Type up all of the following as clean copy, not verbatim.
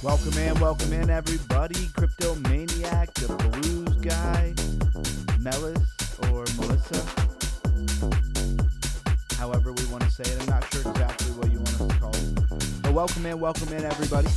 Welcome in, everybody. Crypto Maniac, the Blues guy, Melis or Melissa, however we want to say it. I'm not sure exactly what you want us to call it. But welcome in, everybody.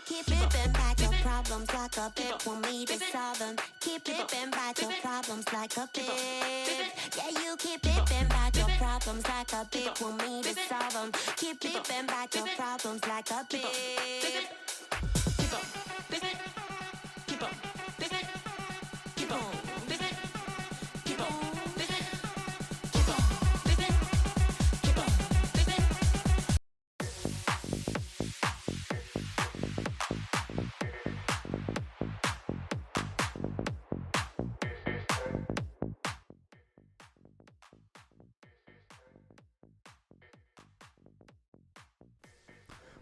Keep it back your problems like a bit. Want me to solve them. Keep it back your problems like a bit. Yeah, you keep it back your problems like a bit. Want me to solve them. Keep it back your problems like a bit.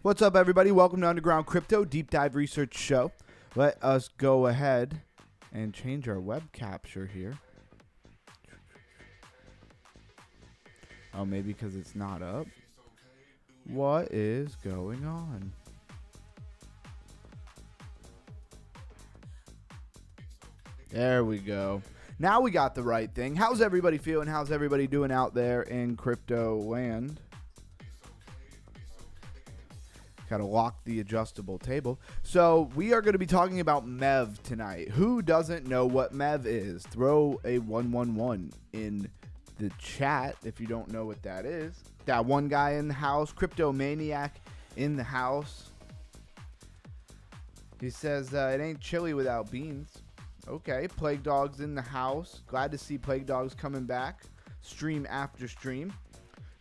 What's up, everybody? Welcome to Underground Crypto Deep Dive Research Show. Let us go ahead and change our web capture here. Oh, maybe because it's not up. What is going on? There we go. Now we got the right thing. How's everybody feeling? How's everybody doing out there in crypto land? Got to lock the adjustable table. So we are going to be talking about MEV tonight. Who doesn't know what MEV is? Throw a 111 in the chat if you don't know what that is. Got one guy in the house, Crypto Maniac in the house. He says it ain't chili without beans. Okay, Plague Dog's in the house. Glad to see Plague Dog's coming back. Stream after stream.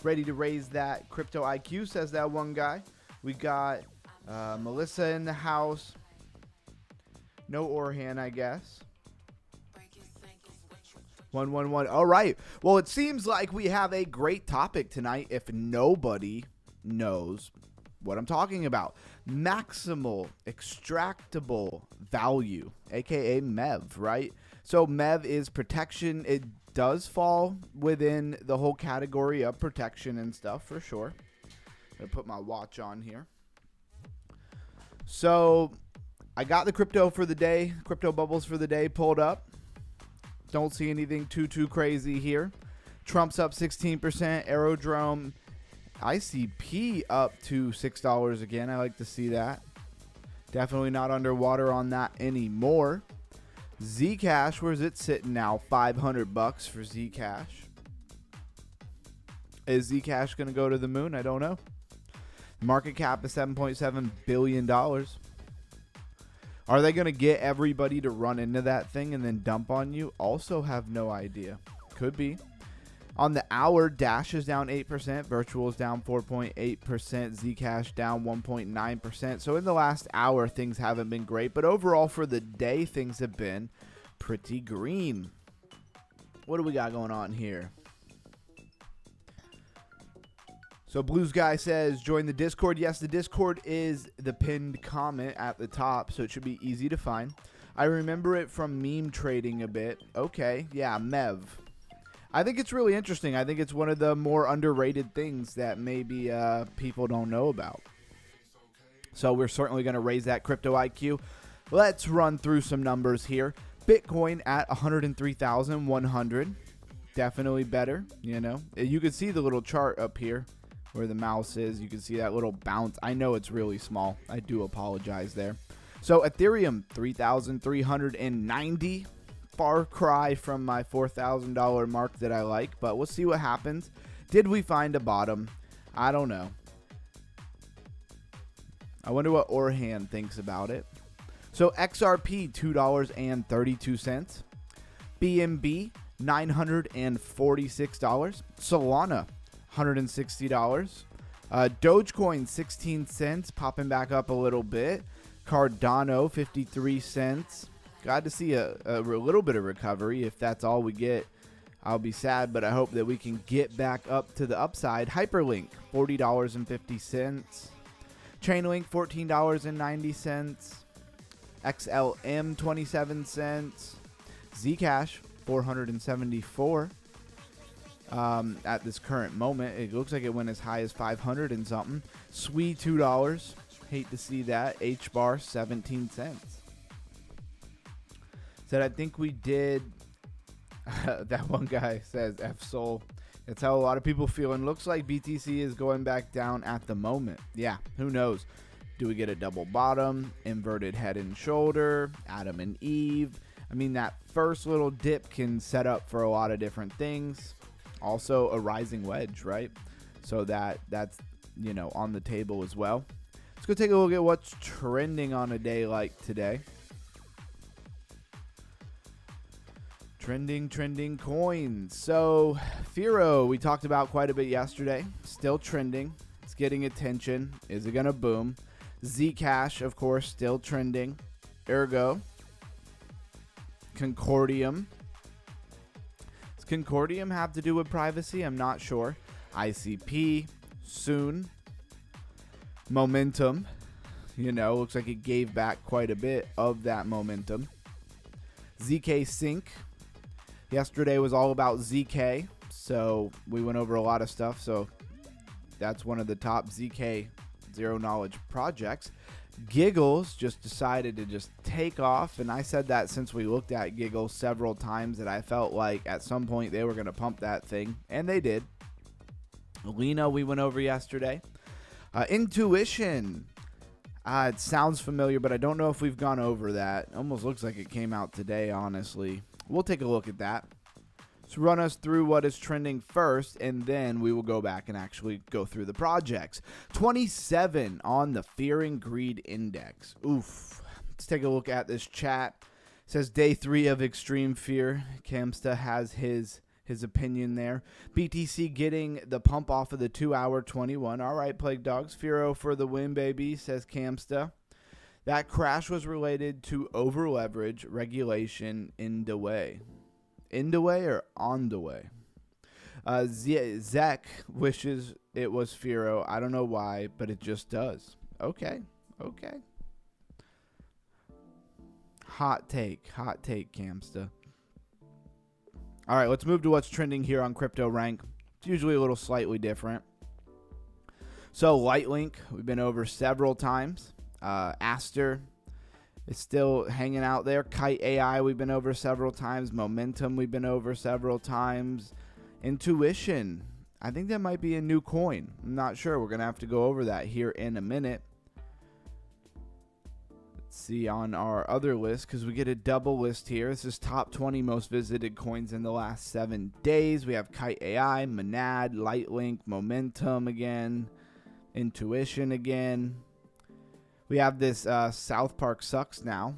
Ready to raise that crypto IQ, says that one guy. We got Melissa in the house. No Orhan, I guess. 111. All right. Well, it seems like we have a great topic tonight if nobody knows what I'm talking about. Maximal extractable value, aka MEV, right? So MEV is protection. It does fall within the whole category of protection and stuff for sure. I'm gonna put my watch on here. So I got the crypto for the day, crypto bubbles for the day pulled up. Don't see anything too crazy here. Trump's up 16%, Aerodrome ICP up to $6 again. I like to see that. Definitely not underwater on that anymore. Zcash, where's it sitting now? $500 for Zcash. Is Zcash gonna go to the moon? I don't know. Market cap is $7.7 billion. Are they going to get everybody to run into that thing and then dump on you? Also have no idea. Could be. On the hour, Dash is down 8%, Virtual is down 4.8%, Zcash down 1.9%. So in the last hour, things haven't been great. But overall, for the day, things have been pretty green. What do we got going on here? So Blues Guy says, join the Discord. Yes, the Discord is the pinned comment at the top, so it should be easy to find. I remember it from meme trading a bit. Okay, yeah, MEV. I think it's really interesting. I think it's one of the more underrated things that maybe people don't know about. So we're certainly going to raise that crypto IQ. Let's run through some numbers here. Bitcoin at 103,100. Definitely better, you know. You can see the little chart up here where the mouse is. You can see that little bounce. I know it's really small. I do apologize there. So Ethereum, 3,390. Far cry from my $4,000 mark that I like, but we'll see what happens. Did we find a bottom? I don't know. I wonder what Orhan thinks about it. So XRP, $2.32. BNB, $946. Solana, $160. Dogecoin, 16 cents, popping back up a little bit. Cardano, 53 cents. Glad to see a little bit of recovery. If that's all we get, I'll be sad, but I hope that we can get back up to the upside. Hyperlink, $40.50. Chainlink, $14.90. XLM, 27 cents. Zcash, 474. At this current moment, it looks like it went as high as 500 and something. SUAVE, $2. Hate to see that. HBAR, 17 cents. Said, I think we did. That one guy says F-Sol. That's how a lot of people feel. And looks like BTC is going back down at the moment. Yeah, who knows? Do we get a double bottom, inverted head and shoulder, Adam and Eve? I mean, that first little dip can set up for a lot of different things. Also, a rising wedge, right? So that's, you know, on the table as well. Let's go take a look at what's trending on a day like today. Trending coins. So, Firo, we talked about quite a bit yesterday. Still trending. It's getting attention. Is it going to boom? Zcash, of course, still trending. Ergo. Concordium. Does Concordium have to do with privacy? I'm not sure. ICP. Soon. Momentum. You know, looks like it gave back quite a bit of that momentum. ZK Sync. Yesterday was all about ZK, so we went over a lot of stuff. So that's one of the top ZK zero knowledge projects. Giggles just decided to just take off, and I said that since we looked at Giggles several times that I felt like at some point they were going to pump that thing, and they did. Lena, we went over yesterday. Intuition. It sounds familiar, but I don't know if we've gone over that. Almost looks like it came out today, honestly. We'll take a look at that. So run us through what is trending first, and then we will go back and actually go through the projects. 27 on the Fear and Greed Index. Oof. Let's take a look at this chat. It says day 3 of extreme fear. Camsta has his opinion there. BTC getting the pump off of the 2-hour 21. All right, Plague Dogs. Firo for the win, baby, says Camsta. That crash was related to over-leverage regulation in the way. In the way or on the way? Zek wishes it was Firo. I don't know why, but it just does. Okay. Hot take, Camsta. All right, let's move to what's trending here on Crypto Rank. It's usually a little slightly different. So Lightlink, we've been over several times. Aster is still hanging out there. Kite AI, we've been over several times. Momentum, we've been over several times. Intuition, I think that might be a new coin. I'm not sure. We're going to have to go over that here in a minute. Let's see on our other list, because we get a double list here. This is top 20 most visited coins in the last 7 days. We have Kite AI, Monad, Lightlink, Momentum again, Intuition again. We have this South Park sucks now.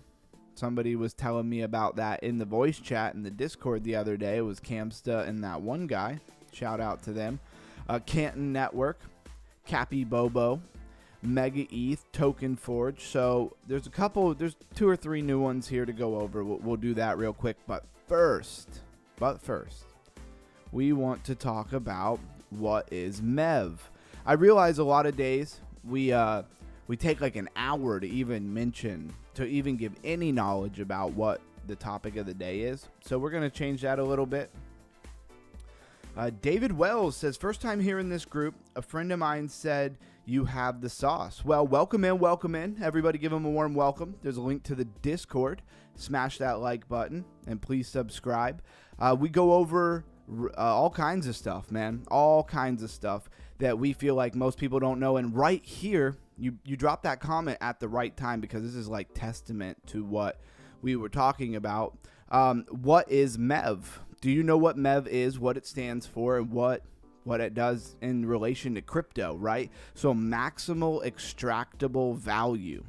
Somebody was telling me about that in the voice chat in the Discord the other day. It was Camsta and that one guy. Shout out to them. Canton Network, Cappy Bobo, Mega ETH, Token Forge. So there's 2 or 3 new ones here to go over. We'll do that real quick. But first, we want to talk about what is MEV. I realize a lot of days we take like an hour to even give any knowledge about what the topic of the day is. So we're going to change that a little bit. David Wells says, first time here in this group, a friend of mine said you have the sauce. Well, welcome in. Everybody give him a warm welcome. There's a link to the Discord. Smash that like button and please subscribe. We go over all kinds of stuff, man. All kinds of stuff that we feel like most people don't know. And right here, you drop that comment at the right time because this is like testament to what we were talking about. What is MEV? Do you know what MEV is, what it stands for, and what it does in relation to crypto, right? So maximal extractable value.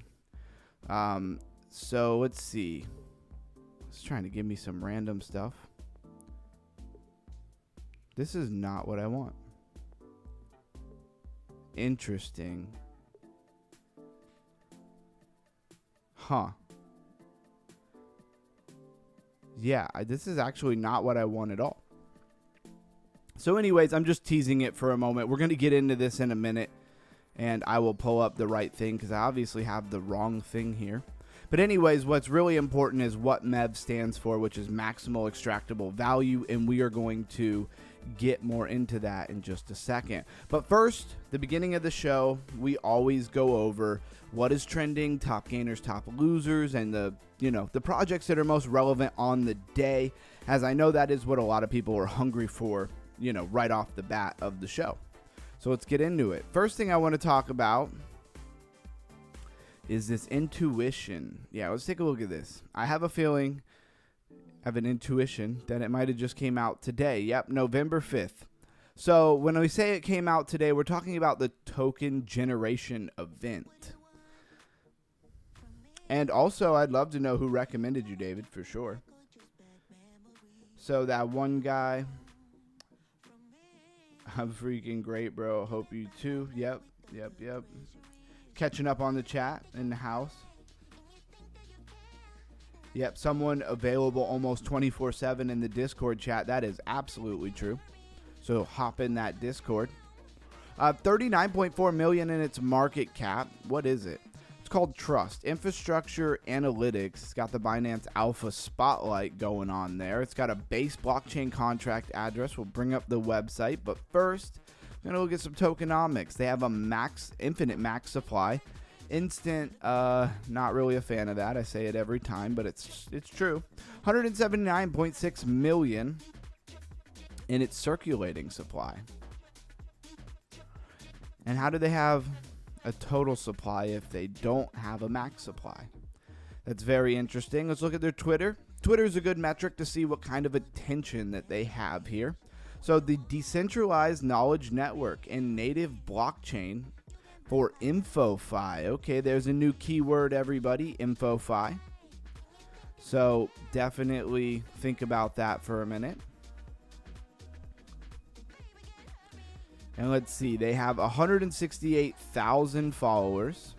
So let's see. It's trying to give me some random stuff. This is not what I want. Interesting. Huh. Yeah, this is actually not what I want at all. So anyways, I'm just teasing it for a moment. We're going to get into this in a minute, and I will pull up the right thing because I obviously have the wrong thing here. But anyways, what's really important is what MEV stands for, which is maximal extractable value, and we are going to get more into that in just a second. But first, the beginning of the show, we always go over what is trending, top gainers, top losers, and the projects that are most relevant on the day, as I know that is what a lot of people are hungry for, right off the bat of the show. So let's get into it. First thing I want to talk about is this intuition. Yeah, let's take a look at this. I have a feeling, I have an intuition that it might have just came out today. Yep, November 5th. So when we say it came out today, we're talking about the token generation event. And also, I'd love to know who recommended you, David, for sure. So that one guy, I'm freaking great, bro. Hope you too. Yep. Catching up on the chat in the house. Yep, someone available almost 24/7 in the Discord chat. That is absolutely true. So hop in that Discord. 39.4 million in its market cap. What is it? It's called Trust Infrastructure Analytics. It's got the Binance Alpha Spotlight going on there. It's got a base blockchain contract address. We'll bring up the website. But first, we're going to look at some tokenomics. They have a infinite max supply. Instant, not really a fan of that. I say it every time, but it's true. 179.6 million in its circulating supply. And how do they have a total supply if they don't have a max supply? That's very interesting. Let's look at their Twitter. Twitter is a good metric to see what kind of attention that they have here. So the decentralized knowledge network and native blockchain for InfoFi. Okay, there's a new keyword, everybody, InfoFi. So definitely think about that for a minute. And let's see, they have 168,000 followers.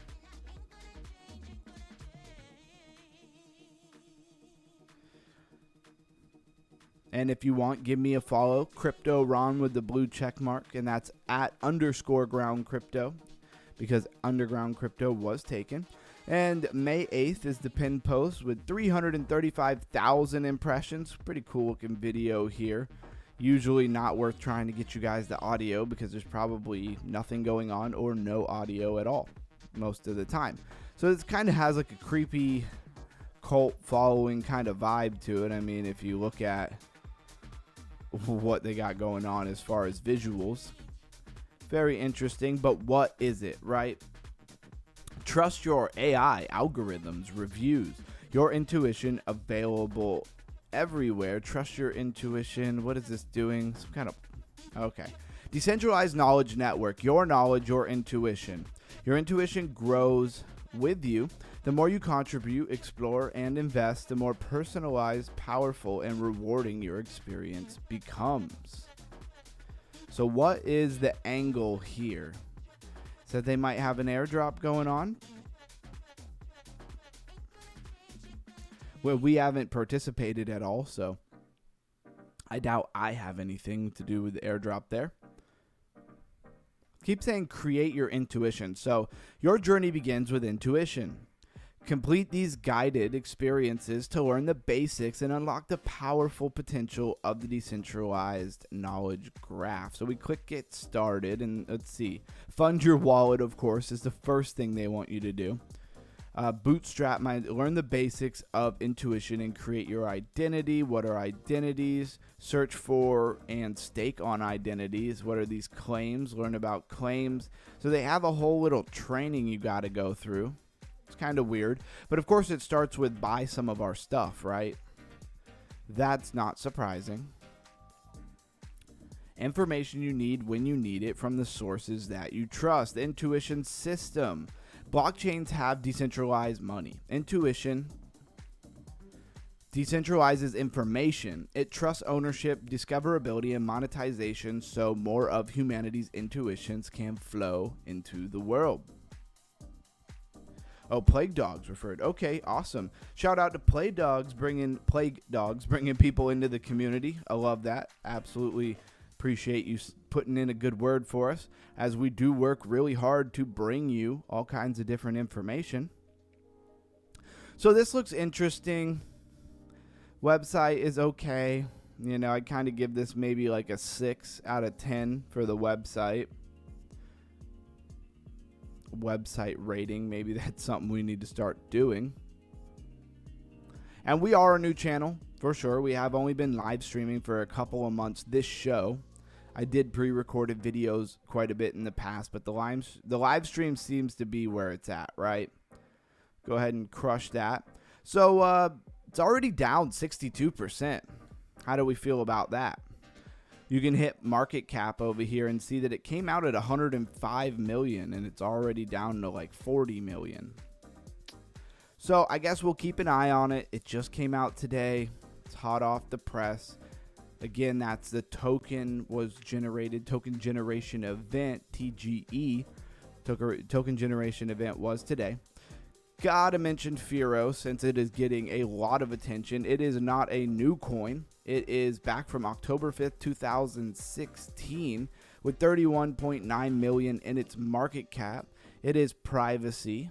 And if you want, give me a follow, Crypto Ron with the blue check mark, and that's at _ground crypto, because underground crypto was taken. And May 8th is the pinned post with 335,000 impressions. Pretty cool looking video here. Usually not worth trying to get you guys the audio because there's probably nothing going on or no audio at all most of the time. So this kind of has like a creepy cult following kind of vibe to it. I mean, if you look at what they got going on as far as visuals, very interesting. But what is it, right? Trust your AI, algorithms, reviews, your intuition, available everywhere. Trust your intuition. What is this doing? Some kind of... Okay. Decentralized knowledge network. Your knowledge, your intuition. Your intuition grows with you. The more you contribute, explore, and invest, the more personalized, powerful, and rewarding your experience becomes. So what is the angle here? So they might have an airdrop going on. Well, we haven't participated at all, so I doubt I have anything to do with the airdrop there. Keep saying create your intuition. So your journey begins with intuition. Complete these guided experiences to learn the basics and unlock the powerful potential of the decentralized knowledge graph. So we click get started, and let's see. Fund your wallet, of course, is the first thing they want you to do. Bootstrap mind, learn the basics of intuition and create your identity. What are identities? Search for and stake on identities. What are these claims? Learn about claims. So they have a whole little training you got to go through. It's kind of weird, but of course it starts with buy some of our stuff, right? That's not surprising. Information you need when you need it from the sources that you trust. The intuition system. Blockchains have decentralized money. Intuition decentralizes information. It trusts ownership, discoverability, and monetization so more of humanity's intuitions can flow into the world. Oh, Plague Dogs referred. Okay, awesome. Shout out to Plague Dogs bringing people into the community. I love that. Absolutely appreciate you putting in a good word for us, as we do work really hard to bring you all kinds of different information. So this looks interesting. Website is okay. You know, I kind of give this maybe like a 6 out of 10 for the website. Website rating, maybe that's something we need to start doing. And we are a new channel for sure. We have only been live streaming for a couple of months. This show, I did pre-recorded videos quite a bit in the past, but the live stream seems to be where it's at, right? Go ahead and crush that. So it's already down 62%. How do we feel about that? You can hit market cap over here and see that it came out at 105 million and it's already down to like 40 million. So I guess we'll keep an eye on it. It just came out today. It's hot off the press. Again, that's the token generation event, TGE. Token generation event was today. Gotta mention Firo since it is getting a lot of attention. It is not a new coin. It is back from October 5th, 2016 with 31.9 million in its market cap. It is privacy,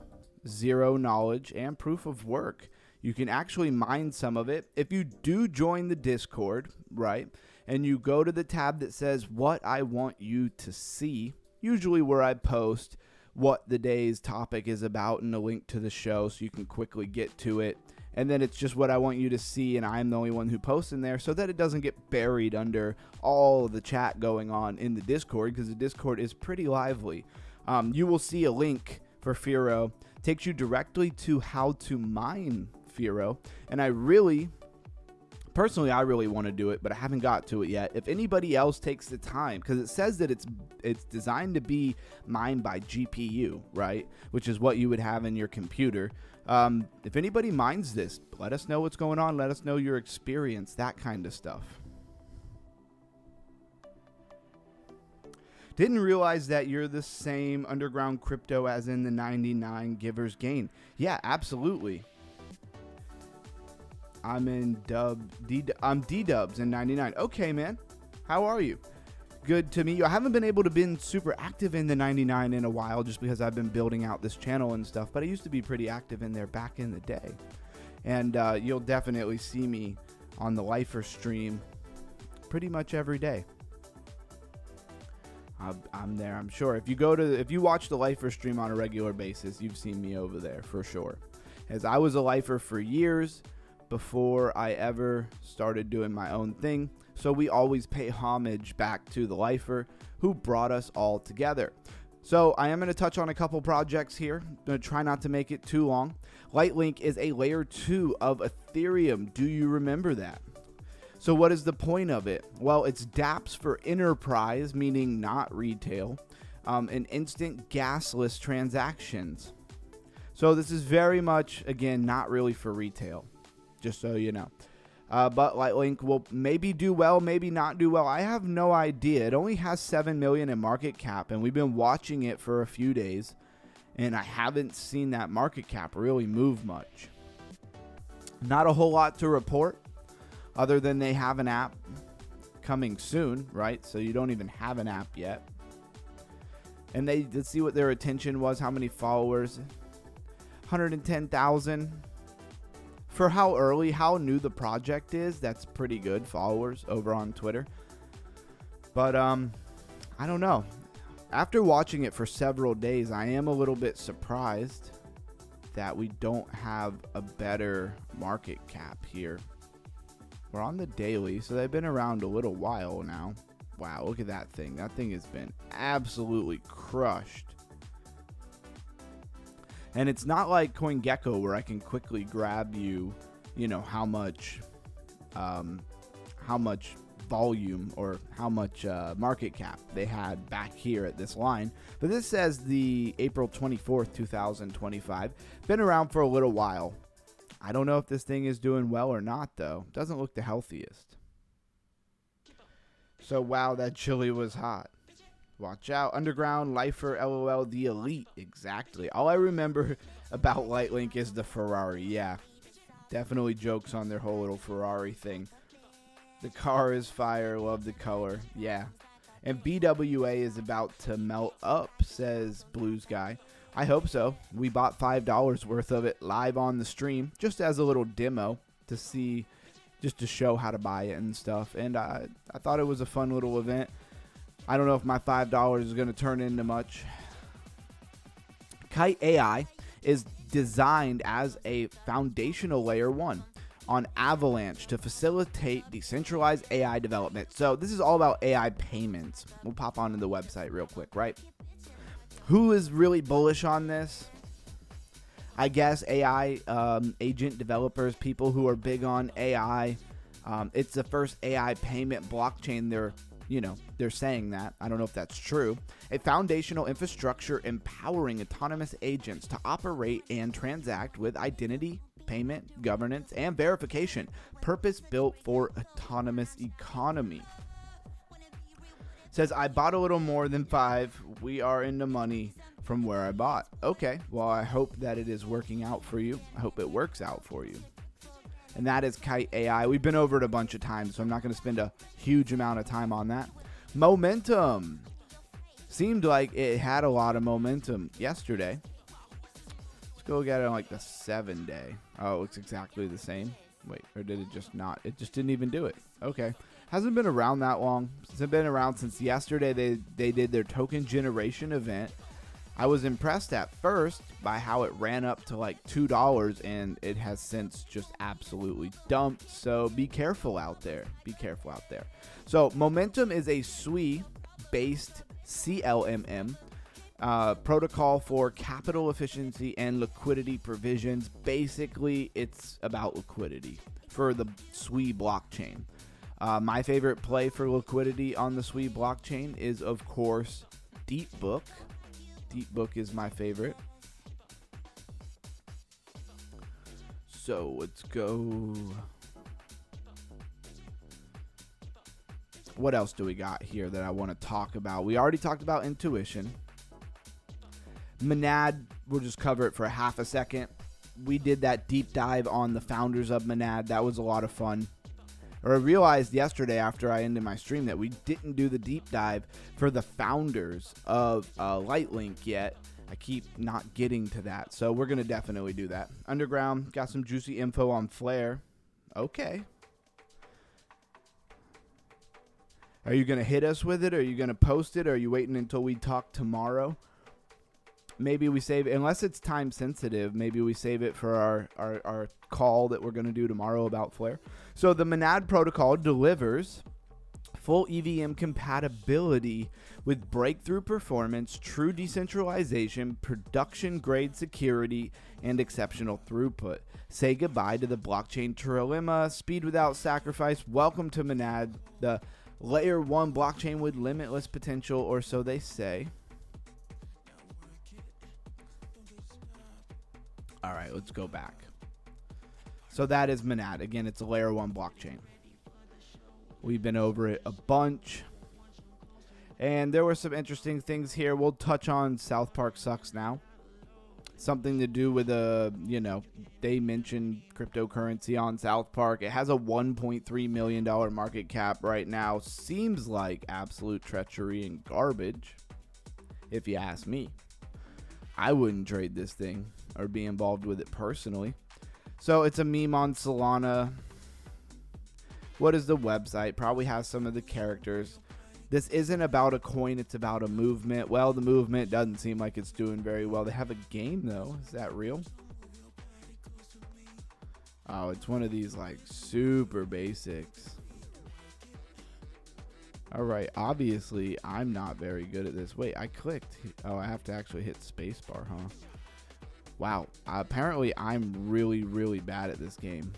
zero knowledge, and proof of work. You can actually mine some of it. If you do join the Discord, right, and you go to the tab that says what I want you to see, usually where I post what the day's topic is about and a link to the show so you can quickly get to it. And then it's just what I want you to see, and I'm the only one who posts in there so that it doesn't get buried under all the chat going on in the Discord, because the Discord is pretty lively. You will see a link for Firo. Takes you directly to how to mine Firo. And I really want to do it, but I haven't got to it yet. If anybody else takes the time, because it says that it's designed to be mined by GPU, right? Which is what you would have in your computer. If anybody mines this, let us know what's going on. Let us know your experience, that kind of stuff. Didn't realize that you're the same underground crypto as in the 99 Givers Gain. Yeah, absolutely. I'm in I'm D-Dubs in 99. Okay, man. How are you? Good to meet you. I haven't been able to be super active in the 99 in a while just because I've been building out this channel and stuff, but I used to be pretty active in there back in the day. And you'll definitely see me on the Lifer stream pretty much every day. I'm there, I'm sure. If you watch the Lifer stream on a regular basis, you've seen me over there for sure. As I was a Lifer for years before I ever started doing my own thing. So we always pay homage back to the Lifer who brought us all together. So I am going to touch on a couple projects here. I'm going to try not to make it too long. Lightlink is a layer 2 of Ethereum. Do you remember that? So what is the point of it? Well, it's dApps for enterprise, meaning not retail, and instant gasless transactions. So this is very much, again, not really for retail, just so you know. But Lightlink will maybe do well, maybe not do well. I have no idea. It only has 7 million in market cap, and we've been watching it for a few days, and I haven't seen that market cap really move much. Not a whole lot to report, other than they have an app coming soon, right? So you don't even have an app yet. And let's see what their attention was, how many followers. 110,000. For how early, how new the project is, that's pretty good followers over on Twitter. But I don't know. After watching it for several days, I am a little bit surprised that we don't have a better market cap here. We're on the daily, so they've been around a little while now. Wow, look at that thing. That thing has been absolutely crushed. And it's not like CoinGecko where I can quickly grab you know, how much volume or how much market cap they had back here at this line. But this says the April 24th, 2025. Been around for a little while. I don't know if this thing is doing well or not, though. Doesn't look the healthiest. So, wow, that chili was hot. Watch out. Underground, Lifer, LOL, the Elite. Exactly. All I remember about Lightlink is the Ferrari. Yeah. Definitely jokes on their whole little Ferrari thing. The car is fire. Love the color. Yeah. And BWA is about to melt up, says Blues Guy. I hope so. We bought $5 worth of it live on the stream, just as a little demo to see, just to show how to buy it and stuff. And I thought it was a fun little event. I don't know if my $5 is going to turn into much. Kite AI is designed as a foundational layer 1 on Avalanche to facilitate decentralized AI development. So this is all about AI payments. We'll pop onto the website real quick, right? Who is really bullish on this? I guess AI agent developers, people who are big on AI. It's the first AI payment blockchain. They're saying that. I don't know if that's true. A foundational infrastructure empowering autonomous agents to operate and transact with identity, payment, governance, and verification. Purpose-built for autonomous economy. Says, I bought a little more than 5. We are in the money from where I bought. Okay, well, I hope that it is working out for you. I hope it works out for you. And that is Kite AI. We've been over it a bunch of times, so I'm not going to spend a huge amount of time on that. Momentum. Seemed like it had a lot of momentum yesterday. Let's go look at it on like the 7-day. Oh, it looks exactly the same. Wait, or did it just not? It just didn't even do it. Okay. Hasn't been around that long. It's been around since yesterday. They did their token generation event. I was impressed at first by how it ran up to like $2, and it has since just absolutely dumped. So be careful out there. Be careful out there. So Momentum is a SUAVE-based CLMM protocol for capital efficiency and liquidity provisions. Basically, it's about liquidity for the SUAVE blockchain. My favorite play for liquidity on the SUAVE blockchain is, of course, Deepbook. Deepbook is my favorite. So let's go. What else do we got here that I want to talk about? We already talked about intuition. Monad, we'll just cover it for half a second. We did that deep dive on the founders of Monad. That was a lot of fun. Or I realized yesterday after I ended my stream that we didn't do the deep dive for the founders of Lightlink yet. I keep not getting to that. So we're going to definitely do that. Underground, got some juicy info on Flare. Okay. Are you going to hit us with it? Are you going to post it? Or are you waiting until we talk tomorrow? Maybe we save it, unless it's time sensitive, maybe we save it for our call that we're going to do tomorrow about Flare. So the Monad protocol delivers full EVM compatibility with breakthrough performance, true decentralization, production grade security, and exceptional throughput. Say goodbye to the blockchain trilemma, speed without sacrifice. Welcome to Monad, the layer 1 blockchain with limitless potential, or so they say. All right, let's go back. So that is Monad. Again, it's a layer 1 blockchain. We've been over it a bunch. And there were some interesting things here. We'll touch on South Park Sucks now. Something to do with they mentioned cryptocurrency on South Park. It has a $1.3 million market cap right now. Seems like absolute treachery and garbage, if you ask me. I wouldn't trade this thing or be involved with it personally. So it's a meme on Solana. What is the website? Probably has some of the characters. This isn't about a coin, it's about a movement. Well, the movement doesn't seem like it's doing very well. They have a game, though. Is that real? Oh, it's one of these, like, super basics. All right, obviously, I'm not very good at this. Wait, I clicked. Oh, I have to actually hit spacebar, huh? Wow, apparently I'm really, really bad at this game.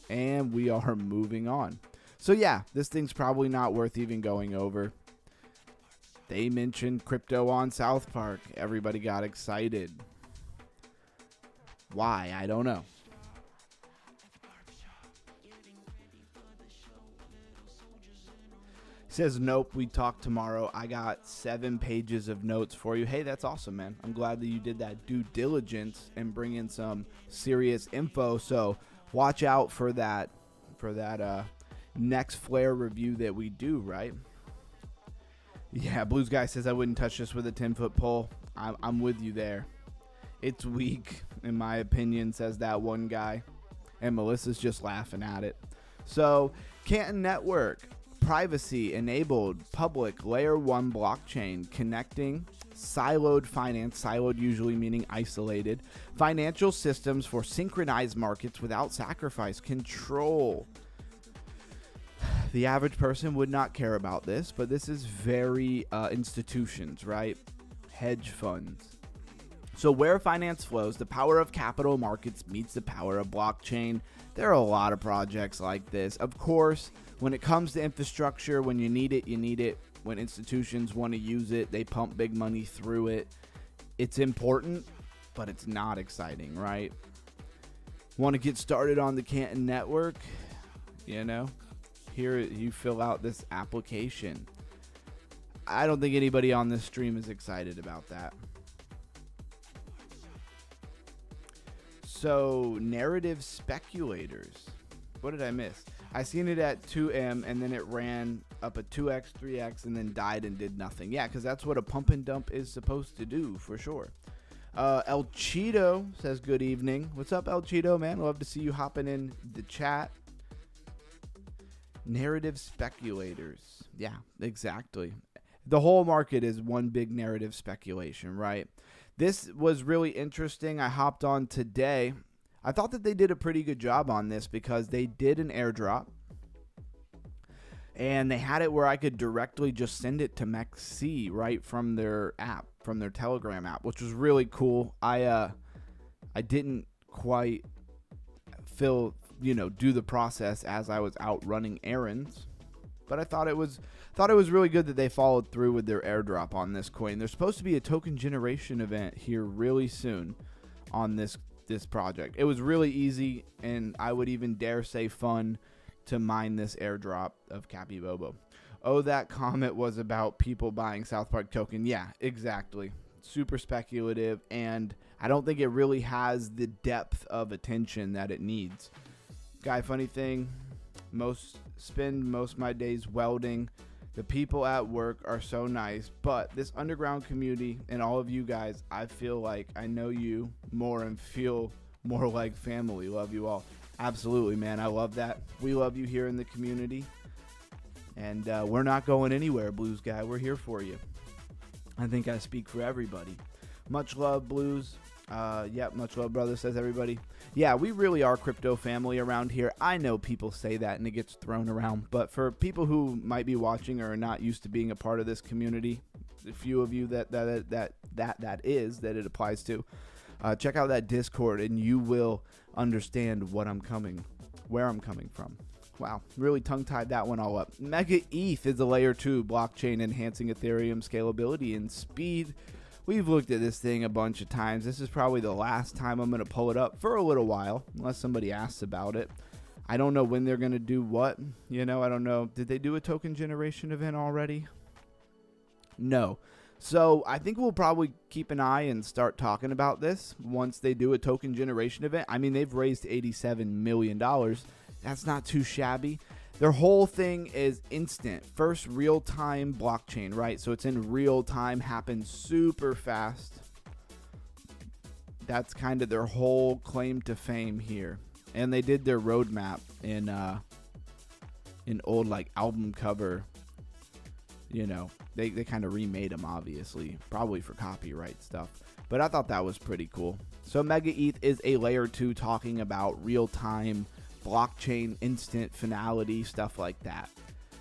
And we are moving on. So yeah, this thing's probably not worth even going over. They mentioned crypto on South Park. Everybody got excited. Why? I don't know. Says, nope, we talk tomorrow. I got 7 pages of notes for you. Hey, that's awesome, man. I'm glad that you did that due diligence and bring in some serious info. So watch out for that next flare review that we do, right? Yeah, Blues Guy says I wouldn't touch this with a 10-foot pole. I'm with you there. It's weak, in my opinion, says that one guy. And Melissa's just laughing at it. So, Canton Network, privacy-enabled, public, layer 1 blockchain, connecting siloed finance, siloed usually meaning isolated, financial systems for synchronized markets without sacrifice, control. The average person would not care about this, but this is very institutions, right? Hedge funds. So where finance flows, the power of capital markets meets the power of blockchain. There are a lot of projects like this. Of course, when it comes to infrastructure, when you need it, you need it. When institutions want to use it, they pump big money through it. It's important, but it's not exciting, right? Want to get started on the Canton Network? Here you fill out this application. I don't think anybody on this stream is excited about that. So, narrative speculators. What did I miss? I seen it at 2M and then it ran up a 2x, 3x and then died and did nothing. Yeah, because that's what a pump and dump is supposed to do, for sure. El Cheeto says good evening. What's up, El Cheeto, man? Love to see you hopping in the chat. Narrative speculators. Yeah, exactly. The whole market is one big narrative speculation, right? This was really interesting. I hopped on today. I thought that they did a pretty good job on this because they did an airdrop. And they had it where I could directly just send it to MEV right from their app, from their Telegram app, which was really cool. I didn't quite do the process as I was out running errands, but I thought it was really good that they followed through with their airdrop on this coin. There's supposed to be a token generation event here really soon on this project. It was really easy, and I would even dare say fun to mine this airdrop of Cappy Bobo. Oh, that comment was about people buying South Park token. Yeah, exactly. Super speculative, and I don't think it really has the depth of attention that it needs. Guy, funny thing, spend most of my days welding. The people at work are so nice, but this underground community and all of you guys, I feel like I know you more and feel more like family. Love you all. Absolutely, man. I love that. We love you here in the community, and we're not going anywhere, Blues Guy. We're here for you. I think I speak for everybody. Much love, Blues. Yep, much love, brother, says everybody. Yeah, we really are crypto family around here. I know people say that and it gets thrown around, but for people who might be watching or are not used to being a part of this community, the few of you that it applies to, check out that Discord and you will understand where I'm coming from. Wow, really tongue-tied that one all up. Mega ETH is a layer 2 blockchain enhancing Ethereum scalability and speed We've looked at this thing a bunch of times. This is probably the last time I'm going to pull it up for a little while, unless somebody asks about it. I don't know when they're going to do what. I don't know. Did they do a token generation event already? No. So I think we'll probably keep an eye and start talking about this once they do a token generation event. I mean, they've raised $87 million. That's not too shabby. Their whole thing is instant. First real-time blockchain, right? So it's in real time, happens super fast. That's kind of their whole claim to fame here. And they did their roadmap in old like album cover. They kind of remade them, obviously, probably for copyright stuff. But I thought that was pretty cool. So Mega ETH is a layer 2 talking about real-time blockchain, instant finality, stuff like that.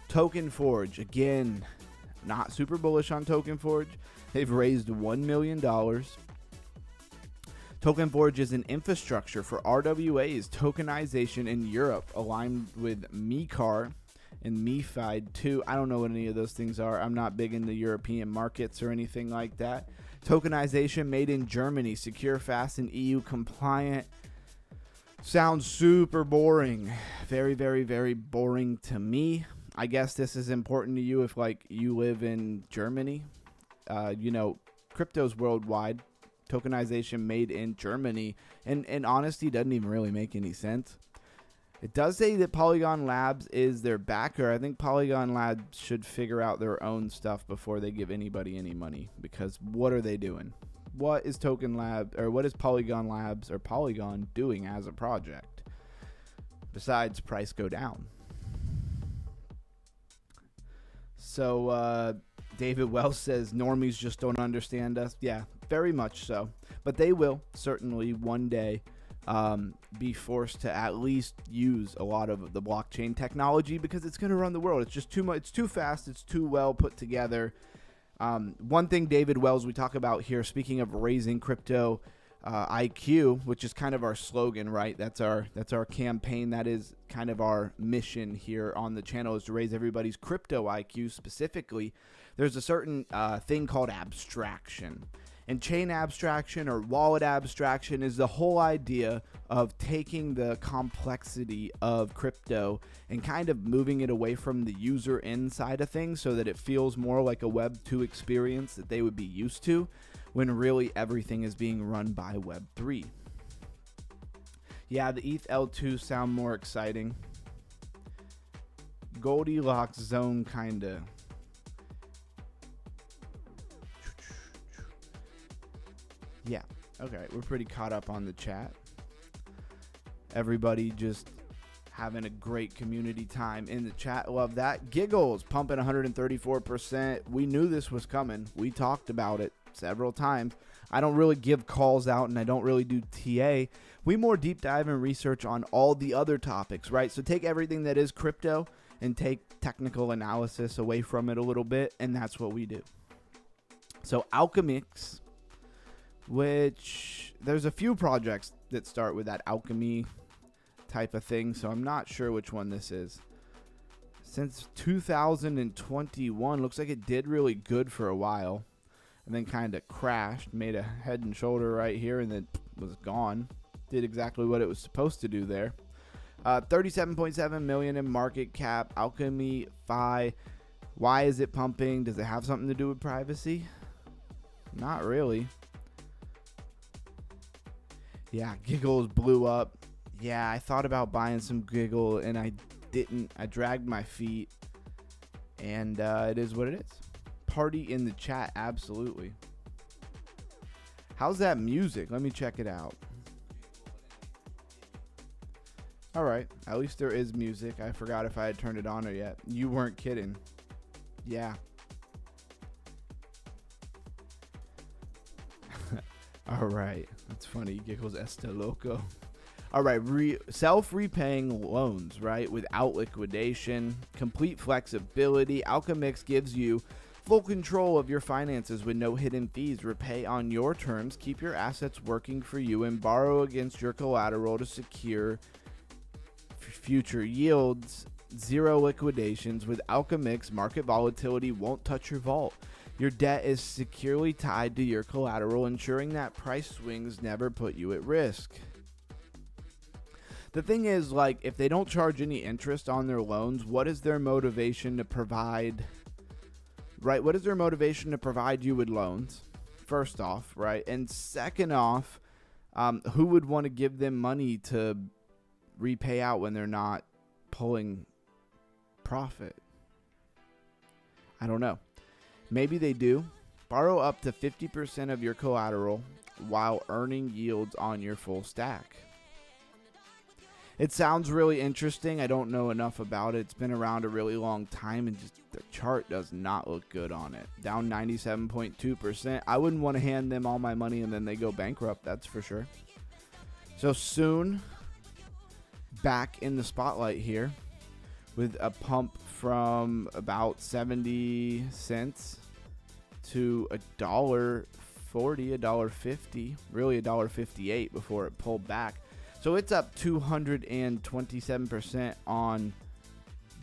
Token Forge, again, not super bullish on Token Forge. They've raised $1 million. Token Forge is an infrastructure for RWA's tokenization in Europe, aligned with MECAR and MEFID 2. I don't know what any of those things are. I'm not big in the European markets or anything like that. Tokenization made in Germany, secure, fast, and EU compliant. Sounds super boring. Very, very, very boring to me. I guess this is important to you if you live in Germany. Crypto's worldwide. Tokenization made in Germany. And in honesty, doesn't even really make any sense. It does say that Polygon Labs is their backer. I think Polygon Labs should figure out their own stuff before they give anybody any money. Because what are they doing? What is what is Polygon Labs or Polygon doing as a project besides price go down? So David Wells says normies just don't understand us. Yeah, very much so. But they will certainly one day be forced to at least use a lot of the blockchain technology because it's going to run the world. It's just too much. It's too fast. It's too well put together. One thing David Wells we talk about here, speaking of raising crypto IQ, which is kind of our slogan, right? That's our campaign. That is kind of our mission here on the channel, is to raise everybody's crypto IQ specifically. There's a certain thing called abstraction. And chain abstraction or wallet abstraction is the whole idea of taking the complexity of crypto and kind of moving it away from the user end side of things so that it feels more like a Web 2 experience that they would be used to, when really everything is being run by Web 3. Yeah, the ETH L2 sound more exciting. Goldilocks zone kinda. Yeah, okay, we're pretty caught up on the chat. Everybody just having a great community time in the chat. Love that. Giggles pumping 134%. We knew this was coming. We talked about it several times. I don't really give calls out and I don't really do TA. We more deep dive and research on all the other topics, right? So take everything that is crypto and take technical analysis away from it a little bit, and that's what we do. So Alchemix, which there's a few projects that start with that alchemy type of thing, so I'm not sure which one this is. Since 2021, looks like it did really good for a while and then kind of crashed, made a head and shoulder right here, and then was gone. Did exactly what it was supposed to do there. 37.7 million in market cap. Alchemy Phi. Why is it pumping? Does it have something to do with privacy? Not really. Yeah, Giggles blew up. Yeah, I thought about buying some Giggle and I didn't. I dragged my feet, and it is what it is. Party in the chat, absolutely. How's that music? Let me check it out. All right, at least there is music. I forgot if I had turned it on or yet. You weren't kidding. Yeah. All right, that's funny. Giggles Esta Loco. All right, self-repaying loans, right, without liquidation, complete flexibility. Alchemix gives you full control of your finances with no hidden fees. Repay on your terms, keep your assets working for you, and borrow against your collateral to secure future yields. Zero liquidations. With Alchemix, market volatility won't touch your vault. Your debt is securely tied to your collateral, ensuring that price swings never put you at risk. The thing is, like, if they don't charge any interest on their loans, what is their motivation to provide, right? What is their motivation to provide you with loans? First off, right? And second off, who would want to give them money to repay out when they're not pulling profit? I don't know. Maybe they do. Borrow up to 50% of your collateral while earning yields on your full stack. It sounds really interesting. I don't know enough about it. It's been around a really long time, and just the chart does not look good on it. Down 97.2%. I wouldn't want to hand them all my money and then they go bankrupt, that's for sure. So soon, back in the spotlight here with a pump from about 70 cents to $1.40, $1.50, really $1.58 before it pulled back. So it's up 227% on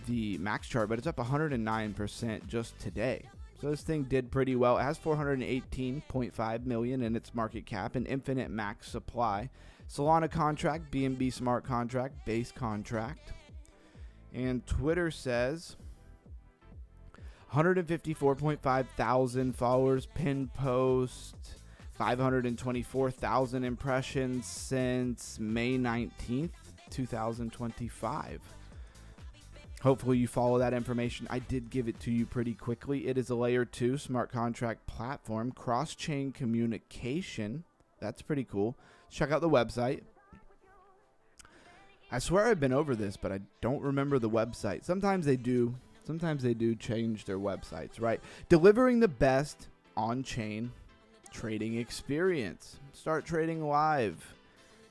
the max chart, but it's up 109% just today. So this thing did pretty well. It has 418.5 million in its market cap, an infinite max supply. Solana contract, BNB smart contract, base contract. And Twitter says 154.5 thousand followers, pinned post, 524,000 impressions since May 19th, 2025. Hopefully you follow that information. I did give it to you pretty quickly. It is a layer 2 smart contract platform, cross-chain communication. That's pretty cool. Check out the website. I swear I've been over this, but I don't remember the website. Sometimes they do. Sometimes they do change their websites, right? Delivering the best on-chain trading experience. Start trading live.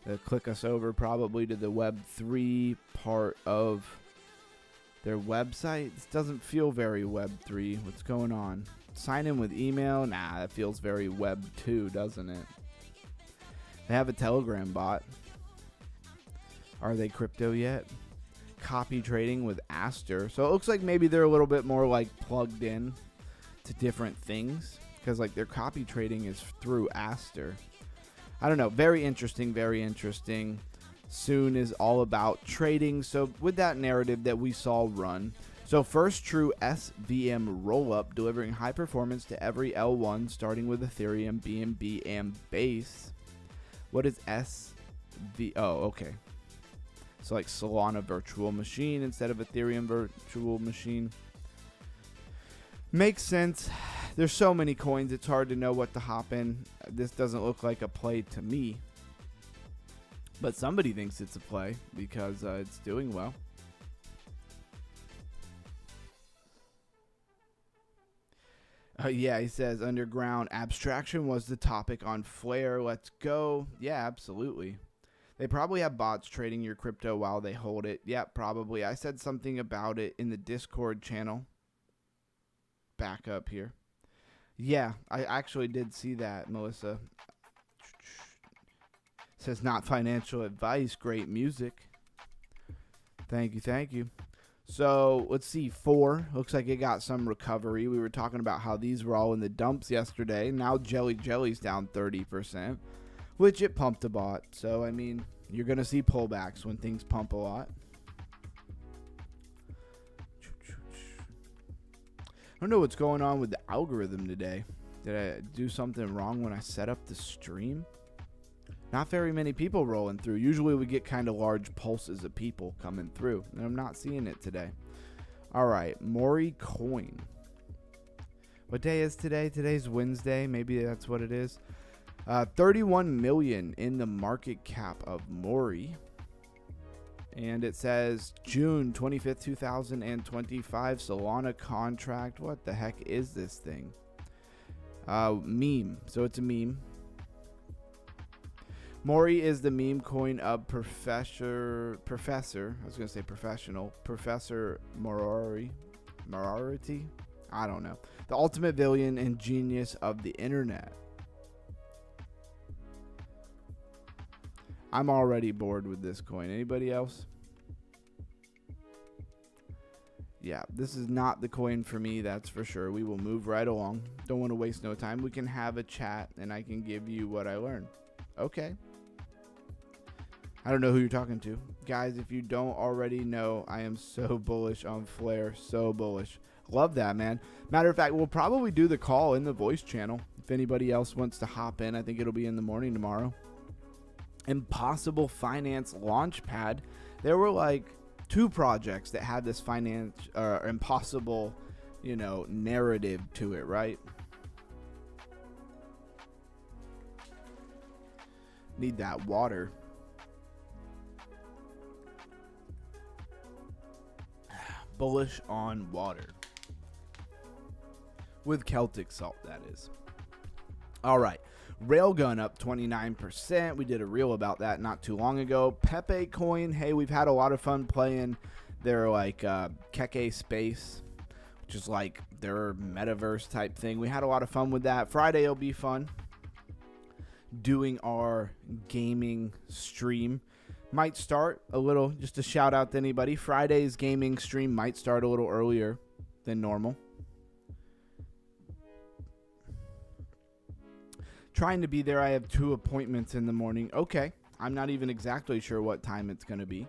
They'll click us over probably to the Web3 part of their website. This doesn't feel very Web3. What's going on? Sign in with email? Nah, that feels very Web2, doesn't it? They have a Telegram bot. Are they crypto yet? Copy trading with Aster. So it looks like maybe they're a little bit more like plugged in to different things, because like their copy trading is through Aster. I don't know. Very interesting. Very interesting. Soon is all about trading. So with that narrative that we saw run. So first true SVM rollup, delivering high performance to every L1, starting with Ethereum, BNB, and Base. What is SV? Oh, okay. So like Solana virtual machine instead of Ethereum virtual machine. Makes sense. There's so many coins, it's hard to know what to hop in. This doesn't look like a play to me. But somebody thinks it's a play because it's doing well. Yeah, he says underground abstraction was the topic on Flare. Let's go. Yeah, absolutely. They probably have bots trading your crypto while they hold it. Yeah, probably. I said something about it in the Discord channel. Back up here. Yeah, I actually did see that, Melissa. Says not financial advice, great music. Thank you, thank you. So let's see, 4 looks like it got some recovery. We were talking about how these were all in the dumps yesterday. Now Jelly's down 30%, which it pumped a bot. So I mean, you're gonna see pullbacks when things pump a lot. I don't know what's going on with the algorithm today. Did I do something wrong when I set up the stream? Not very many people rolling through. Usually we get kind of large pulses of people coming through, and I'm not seeing it today. All right, Mori coin. What day is today? Today's Wednesday. Maybe that's what it is. 31 million in the market cap of Mori. And it says June 25th, 2025, Solana contract. What the heck is this thing? Meme. So it's a meme. Mori is the meme coin of Professor, I was going to say professional, Professor Morarity? I don't know. The ultimate villain and genius of the internet. I'm already bored with this coin. Anybody else? Yeah, this is not the coin for me, that's for sure. We will move right along. Don't want to waste no time. We can have a chat, and I can give you what I learned. Okay. I don't know who you're talking to. Guys, if you don't already know, I am so bullish on Flare. So bullish. Love that, man. Matter of fact, we'll probably do the call in the voice channel. If anybody else wants to hop in, I think it'll be in the morning tomorrow. Impossible Finance Launchpad. There were like 2 projects that had this impossible, narrative to it, right? Need that water. Bullish on water. With Celtic salt, that is. All right. Railgun up 29%. We did a reel about that not too long ago. Pepe coin. Hey, we've had a lot of fun playing their Keke space, which is like their metaverse type thing. We had a lot of fun with that. Friday will be fun. Doing our gaming stream. Might start a little, just a shout out to anybody. Friday's gaming stream might start a little earlier than normal. Trying to be there. I have 2 appointments in the morning. Okay. I'm not even exactly sure what time it's going to be.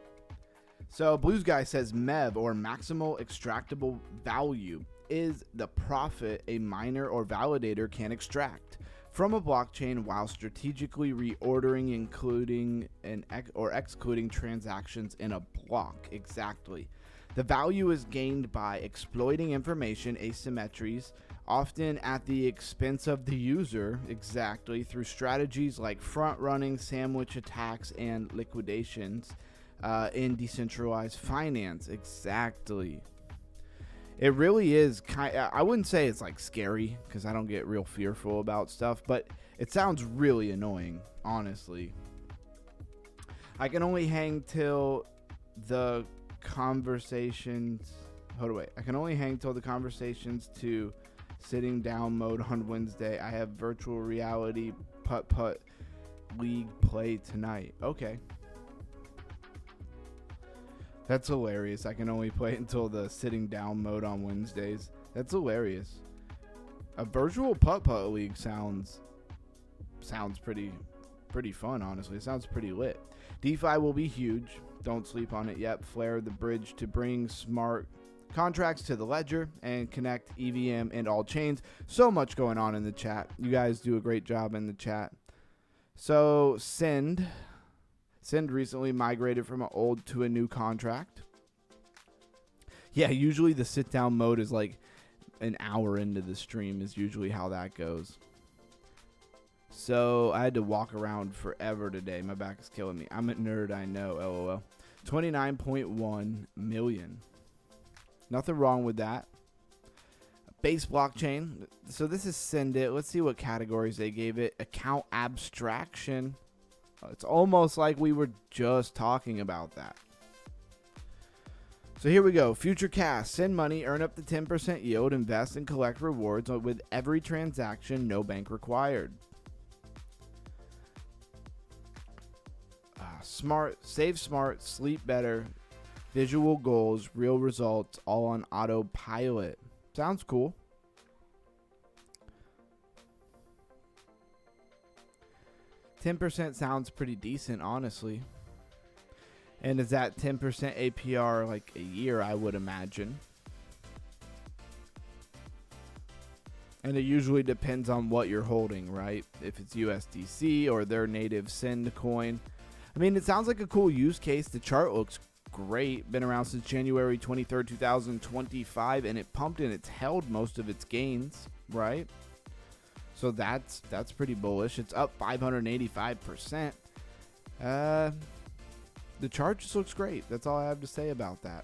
So Blues Guy says MEV, or Maximal Extractable Value, is the profit a miner or validator can extract from a blockchain while strategically reordering, including or excluding transactions in a block. Exactly. The value is gained by exploiting information asymmetries, often at the expense of the user, exactly, through strategies like front-running, sandwich attacks, and liquidations in decentralized finance. Exactly. It really is I wouldn't say it's like scary, because I don't get real fearful about stuff, but it sounds really annoying, honestly. I can only hang till the conversations... Hold on, wait. I can only hang till the conversations to sitting down mode on Wednesday. I have virtual reality putt-putt league play tonight. Okay. That's hilarious. I can only play until the sitting down mode on Wednesdays. That's hilarious. A virtual putt-putt league sounds pretty fun, honestly. It sounds pretty lit. DeFi will be huge. Don't sleep on it yet. Flare the bridge to bring smart contracts to the ledger and connect EVM and all chains. So much going on in the chat. You guys do a great job in the chat. So Send recently migrated from an old to a new contract. Yeah, usually the sit down mode is like an hour into the stream is usually how that goes. So I had to walk around forever today. My back is killing me. I'm a nerd, I know. LOL. 29.1 million. Nothing wrong with that. Base blockchain. So this is Send It. Let's see what categories they gave it. Account abstraction. It's almost like we were just talking about that. So here we go. Future cast. Send money, earn up to 10% yield, invest and collect rewards with every transaction, no bank required. Smart, save smart, sleep better, visual goals, real results, all on autopilot. Sounds cool. $10 sounds pretty decent, honestly. And is that 10% APR like a year, I would imagine. And it usually depends on what you're holding, right? If it's USDC or their native Send coin. I mean, it sounds like a cool use case. The chart looks great. Been around since January 23rd, 2025, and it pumped and it's held most of its gains, right? So that's pretty bullish. It's up 585%. The chart just looks great. That's all I have to say about that.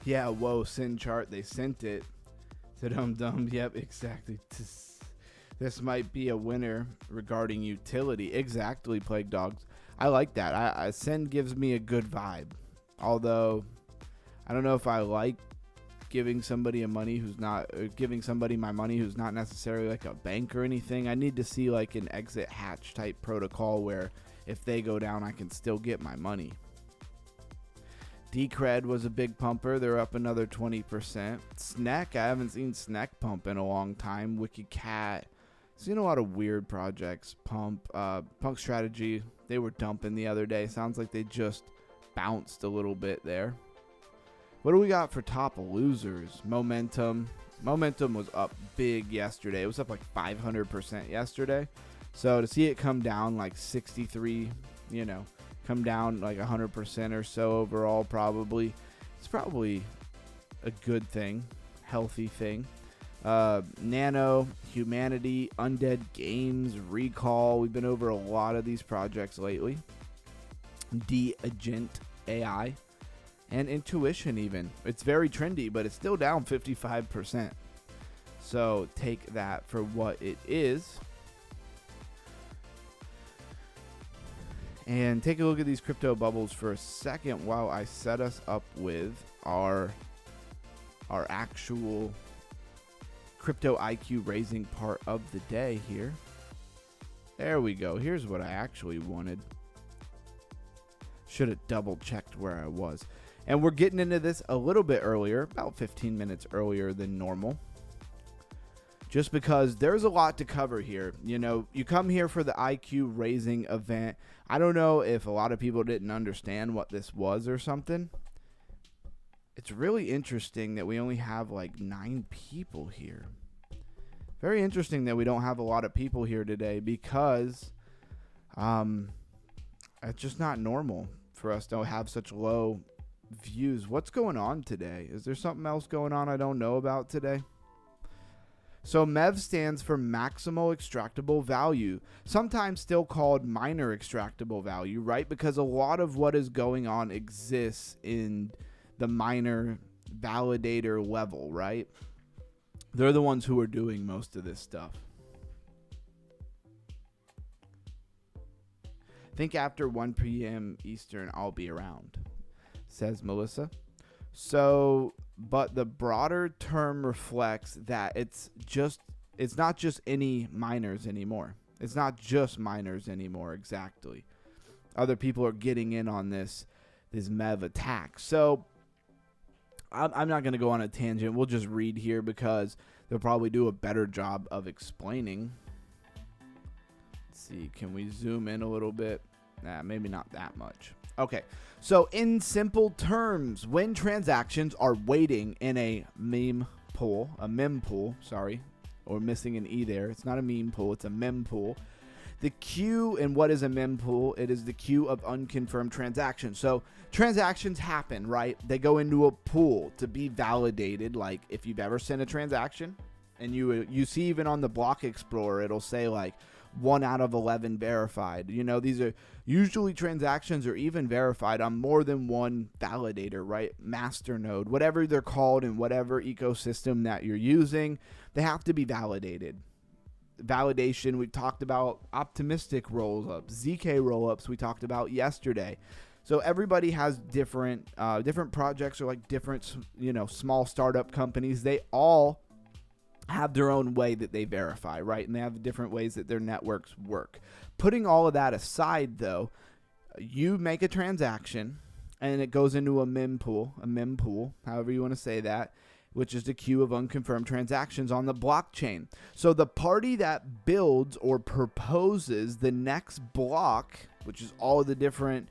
Yeah, whoa, Send chart. They sent it to dum-dum. Yep, exactly. This might be a winner regarding utility. Exactly, Plague Dogs. I like that. Send gives me a good vibe. Although, I don't know if I like giving somebody my money who's not necessarily like a bank or anything. I need to see like an exit hatch type protocol where if they go down, I can still get my money. Decred was a big pumper. They're up another 20%. Sneck, I haven't seen Sneck pump in a long time. WikiCat, seen a lot of weird projects. Punk Strategy, they were dumping the other day. Sounds like they just bounced a little bit there. What do we got for top losers? Momentum. Momentum was up big yesterday. It was up like 500% yesterday. So to see it come down like 63, come down like 100% or so overall, it's probably a good thing, healthy thing. Nano, Humanity, Undead Games, Recall. We've been over a lot of these projects lately. De-Agent AI and Intuition even. It's very trendy, but it's still down 55%. So take that for what it is. And take a look at these crypto bubbles for a second while I set us up with our actual crypto IQ raising part of the day here. There we go. Here's what I actually wanted. Should have double checked where I was. And we're getting into this a little bit earlier, about 15 minutes earlier than normal. Just because there's a lot to cover here. You come here for the IQ raising event. I don't know if a lot of people didn't understand what this was or something. It's really interesting that we only have like 9 people here. Very interesting that we don't have a lot of people here today because it's just not normal for us to have such low views. What's going on today? Is there something else going on I don't know about today? So MEV stands for Maximal Extractable Value, sometimes still called Minor Extractable Value, right? Because a lot of what is going on exists in the minor validator level, right? They're the ones who are doing most of this stuff. I think after 1 p.m. Eastern, I'll be around, says Melissa. So, but the broader term reflects that it's not just any miners anymore. It's not just miners anymore, exactly. Other people are getting in on this MEV attack. So, I'm not going to go on a tangent. We'll just read here because they'll probably do a better job of explaining. Let's see, can we zoom in a little bit? Nah, maybe not that much. Okay, so in simple terms, when transactions are waiting in a meme pool, or missing an E there. It's not a meme pool, it's a mem pool. The queue, and what is a mem pool? It is the queue of unconfirmed transactions. So transactions happen, right? They go into a pool to be validated. Like if you've ever sent a transaction and you see even on the block explorer, it'll say like 1 out of 11 verified. These are usually transactions are even verified on more than one validator, right? Masternode, whatever they're called in whatever ecosystem that you're using, they have to be validated. Validation, we talked about optimistic roll-ups, ZK roll-ups we talked about yesterday. So everybody has different projects or like different, small startup companies. They all have their own way that they verify, right? And they have different ways that their networks work. Putting all of that aside, though, you make a transaction and it goes into a mem pool, however you want to say that, which is the queue of unconfirmed transactions on the blockchain. So the party that builds or proposes the next block, which is all of the different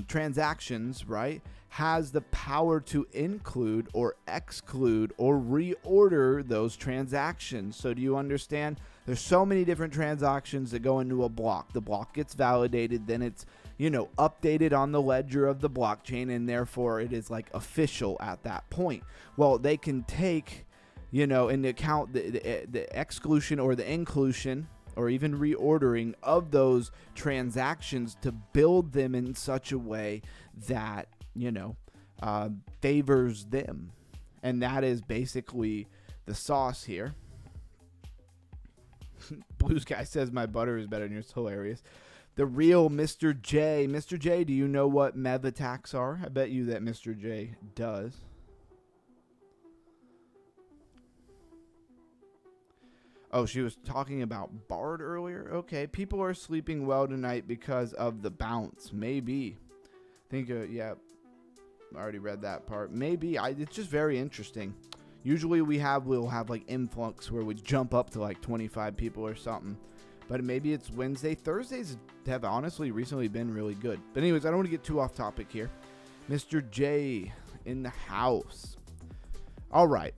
transactions, right, has the power to include or exclude or reorder those transactions. So do you understand? There's so many different transactions that go into a block. The block gets validated, then it's, updated on the ledger of the blockchain, and therefore it is like official at that point. Well, they can take, into account the exclusion or the inclusion or even reordering of those transactions to build them in such a way that favors them. And that is basically the sauce here. Blue Sky says my butter is better than yours. Hilarious. The real Mr. J. Mr. J, do you know what MEV attacks are? I bet you that Mr. J does. Oh, she was talking about Bard earlier? Okay, people are sleeping well tonight because of the bounce. Maybe. Think, yeah. I already read that part. Maybe. It's just very interesting. Usually we'll have like influx where we jump up to like 25 people or something. But maybe it's Wednesday. Thursdays have honestly recently been really good. But anyways, I don't want to get too off topic here. Mr. J in the house. All right.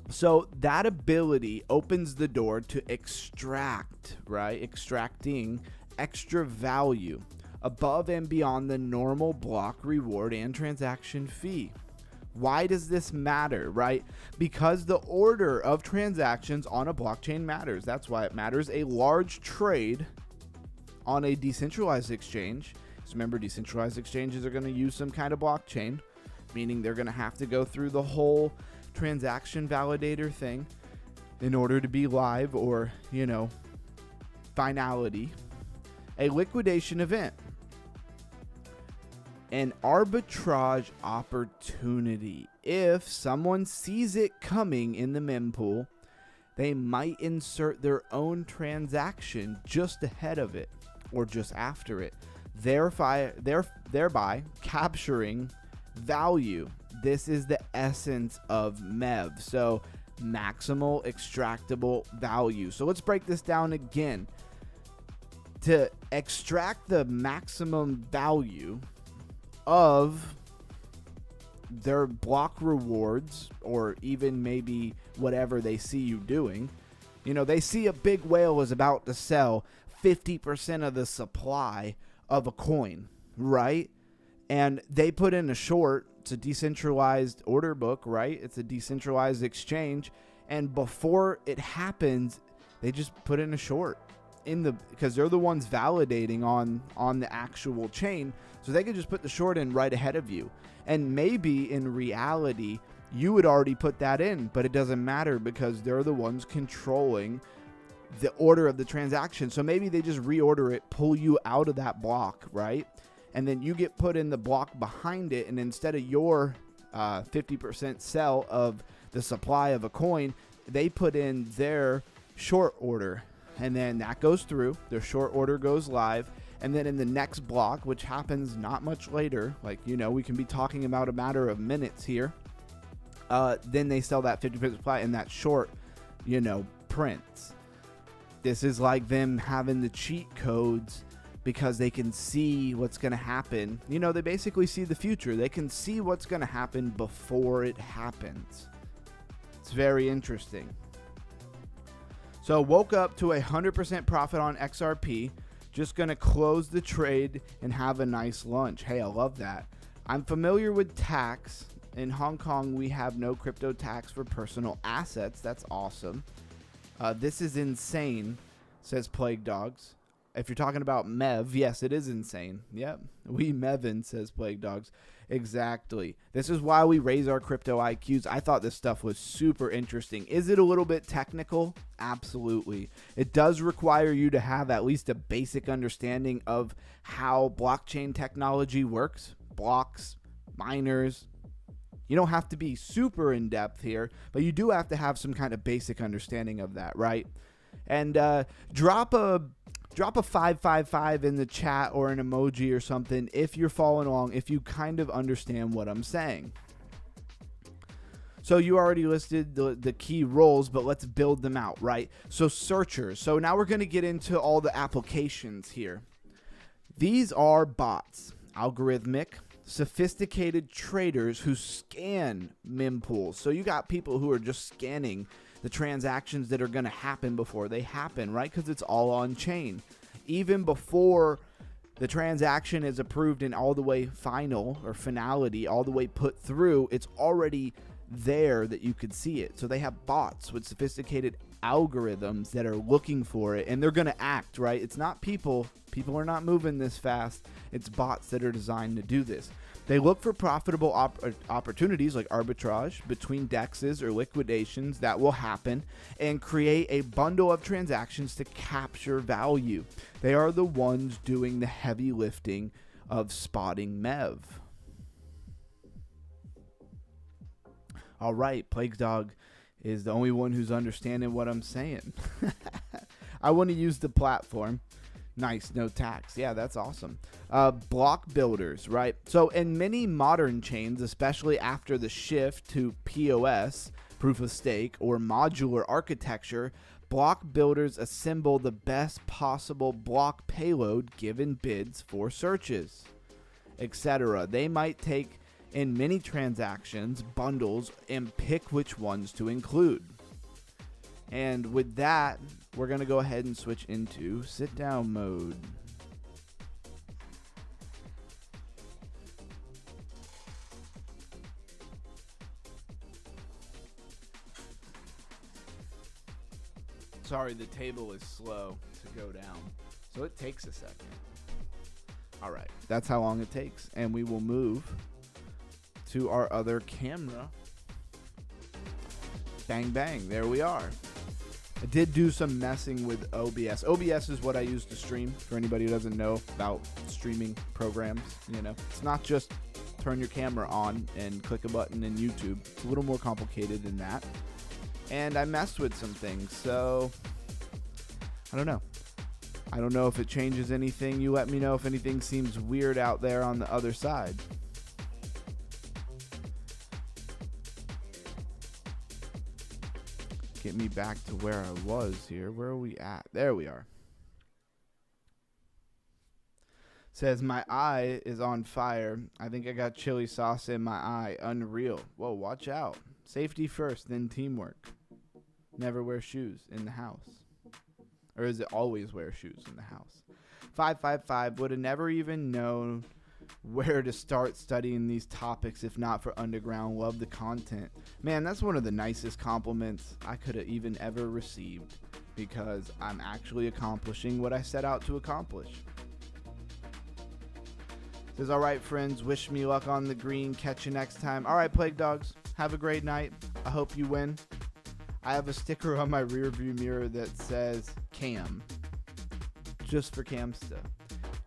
So that ability opens the door to extract, right? Extracting extra value above and beyond the normal block reward and transaction fee. Why does this matter, right? Because the order of transactions on a blockchain matters. That's why it matters. A large trade on a decentralized exchange. So remember, decentralized exchanges are going to use some kind of blockchain, meaning they're going to have to go through the whole transaction validator thing in order to be live or, finality. A liquidation event. An arbitrage opportunity. If someone sees it coming in the mempool, they might insert their own transaction just ahead of it or just after it, thereby capturing value. This is the essence of MEV. So maximal extractable value. So let's break this down again. To extract the maximum value of their block rewards, or even maybe whatever they see you doing. They see a big whale is about to sell 50% of the supply of a coin, right? And they put in a short. It's a decentralized order book, right? It's a decentralized exchange. And before it happens, they just put in a short because they're the ones validating on the actual chain. So they could just put the short in right ahead of you. And maybe in reality, you would already put that in, but it doesn't matter because they're the ones controlling the order of the transaction. So maybe they just reorder it, pull you out of that block, right? And then you get put in the block behind it. And instead of your 50% sell of the supply of a coin, they put in their short order. And then that goes through. Their short order goes live. And then in the next block, which happens not much later, we can be talking about a matter of minutes here. Then they sell that 50% supply and that short, prints. This is like them having the cheat codes because they can see what's going to happen. They basically see the future. They can see what's going to happen before it happens. It's very interesting. So woke up to 100% profit on XRP. Just going to close the trade and have a nice lunch. Hey, I love that. I'm familiar with tax. In Hong Kong, we have no crypto tax for personal assets. That's awesome. This is insane, says Plague Dogs. If you're talking about MEV, yes, it is insane. Yep. We MEVin, says Plague Dogs. Exactly. This is why we raise our crypto IQs. I thought this stuff was super interesting. Is it a little bit technical? Absolutely. It does require you to have at least a basic understanding of how blockchain technology works. Blocks, miners. You don't have to be super in depth here, but you do have to have some kind of basic understanding of that, right? And drop a 555 in the chat or an emoji or something if you're following along, if you kind of understand what I'm saying. So you already listed the key roles, but let's build them out, right? So searchers. So now we're going to get into all the applications here. These are bots, algorithmic, sophisticated traders who scan mempools. So you got people who are just scanning the transactions that are going to happen before they happen, right? Because it's all on chain. Even before the transaction is approved and all the way final or finality, all the way put through, it's already there that you could see it. So they have bots with sophisticated algorithms that are looking for it, and they're going to act, right? It's not people. People are not moving this fast. It's bots that are designed to do this. They look for profitable opportunities like arbitrage between dexes or liquidations that will happen and create a bundle of transactions to capture value. They are the ones doing the heavy lifting of spotting MEV. All right, Plague Dog is the only one who's understanding what I'm saying. I want to use the platform Nice, no tax. Yeah, that's awesome. Block builders, right? So in many modern chains, especially after the shift to POS, proof of stake, or modular architecture, block builders assemble the best possible block payload given bids for searches, etc. They might take in many transactions, bundles, and pick which ones to include. And with that, we're going to go ahead and switch into sit down mode. Sorry, the table is slow to go down, so it takes a second. All right, that's how long it takes. And we will move to our other camera. Bang, bang, there we are. I did do some messing with OBS. OBS is what I use to stream, for anybody who doesn't know about streaming programs. You know, it's not just turn your camera on and click a button in YouTube. It's a little more complicated than that. And I messed with some things, so I don't know. I don't know if it changes anything. You let me know if anything seems weird out there on the other side. Get me back to where I was here. Where are we at? There we are. Says, my eye is on fire. I think I got chili sauce in my eye. Unreal. Whoa, watch out. Safety first, then teamwork. Never wear shoes in the house. Or is it always wear shoes in the house? 555 would have never even known where to start studying these topics if not for Underground. Love the content. Man, that's one of the nicest compliments I could have even ever received, because I'm actually accomplishing what I set out to accomplish. Says, all right, friends, wish me luck on the green. Catch you next time. All right, Plague Dogs, have a great night. I hope you win. I have a sticker on my rear view mirror that says Cam, just for Camsta.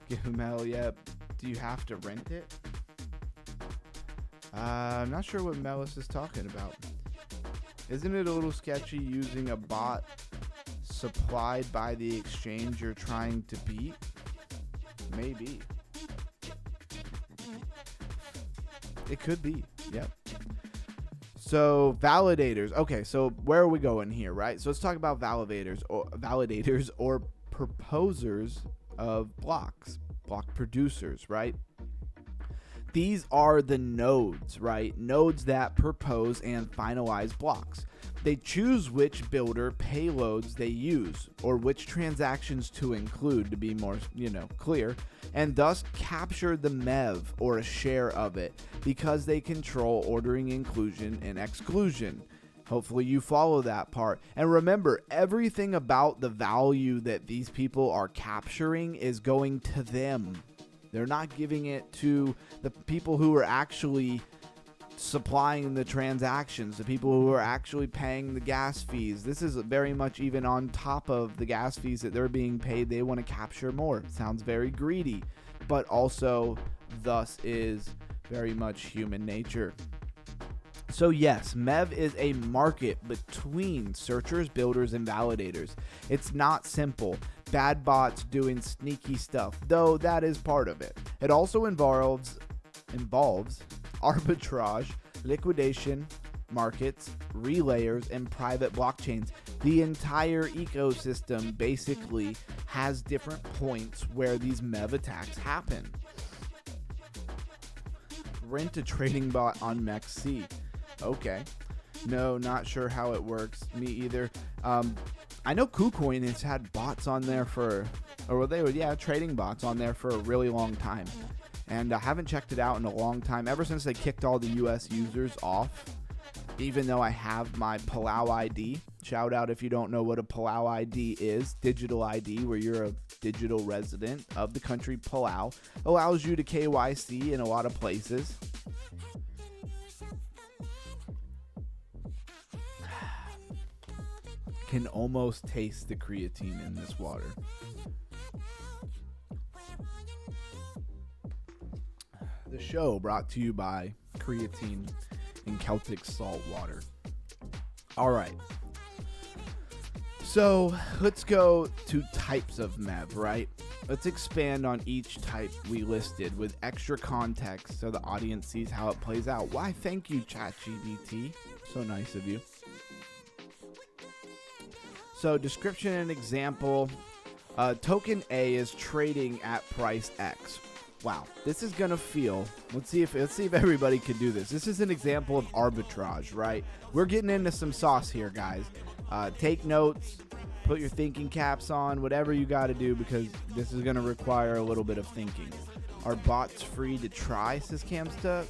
Give him hell yeah. Do you have to rent it? I'm not sure what Melis is talking about. Isn't it a little sketchy using a bot supplied by the exchange you're trying to beat? Maybe. It could be. Yep. So validators. Okay, so where are we going here, right? So let's talk about validators or proposers of blocks, block producers, right? These are the nodes, right? Nodes that propose and finalize blocks. They choose which builder payloads they use, or which transactions to include, to be more, clear, and thus capture the MEV, or a share of it, because they control ordering inclusion and exclusion. Hopefully you follow that part. And remember, everything about the value that these people are capturing is going to them. They're not giving it to the people who are actually supplying the transactions, the people who are actually paying the gas fees. This is very much even on top of the gas fees that they're being paid. They want to capture more. Sounds very greedy, but also thus is very much human nature. So yes, MEV is a market between searchers, builders, and validators. It's not simple. Bad bots doing sneaky stuff, though that is part of it. It also involves arbitrage, liquidation, markets, relayers, and private blockchains. The entire ecosystem basically has different points where these MEV attacks happen. Rent a trading bot on MEV. Okay. No, not sure how it works. Me either. I know KuCoin has had bots on there trading bots on there for a really long time. And I haven't checked it out in a long time, ever since they kicked all the US users off, even though I have my Palau ID. Shout out if you don't know what a Palau ID is. Digital ID, where you're a digital resident of the country Palau. Allows you to KYC in a lot of places. Can almost taste the creatine in this water. The show brought to you by creatine and Celtic salt water. All right. So let's go to types of MEV, right? Let's expand on each type we listed with extra context so the audience sees how it plays out. Why, thank you, ChatGPT. So nice of you. So description and example. Token A is trading at price X. Wow, this is gonna feel. Let's see if everybody could do this. This is an example of arbitrage, right? We're getting into some sauce here, guys. Take notes, put your thinking caps on, whatever you got to do, because this is gonna require a little bit of thinking. Are bots free to try? Says Camsta.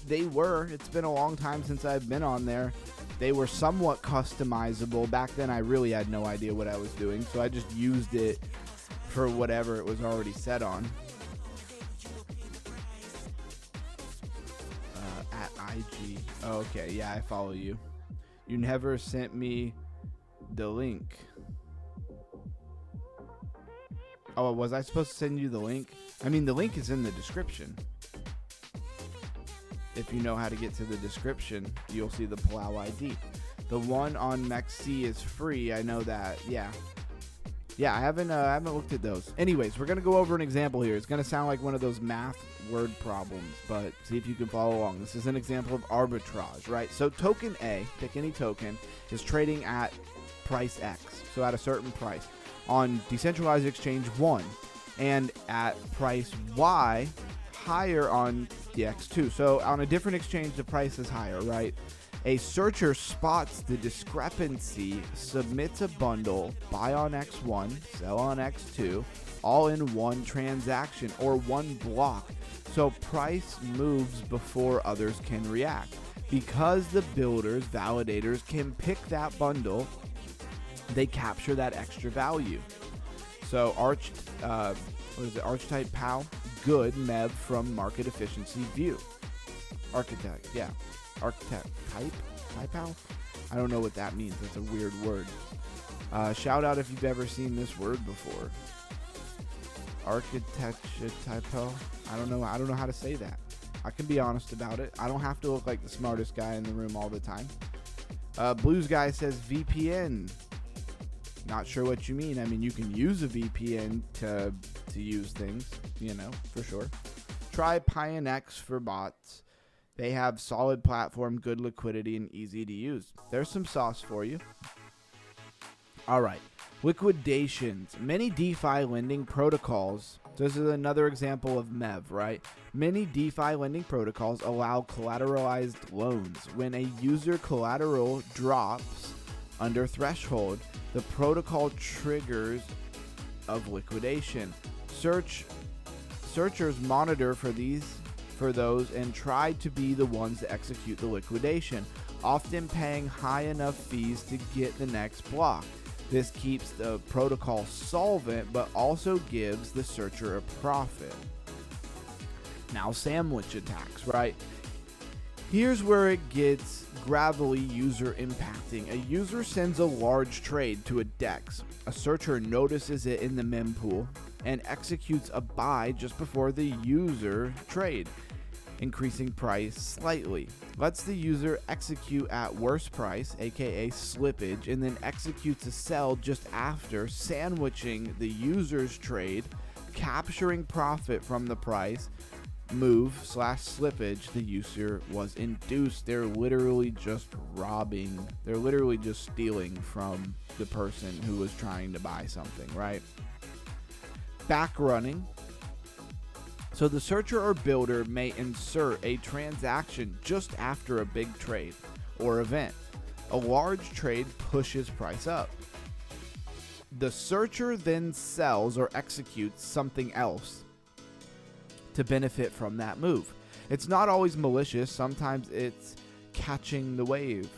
They were. It's been a long time since I've been on there. They were somewhat customizable. Back then, I really had no idea what I was doing, so I just used it for whatever it was already set on. At IG. Oh, okay, yeah, I follow you. You never sent me the link. Oh, was I supposed to send you the link? I mean, the link is in the description. If you know how to get to the description, you'll see the Palau ID. The one on MEV is free. I know that. Yeah. Yeah, I haven't looked at those. Anyways, we're going to go over an example here. It's going to sound like one of those math word problems, but see if you can follow along. This is an example of arbitrage, right? So token A, pick any token, is trading at price X, so at a certain price, on decentralized exchange 1, and at price Y, higher on the X2. So on a different exchange, the price is higher, right? A searcher spots the discrepancy, submits a bundle, buy on X1, sell on X2, all in one transaction or one block. So price moves before others can react. Because the builders, validators can pick that bundle, they capture that extra value. So Archetype POW, good MEV from market efficiency view. Architect, yeah. Architect type POW? I don't know what that means. That's a weird word. Shout out if you've ever seen this word before. Architecture typo. I don't know how to say that. I can be honest about it. I don't have to look like the smartest guy in the room all the time. Blues guy says VPN. Not sure what you mean. I mean, you can use a VPN to use things, you know, for sure. Try PionX for bots. They have solid platform, good liquidity, and easy to use. There's some sauce for you. All right. Liquidations. Many DeFi lending protocols. This is another example of MEV, right? Many DeFi lending protocols allow collateralized loans. When a user collateral drops under threshold, the protocol triggers of liquidation. Searchers monitor for those and try to be the ones to execute the liquidation, often paying high enough fees to get the next block. This keeps the protocol solvent, but also gives the searcher a profit. Now, sandwich attacks, right? Here's where it gets gravelly user impacting. A user sends a large trade to a DEX. A searcher notices it in the mempool and executes a buy just before the user trade, increasing price slightly. Lets the user execute at worst price, aka slippage, and then executes a sell just after, sandwiching the user's trade, capturing profit from the price move/slippage the user was induced. They're literally just robbing. They're literally just stealing from the person who was trying to buy something, right? Back running. So the searcher or builder may insert a transaction just after a big trade or event. A large trade pushes price up. The searcher then sells or executes something else to benefit from that move. It's not always malicious. Sometimes it's catching the wave.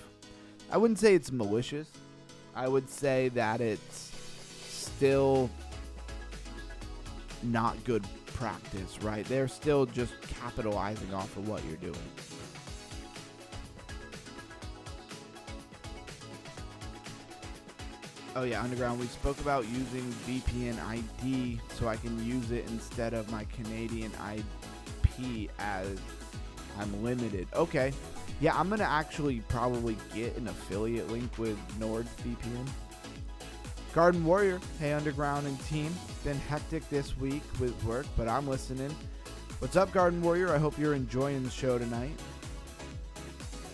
I wouldn't say it's malicious. I would say that it's still not good practice, right? They're still just capitalizing off of what you're doing. Oh yeah, Underground, we spoke about using VPN ID so I can use it instead of my Canadian IP as I'm limited. Okay. Yeah, I'm going to actually probably get an affiliate link with NordVPN. Garden Warrior, hey Underground and team. Been hectic this week with work, but I'm listening. What's up, Garden Warrior? I hope you're enjoying the show tonight.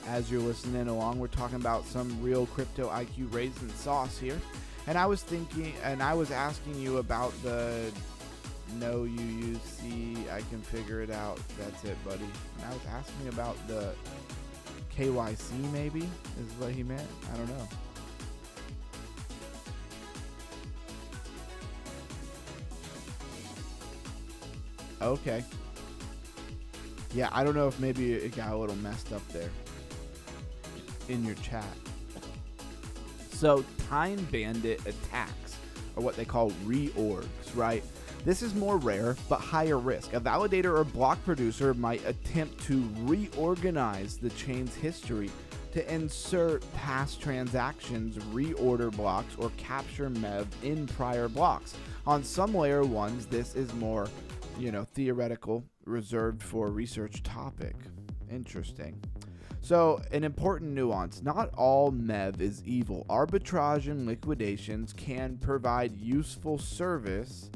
As you're listening along, we're talking about some real crypto IQ raisin sauce here. And I was thinking, and I was asking you about the no UUC, I can figure it out. That's it, buddy. And I was asking about the KYC, maybe, is what he meant. I don't know. Okay. Yeah, I don't know if maybe it got a little messed up there in your chat. So time bandit attacks are what they call reorgs, right? This is more rare, but higher risk. A validator or block producer might attempt to reorganize the chain's history to insert past transactions, reorder blocks, or capture MEV in prior blocks. On some layer ones, this is more, theoretical, reserved for research topic. Interesting. So, an important nuance. Not all MEV is evil. Arbitrage and liquidations can provide useful service,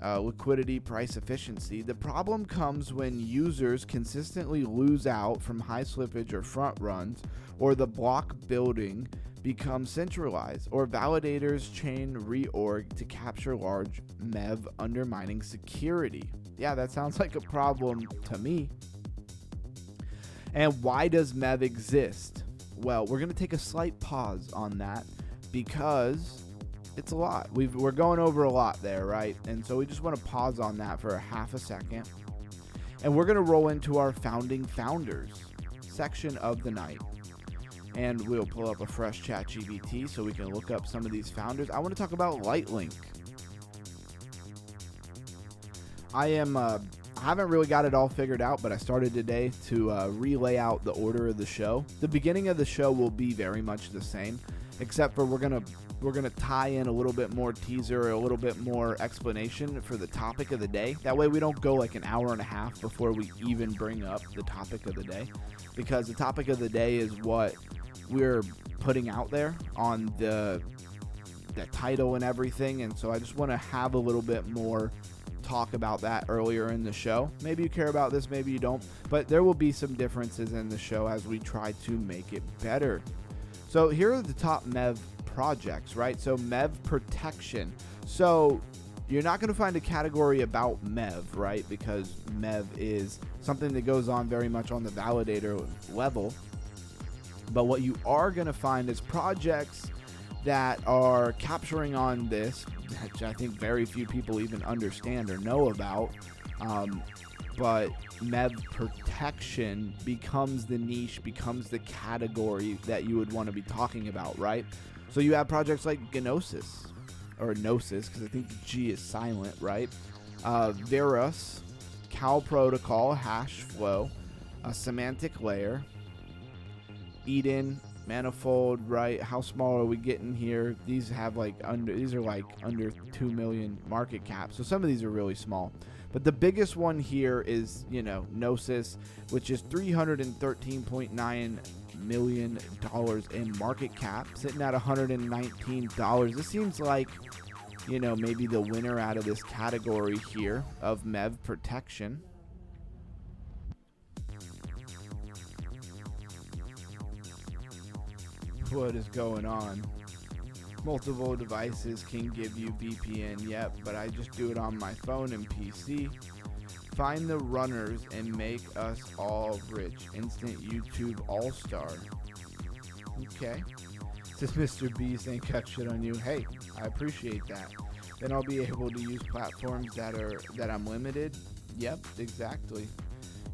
liquidity, price efficiency. The problem comes when users consistently lose out from high slippage or front runs, or the block building becomes centralized, or validators chain reorg to capture large MEV, undermining security. Yeah, that sounds like a problem to me. And why does MEV exist? Well, we're going to take a slight pause on that because it's a lot. We're going over a lot there, right? And so we just want to pause on that for a half a second. And we're going to roll into our founding founders section of the night. And we'll pull up a fresh ChatGPT so we can look up some of these founders. I want to talk about Lightlink. I haven't really got it all figured out, but I started today to relay out the order of the show. The beginning of the show will be very much the same, except for we're gonna tie in a little bit more teaser, a little bit more explanation for the topic of the day. That way we don't go like an hour and a half before we even bring up the topic of the day, because the topic of the day is what we're putting out there on the title and everything. And so I just want to have a little bit more talk about that earlier in the show. Maybe you care about this, maybe you don't, but there will be some differences in the show as we try to make it better. So here are the top MEV projects, right? So MEV protection. So you're not going to find a category about MEV, right? Because MEV is something that goes on very much on the validator level. But what you are going to find is projects that are capturing on this, which I think very few people even understand or know about. But MEV protection becomes the niche, becomes the category that you would want to be talking about, right? So you have projects like Gnosis, or Gnosis, because I think the G is silent, right? Verus, Cal Protocol, Hashflow, a Semantic Layer, Eden, Manifold, right? How small are we getting here? These are like under 2 million market cap. So some of these are really small. But the biggest one here is, Gnosis, which is $313.9 million in market cap, sitting at $119. This seems like, maybe the winner out of this category here of MEV protection. What is going on? Multiple devices can give you VPN, yep, but I just do it on my phone and PC. Find the runners and make us all rich. Instant YouTube all-star. Okay. Says Mr. B saying cut shit on you. Hey, I appreciate that. Then I'll be able to use platforms that I'm limited. Yep, exactly.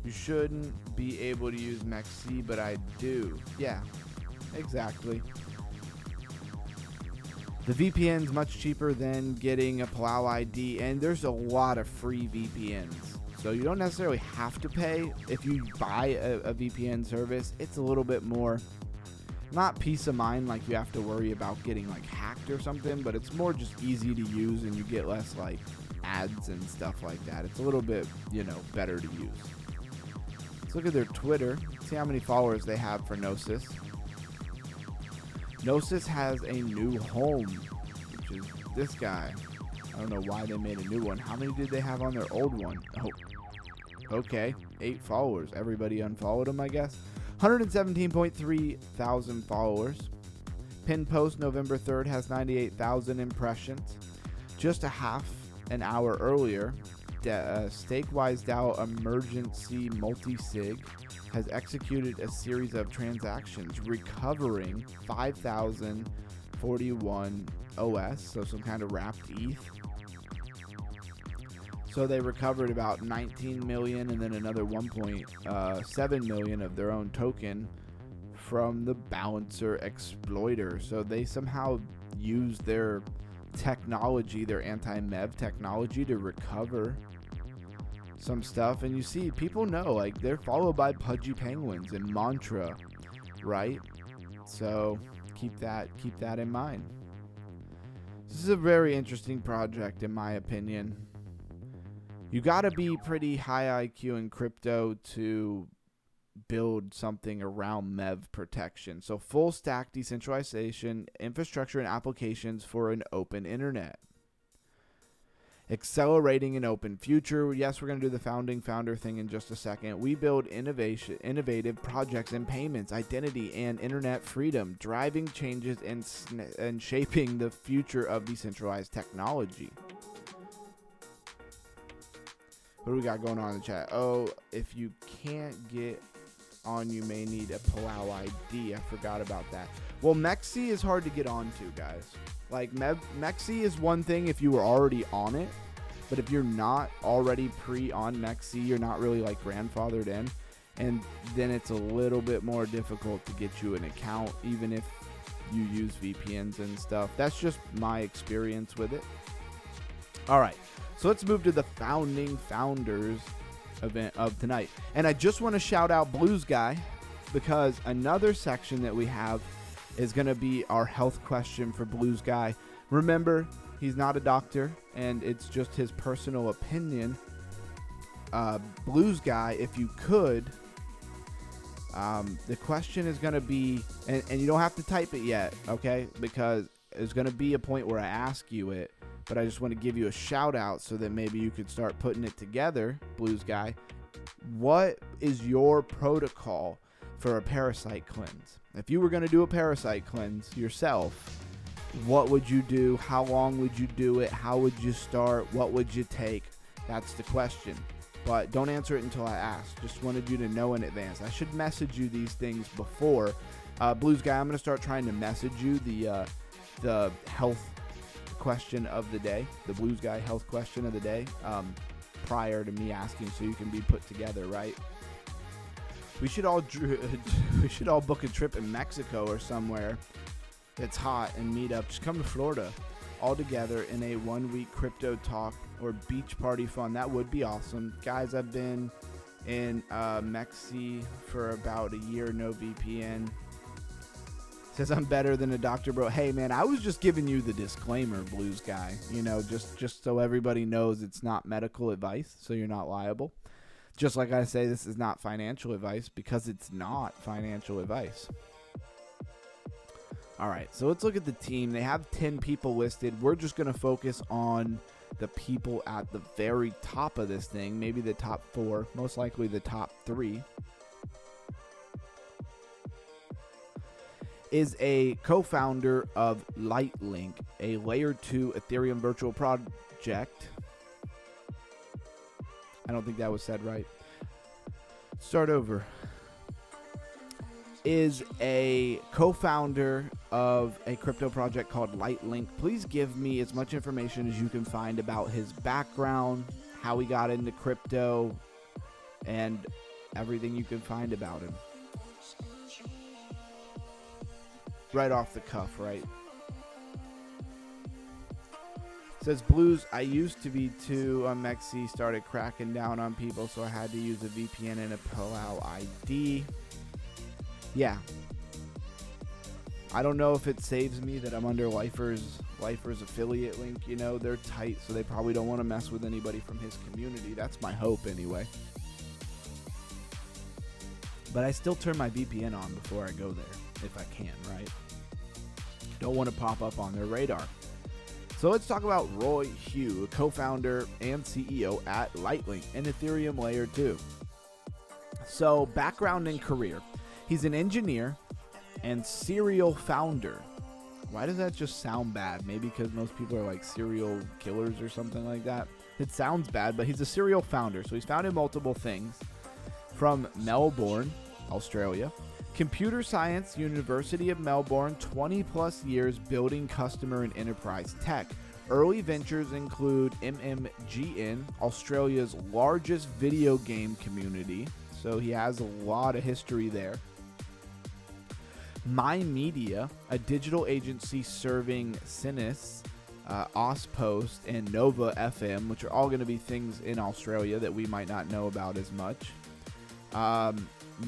You shouldn't be able to use MEV, but I do. Yeah. Exactly. The VPN's much cheaper than getting a Palau ID, and there's a lot of free VPNs. So you don't necessarily have to pay. If you buy a VPN service, it's a little bit more, not peace of mind, like you have to worry about getting like hacked or something, but it's more just easy to use and you get less like ads and stuff like that. It's a little bit, better to use. Let's look at their Twitter, see how many followers they have for Gnosis. Gnosis has a new home which is this guy. I don't know why they made a new one. How many did they have on their old one? Oh, okay. 8 followers. Everybody unfollowed him, I guess. 117.3 thousand followers. Pinned post November 3rd has 98,000 impressions. Just a half an hour earlier, Stakewise DAO Emergency Multisig has executed a series of transactions, recovering 5,041 OS, so some kind of wrapped ETH. So they recovered about 19 million and then another 1.7 million of their own token from the balancer exploiter. So they somehow used their technology, their anti-MEV technology, to recover some stuff. And you see, people know, like, they're followed by Pudgy Penguins and Mantra, right? So keep that in mind. This is a very interesting project, in my opinion. You gotta be pretty high IQ in crypto to build something around MEV protection. So full stack decentralization, infrastructure and applications for an open internet. Accelerating an open future. Yes, we're going to do the founding founder thing in just a second. We build innovative projects in payments, identity, and internet freedom, driving changes and shaping the future of decentralized technology. What do we got going on in the chat? Oh, if you can't get on, you may need a Palau ID. I forgot about that. Well, Mexi is hard to get onto, guys. Like, Mexi is one thing if you were already on it, but if you're not already on Mexi, you're not really, like, grandfathered in, and then it's a little bit more difficult to get you an account, even if you use VPNs and stuff. That's just my experience with it. All right. So let's move to the founding founders event of tonight. And I just want to shout out Blues Guy, because another section that we have is going to be our health question for Blues Guy. Remember, he's not a doctor, and it's just his personal opinion. Blues Guy, if you could, the question is going to be, and you don't have to type it yet, okay? Because there's going to be a point where I ask you it. But I just want to give you a shout out so that maybe you could start putting it together, Blues Guy. What is your protocol for a parasite cleanse? If you were going to do a parasite cleanse yourself, what would you do? How long would you do it? How would you start? What would you take? That's the question. But don't answer it until I ask. Just wanted you to know in advance. I should message you these things before. Blues Guy, I'm going to start trying to message you the health question of the day, the Blues Guy health question of the day, prior to me asking, so you can be put together, right? We should all book a trip in Mexico or somewhere that's hot and meet up. Just come to Florida all together in a 1-week crypto talk or beach party fun. That would be awesome, guys. I've been in Mexi for about a year, no VPN. Says I'm better than a doctor, bro. Hey, man, I was just giving you the disclaimer, Blues Guy. You know, just so everybody knows it's not medical advice, so you're not liable. Just like I say, this is not financial advice, because it's not financial advice. All right, so let's look at the team. They have 10 people listed. We're just going to focus on the people at the very top of this thing, maybe the top 4, most likely the top 3. Is a co-founder of Lightlink, a layer 2 Ethereum virtual project. I don't think that was said right. Start over. Is a co-founder of a crypto project called Lightlink. Please give me as much information as you can find about his background, how he got into crypto, and everything you can find about him. Right off the cuff, right? Says Blues, I used to be too on Mexi, started cracking down on people, so I had to use a VPN and a Palau ID. Yeah. I don't know if it saves me that I'm under Lifer's affiliate link. You know, they're tight, so they probably don't want to mess with anybody from his community. That's my hope anyway. But I still turn my VPN on before I go there, if I can, right? Don't want to pop up on their radar. So let's talk about Roy Hugh, co-founder and CEO at Lightlink and Ethereum Layer 2. So background and career. He's an engineer and serial founder. Why does that just sound bad? Maybe because most people are like serial killers or something like that. It sounds bad, but he's a serial founder. So he's founded multiple things from Melbourne, Australia. Computer Science, University of Melbourne, 20 plus years building customer and enterprise tech. Early ventures include MMGN, Australia's largest video game community. So he has a lot of history there. My Media, a digital agency serving Cinis, Auspost, and Nova FM, which are all going to be things in Australia that we might not know about as much.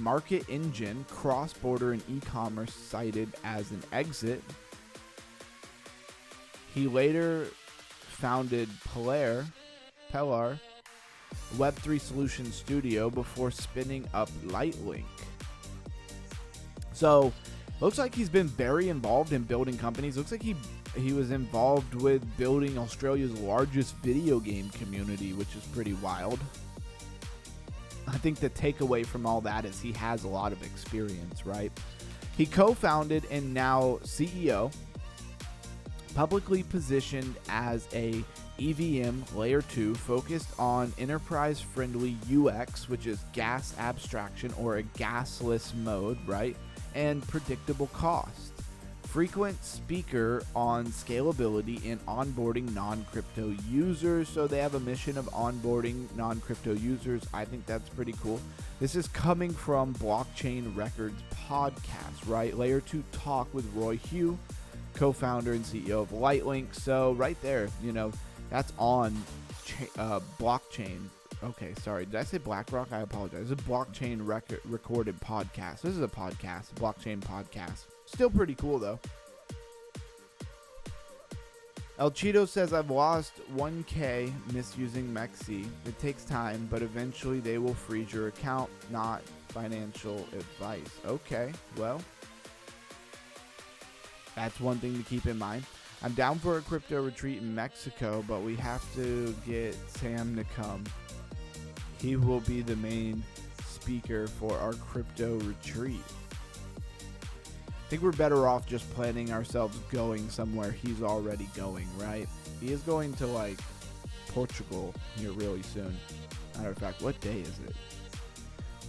Market Engine, cross-border and e-commerce cited as an exit. He later founded Pellar, Web3 Solutions Studio, before spinning up Lightlink. So, looks like he's been very involved in building companies. Looks like he was involved with building Australia's largest video game community, which is pretty wild. I think the takeaway from all that is he has a lot of experience, right? He co-founded and now CEO, publicly positioned as a EVM Layer 2 focused on enterprise-friendly UX, which is gas abstraction or a gasless mode, right? And predictable cost. Frequent speaker on scalability and onboarding non-crypto users. So they have a mission of onboarding non-crypto users. I think that's pretty cool. This is coming from Blockchain Records podcast, right? Layer 2 Talk with Roy Hugh, co-founder and CEO of Lightlink. So right there, you know, that's on blockchain. Okay, sorry. Did I say BlackRock? I apologize. It's a blockchain recorded podcast. This is a podcast, a blockchain podcast. Still pretty cool, though. El Cheeto says, I've lost 1K misusing Mexi. It takes time, but eventually they will freeze your account, not financial advice. Okay, well, that's one thing to keep in mind. I'm down for a crypto retreat in Mexico, but we have to get Sam to come. He will be the main speaker for our crypto retreat. I think we're better off just planning ourselves going somewhere he's already going, right? He is going to, like, Portugal here really soon. Matter of fact, what day is it?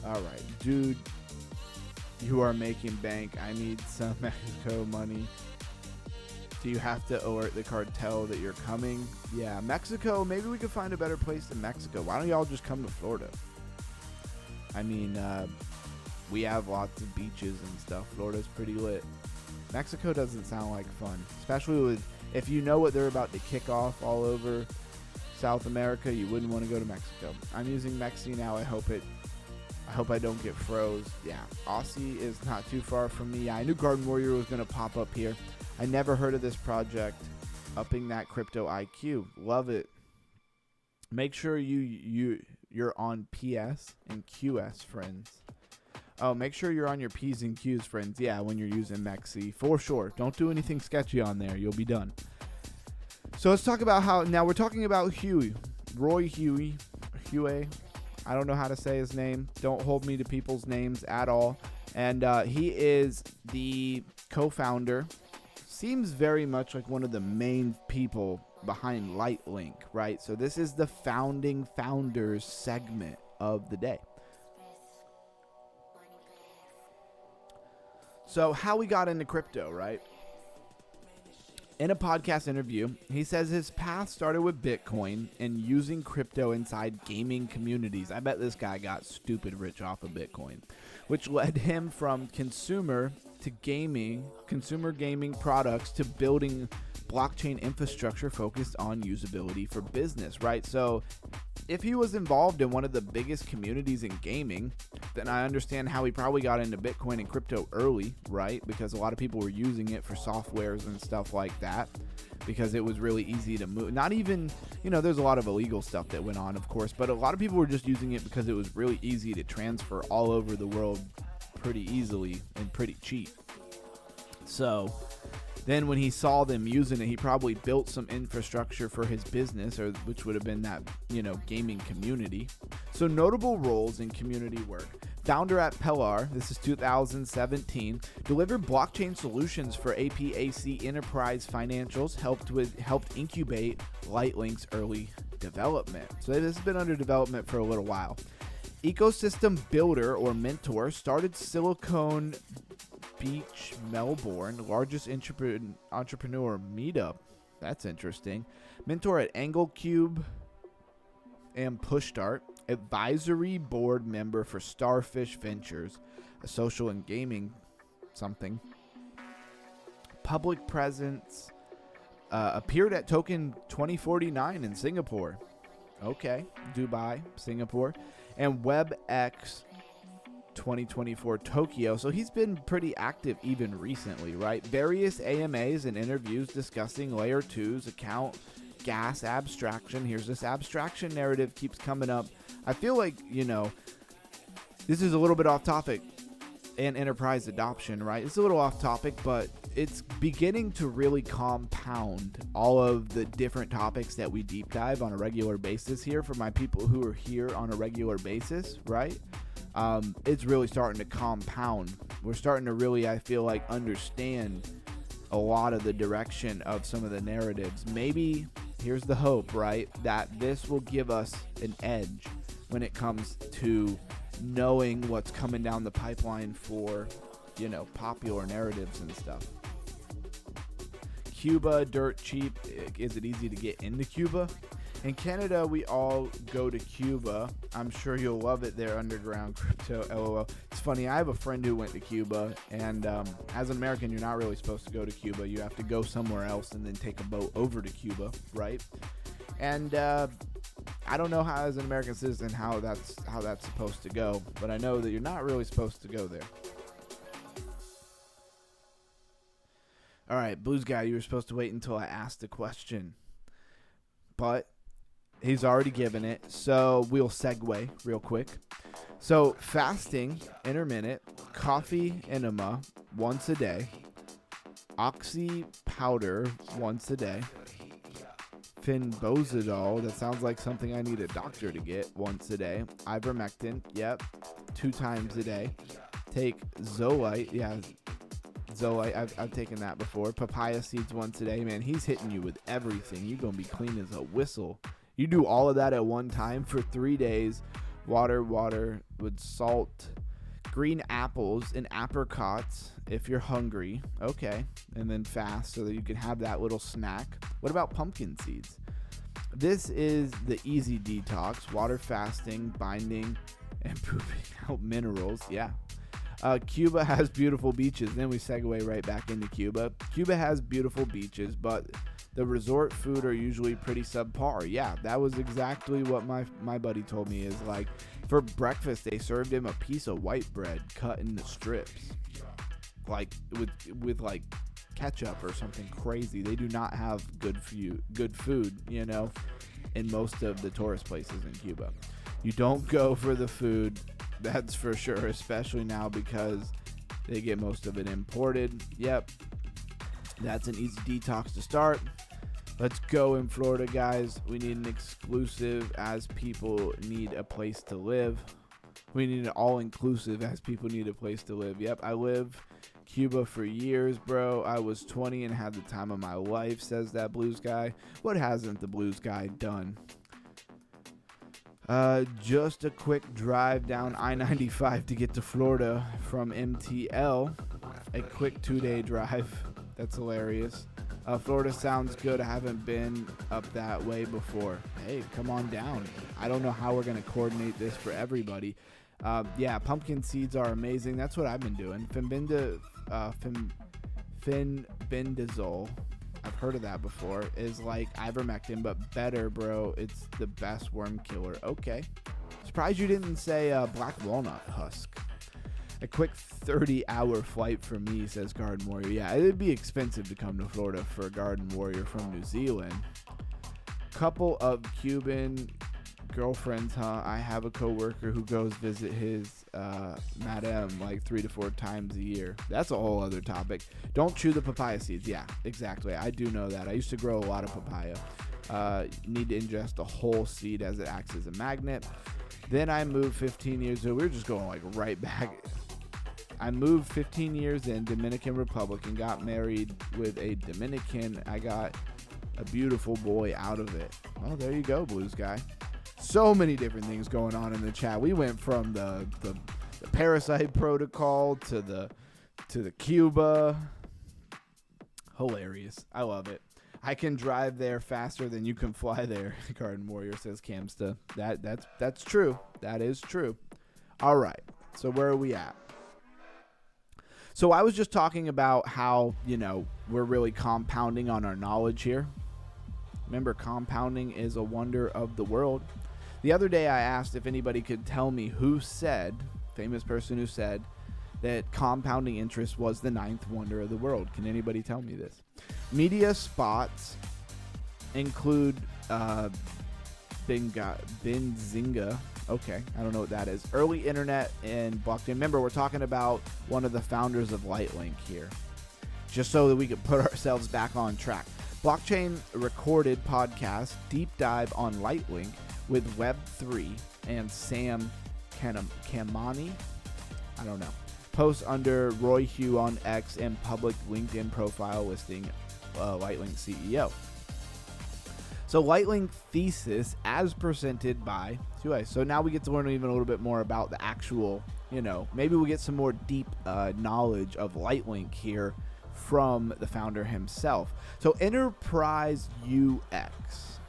Alright, dude, you are making bank. I need some Mexico money. Do you have to alert the cartel that you're coming? Yeah, Mexico, maybe we could find a better place in Mexico. Why don't y'all just come to Florida? I mean, we have lots of beaches and stuff. Florida's pretty lit. Mexico doesn't sound like fun, especially with, if you know what they're about to kick off all over South America, you wouldn't want to go to Mexico. I'm using Mexi now. I hope I don't get froze. Yeah, Aussie is not too far from me. Yeah, I knew Garden Warrior was going to pop up here. I never heard of this project. Upping that crypto IQ. Love it. Make sure you're on PS and QS, friends. Oh, make sure you're on your P's and Q's, friends. Yeah, when you're using Mexi. For sure. Don't do anything sketchy on there. You'll be done. So let's talk about how... Now we're talking about Huey. Roy Huey. Huey. I don't know how to say his name. Don't hold me to people's names at all. And he is the co-founder. Seems very much like one of the main people behind Lightlink, right? So this is the founding founders segment of the day. So how we got into crypto, right? In a podcast interview, he says his path started with Bitcoin and using crypto inside gaming communities. I bet this guy got stupid rich off of Bitcoin, which led him from consumer gaming products to building blockchain infrastructure focused on usability for business, right? So if he was involved in one of the biggest communities in gaming, then I understand how he probably got into Bitcoin and crypto early, right? Because a lot of people were using it for softwares and stuff like that because it was really easy to move. Not even, there's a lot of illegal stuff that went on, of course, but a lot of people were just using it because it was really easy to transfer all over the world pretty easily and pretty cheap. So Then when he saw them using it, he probably built some infrastructure for his business, or which would have been that, gaming community. So notable roles in community work. Founder at Pellar, this is 2017, delivered blockchain solutions for APAC Enterprise Financials, helped incubate Lightlink's early development. So this has been under development for a little while. Ecosystem builder or mentor, started Silicon Beach, Melbourne, largest entrepreneur meetup. That's interesting. Mentor at AngleCube and Pushstart. Advisory board member for Starfish Ventures, a social and gaming something. Public presence. Appeared at Token 2049 in Singapore. Okay. Dubai, Singapore. And WebX 2024 Tokyo. So he's been pretty active even recently, right? Various AMAs and interviews discussing layer 2's account gas abstraction. Here's this abstraction narrative keeps coming up. I feel like, this is a little bit off topic, and enterprise adoption, right? It's a little off topic, but it's beginning to really compound all of the different topics that we deep dive on a regular basis here for my people who are here on a regular basis, right? It's really starting to compound. We're starting to really, I feel like, understand a lot of the direction of some of the narratives. Maybe, here's the hope, right? That this will give us an edge when it comes to knowing what's coming down the pipeline for, popular narratives and stuff. Cuba, dirt cheap. Is it easy to get into Cuba? In Canada, we all go to Cuba. I'm sure you'll love it there, underground crypto, LOL. It's funny, I have a friend who went to Cuba, and as an American, you're not really supposed to go to Cuba. You have to go somewhere else and then take a boat over to Cuba, right? And I don't know how, as an American citizen, how that's supposed to go, but I know that you're not really supposed to go there. All right, Blues Guy, you were supposed to wait until I asked the question, but he's already given it, so we'll segue real quick. So fasting, intermittent, coffee enema once a day, oxy powder once a day, Finbozidol, that sounds like something I need a doctor to get, once a day, ivermectin, 2 times a day, take Zolite, Zolite, I've taken that before, papaya seeds once a day. Man, he's hitting you with everything. You're going to be clean as a whistle. You do all of that at one time for 3 days. Water with salt, green apples and apricots if you're hungry. Okay. And then fast so that you can have that little snack. What about pumpkin seeds? This is the easy detox, water fasting, binding, and pooping out minerals. Yeah. Cuba has beautiful beaches. Then we segue right back into Cuba. Cuba has beautiful beaches, but the resort food are usually pretty subpar. Yeah, that was exactly what my buddy told me, is like for breakfast they served him a piece of white bread cut into strips, like with like ketchup or something crazy. They do not have good food, in most of the tourist places in Cuba. You don't go for the food, that's for sure, especially now because they get most of it imported. Yep, that's an easy detox to start. Let's go in Florida, guys. We need an exclusive as people need a place to live. We need an all-inclusive as people need a place to live. Yep, I lived Cuba for years, bro. I was 20 and had the time of my life, says that Blues Guy. What hasn't the Blues Guy done? Just a quick drive down I-95 to get to Florida from MTL. A quick 2-day drive. That's hilarious. Florida sounds good. I haven't been up that way before. Hey, come on down. I don't know how we're going to coordinate this for everybody. Yeah, pumpkin seeds are amazing. That's what I've been doing. Finbendazole, I've heard of that before, is like ivermectin, but better, bro. It's the best worm killer. Okay. Surprised you didn't say black walnut husk. A quick 30-hour flight for me, says Garden Warrior. Yeah, it'd be expensive to come to Florida for a Garden Warrior from New Zealand. Couple of Cuban Girlfriends, huh? I have a coworker who goes visit his madam like 3 to 4 times a year. That's a whole other topic. Don't chew the papaya seeds. Yeah, exactly. I do know that. I used to grow a lot of papaya. Need to ingest the whole seed as it acts as a magnet. Then I moved 15 years ago. We were just going like right back. I moved 15 years in Dominican Republic and got married with a Dominican. I got a beautiful boy out of it. Oh, there you go, Blue Sky. So many different things going on in the chat. We went from the parasite protocol to the Cuba. Hilarious. I love it. I can drive there faster than you can fly there. Garden Warrior says Camsta. That's true. That is true. All right. So where are we at? So I was just talking about how, we're really compounding on our knowledge here. Remember, compounding is a wonder of the world. The other day I asked if anybody could tell me famous person who said that compounding interest was the 9th wonder of the world. Can anybody tell me this? Media spots include Benzinga. Okay, I don't know what that is. Early internet and blockchain. Remember, we're talking about one of the founders of Lightlink here, just so that we could put ourselves back on track. Blockchain recorded podcast deep dive on Lightlink with Web3 and Sam Kamani. I don't know. Post under Roy Hugh on X and public LinkedIn profile listing Lightlink CEO. So Lightlink thesis as presented by SUAVE. So now we get to learn even a little bit more about the actual, maybe we get some more deep knowledge of Lightlink here from the founder himself. So enterprise UX,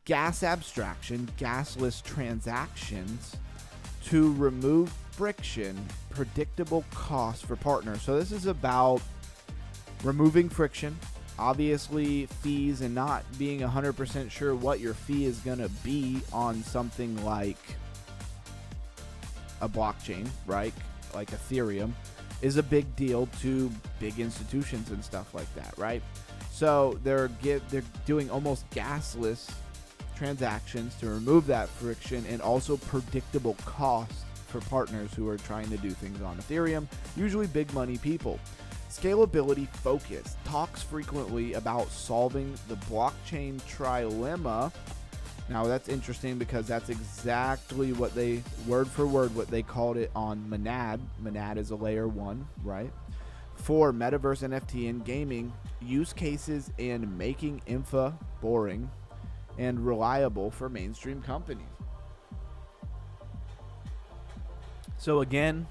gas abstraction, gasless transactions to remove friction, predictable costs for partners. So this is about removing friction, obviously fees, and not being 100% sure what your fee is going to be on something like a blockchain, right? Like Ethereum is a big deal to big institutions and stuff like that, right? So they're doing almost gasless transactions to remove that friction and also predictable costs for partners who are trying to do things on Ethereum, usually big money people. Scalability focus talks frequently about solving the blockchain trilemma. Now that's interesting because that's exactly what they, word for word, what they called it on Monad. Monad is a layer 1, right? For metaverse, NFT, and gaming use cases and making infra boring and reliable for mainstream companies. So again,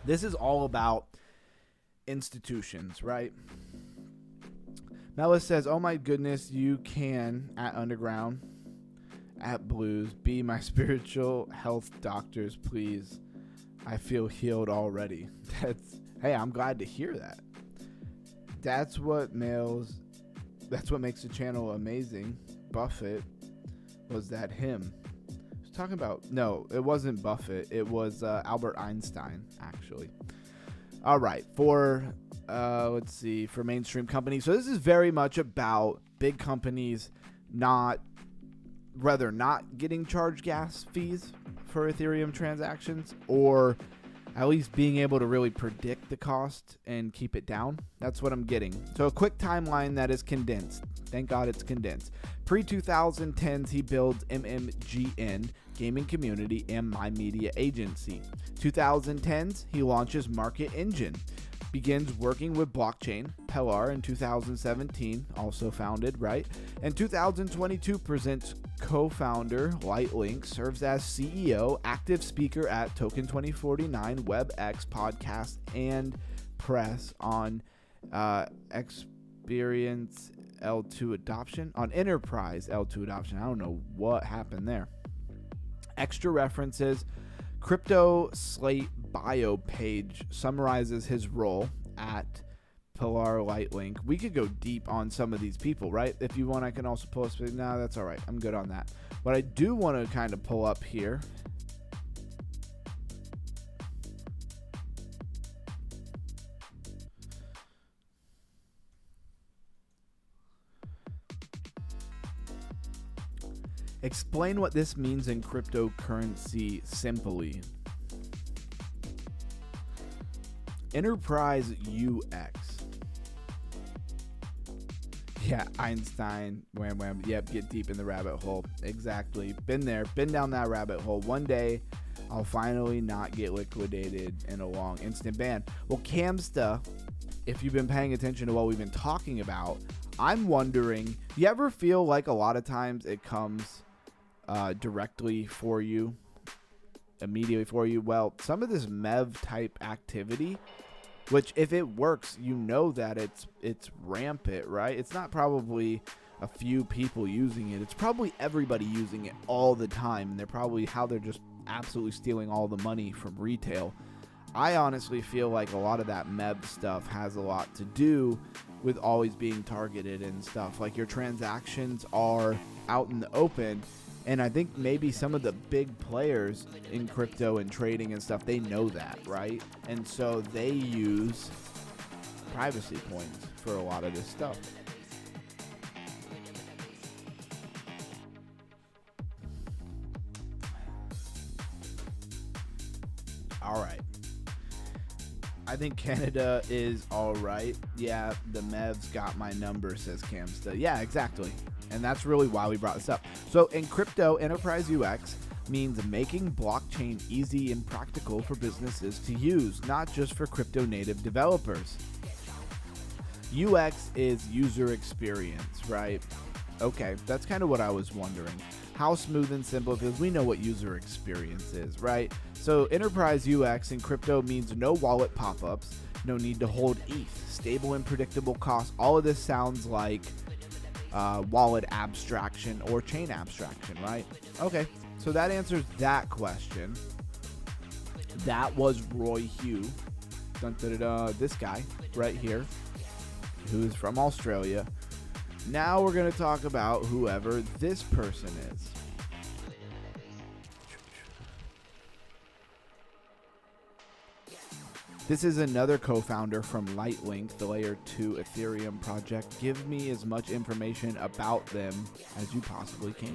this is all about institutions, right? Mellis says, oh my goodness, you can, at Underground, at Blues, be my spiritual health doctors, please. I feel healed already. Hey, I'm glad to hear that. That's what makes the channel amazing. Buffett, was that him? I was talking about, no, it wasn't Buffett. It was Albert Einstein, actually. All right, for mainstream companies. So this is very much about big companies not getting charged gas fees for Ethereum transactions, or at least being able to really predict the cost and keep it down. That's what I'm getting. So a quick timeline that is condensed. Thank God it's condensed. Pre-2010s, he builds MMGN, gaming community, and My Media Agency. 2010s, he launches Market Engine. Begins working with blockchain, Pelar in 2017, also founded, right? And 2022 presents co-founder Lightlink, serves as CEO, active speaker at Token 2049, WebX podcast, and press on Experience L2 adoption, on Enterprise L2 adoption. I don't know what happened there. Extra references. Crypto Slate bio page summarizes his role at Pilar Lightlink. We could go deep on some of these people, right? If you want, I can also pull up. No, that's all right. I'm good on that. What I do want to kind of pull up here Explain what this means in cryptocurrency simply. Enterprise UX. Yeah, Einstein, wham wham. Yep, get deep in the rabbit hole. Exactly. Been there, been down that rabbit hole. One day, I'll finally not get liquidated in a long instant ban. Well, Camsta, if you've been paying attention to what we've been talking about, I'm wondering, you ever feel like a lot of times it comes directly for you, immediately for you? Well, some of this MEV type activity, which if it works, you know that it's rampant, right? It's not probably a few people using it. It's probably everybody using it all the time, and they're just absolutely stealing all the money from retail. I honestly feel like a lot of that MEV stuff has a lot to do with always being targeted and stuff. Like your transactions are out in the open, and I think maybe some of the big players in crypto and trading and stuff, they know that, right? And so they use privacy points for a lot of this stuff. All right. I think Canada is all right. Yeah, the MEV's got my number, says Camsta. Yeah, exactly. And that's really why we brought this up. So in crypto, enterprise UX means making blockchain easy and practical for businesses to use, not just for crypto native developers. UX is user experience, right? Okay, that's kind of what I was wondering. How smooth and simple, because we know what user experience is, right? So enterprise UX in crypto means no wallet pop-ups, no need to hold ETH, stable and predictable costs. All of this sounds like wallet abstraction or chain abstraction, right? Okay, so that answers that question. That was Roy Hugh, this guy right here, who is from Australia. Now we're going to talk about whoever this person is. This is another co-founder from Lightlink, the layer 2 Ethereum project. Give me as much information about them as you possibly can.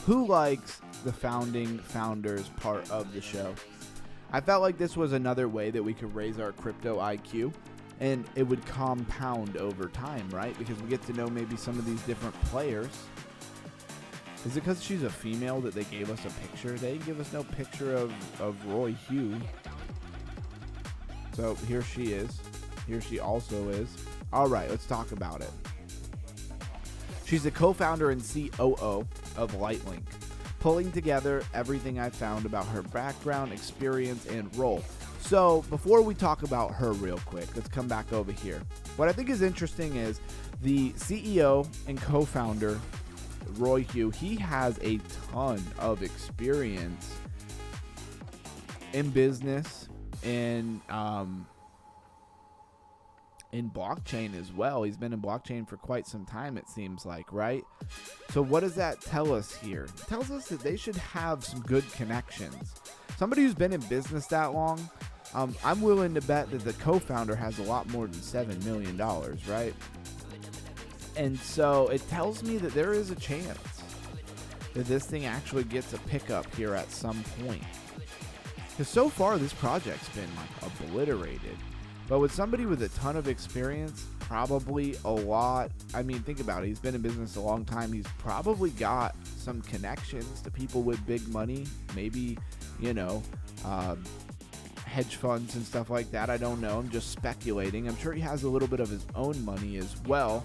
Who likes the founders part of the show? I felt like this was another way that we could raise our crypto IQ. And it would compound over time, right? Because we get to know maybe some of these different players. Is it because she's a female that they gave us a picture? They didn't give us no picture of Roy Hugh. So here she is. Here she also is. All right, let's talk about it. She's the co-founder and COO of Lightlink, pulling together everything I found about her background, experience, and role. So before we talk about her real quick, let's come back over here. What I think is interesting is the CEO and co-founder, Roy Hugh, he has a ton of experience in business, in blockchain as well. He's been in blockchain for quite some time, it seems like, right? So what does that tell us here? It tells us that they should have some good connections. Somebody who's been in business that long, I'm willing to bet that the co-founder has a lot more than $7 million, right? And so it tells me that there is a chance that this thing actually gets a pickup here at some point. Because so far this project's been like obliterated. But with somebody with a ton of experience, probably a lot. I mean, think about it. He's been in business a long time. He's probably got some connections to people with big money. Maybe, hedge funds and stuff like that. I don't know. I'm just speculating. I'm sure he has a little bit of his own money as well.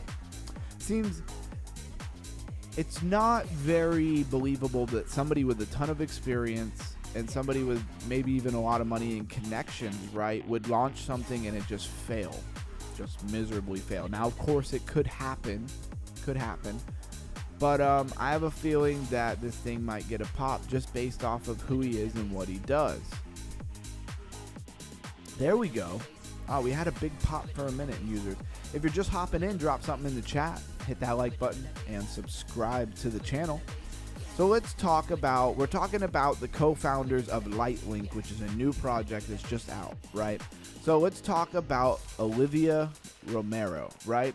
Seems it's not very believable that somebody with a ton of experience and somebody with maybe even a lot of money and connections, right, would launch something and it just fail, just miserably fail. Now, of course, it could happen, but I have a feeling that this thing might get a pop just based off of who he is and what he does. There we go. Oh, we had a big pop for a minute, users. If you're just hopping in, drop something in the chat, hit that like button, and subscribe to the channel. So let's talk about, we're talking about the co-founders of Lightlink, which is a new project that's just out, right? So let's talk about Olivia Romero, right?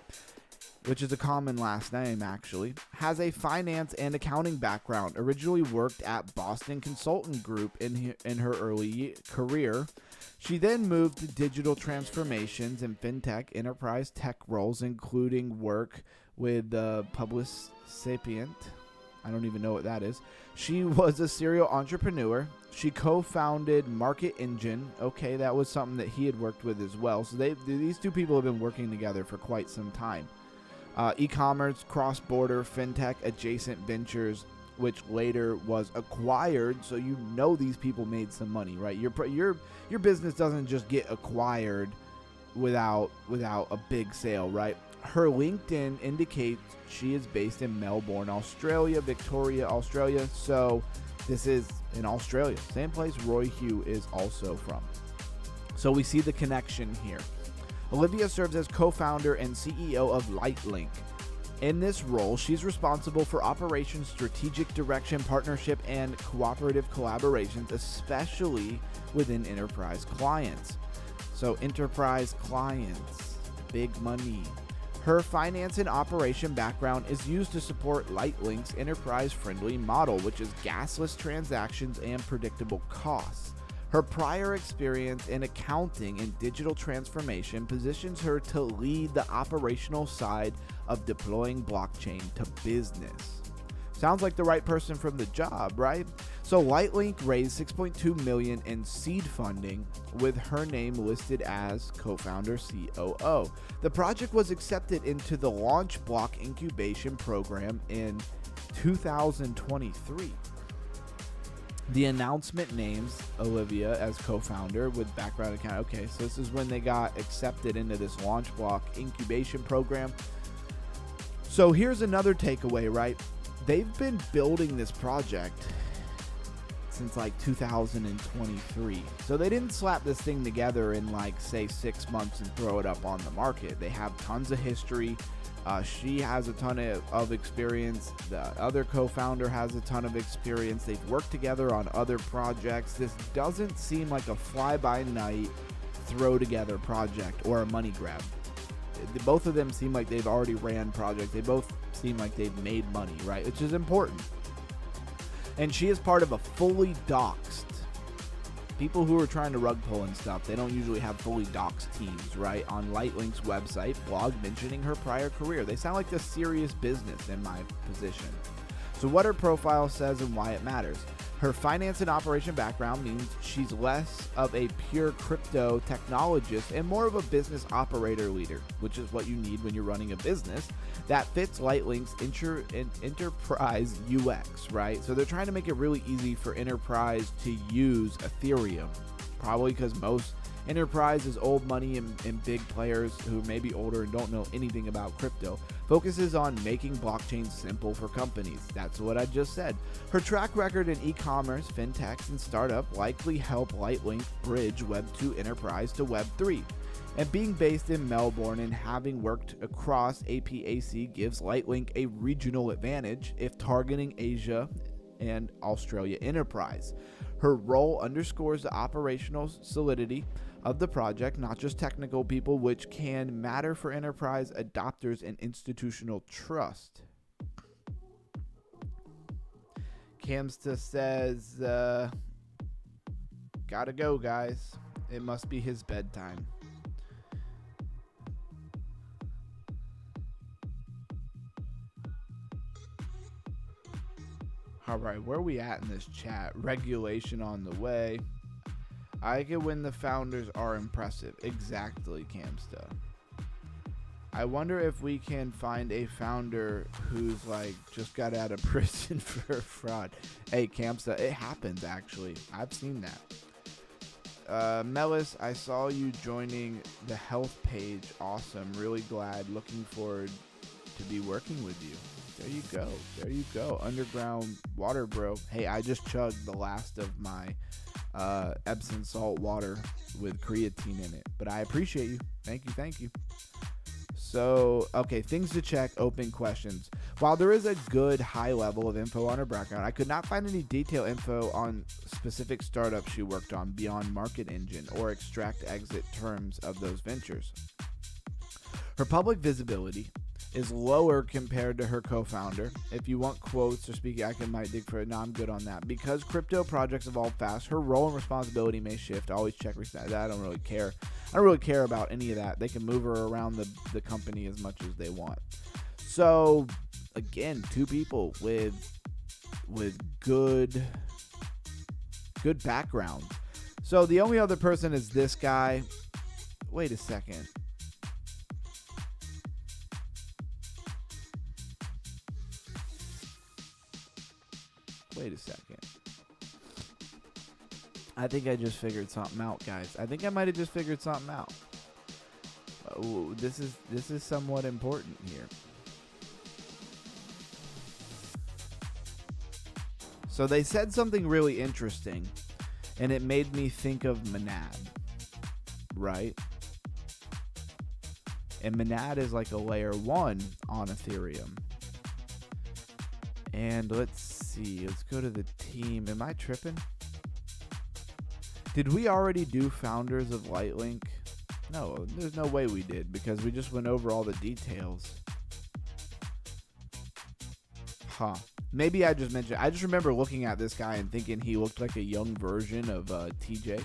which is a common last name actually, has a finance and accounting background. Originally worked at Boston Consultant Group in her early career. She then moved to digital transformations and fintech enterprise tech roles, including work with Public Sapient. I don't even know what that is. She was a serial entrepreneur. She co-founded Market Engine. Okay, that was something that he had worked with as well. So these two people have been working together for quite some time. E-commerce, cross-border, fintech, adjacent ventures, which later was acquired. So you know these people made some money, right? Your business doesn't just get acquired without a big sale, right? Her LinkedIn indicates she is based in Melbourne, Australia, Victoria, Australia. So this is in Australia, same place Roy Hugh is also from. So we see the connection here. Olivia serves as co-founder and CEO of Lightlink. In this role, she's responsible for operations, strategic direction, partnership, and cooperative collaborations, especially within enterprise clients. So enterprise clients, big money. Her finance and operation background is used to support Lightlink's enterprise-friendly model, which is gasless transactions and predictable costs. Her prior experience in accounting and digital transformation positions her to lead the operational side of deploying blockchain to business. Sounds like the right person from the job, right? So Lightlink raised $6.2 million in seed funding with her name listed as co-founder COO. The project was accepted into the Launch Block Incubation Program in 2023. The announcement names Olivia as co-founder with background account. Okay, so this is when they got accepted into this Launch Block Incubation Program. So here's another takeaway, right? They've been building this project since like 2023. So they didn't slap this thing together in like, say, 6 months and throw it up on the market. They have tons of history. She has a ton of experience. The other co-founder has a ton of experience. They've worked together on other projects. This doesn't seem like a fly-by-night, throw-together project or a money grab. Both of them seem like they've already ran projects. They both seem like they've made money, right? Which is important. And she is part of a fully doxed. People who are trying to rug pull and stuff, they don't usually have fully doxed teams, right? On Lightlink's website, blog mentioning her prior career. They sound like a serious business in my position. So what her profile says and why it matters. Her finance and operation background means she's less of a pure crypto technologist and more of a business operator leader, which is what you need when you're running a business that fits Lightlink's enterprise UX, right? So they're trying to make it really easy for enterprise to use Ethereum, probably because most enterprise is old money and big players who may be older and don't know anything about crypto. Focuses on making blockchain simple for companies. That's what I just said. Her track record in e-commerce, fintechs, and startup likely help Lightlink bridge Web 2 enterprise to Web 3. And being based in Melbourne and having worked across APAC gives Lightlink a regional advantage if targeting Asia and Australia enterprise. Her role underscores the operational solidity of the project, not just technical people, which can matter for enterprise adopters and institutional trust. Kamsta says, gotta go, guys. It must be his bedtime. All right, where are we at in this chat? Regulation on the way. I get when the founders are impressive. Exactly, Kamsta. I wonder if we can find a founder who's like just got out of prison for fraud. Hey, Kamsta, it happens actually. I've seen that. Melis, I saw you joining the health page. Awesome. Really glad. Looking forward to be working with you. There you go. There you go. Underground water, bro. Hey, I just chugged the last of my Epsom salt water with creatine in it. But I appreciate you. Thank you. Thank you. So, okay, things to check, open questions. While there is a good high level of info on her background, I could not find any detailed info on specific startups she worked on beyond Market Engine or extract exit terms of those ventures. Her public visibility is lower compared to her co-founder. If you want quotes or speaking, might dig for it. No, I'm good on that. Because crypto projects evolve fast, her role and responsibility may shift. Always check that. I don't really care. I don't really care about any of that. They can move her around the company as much as they want. So, again, two people with good background. So the only other person is this guy. Wait a second. Wait a second. I think I just figured something out, guys. I think I might have just figured something out. This is somewhat important here. So they said something really interesting, and it made me think of Monad, right? And Monad is like a layer 1 on Ethereum. And let's see. Let's go to the team. Am I tripping? Did we already do founders of Lightlink? No, there's no way we did, because we just went over all the details. Huh. Maybe I just mentioned. I just remember looking at this guy and thinking he looked like a young version of TJ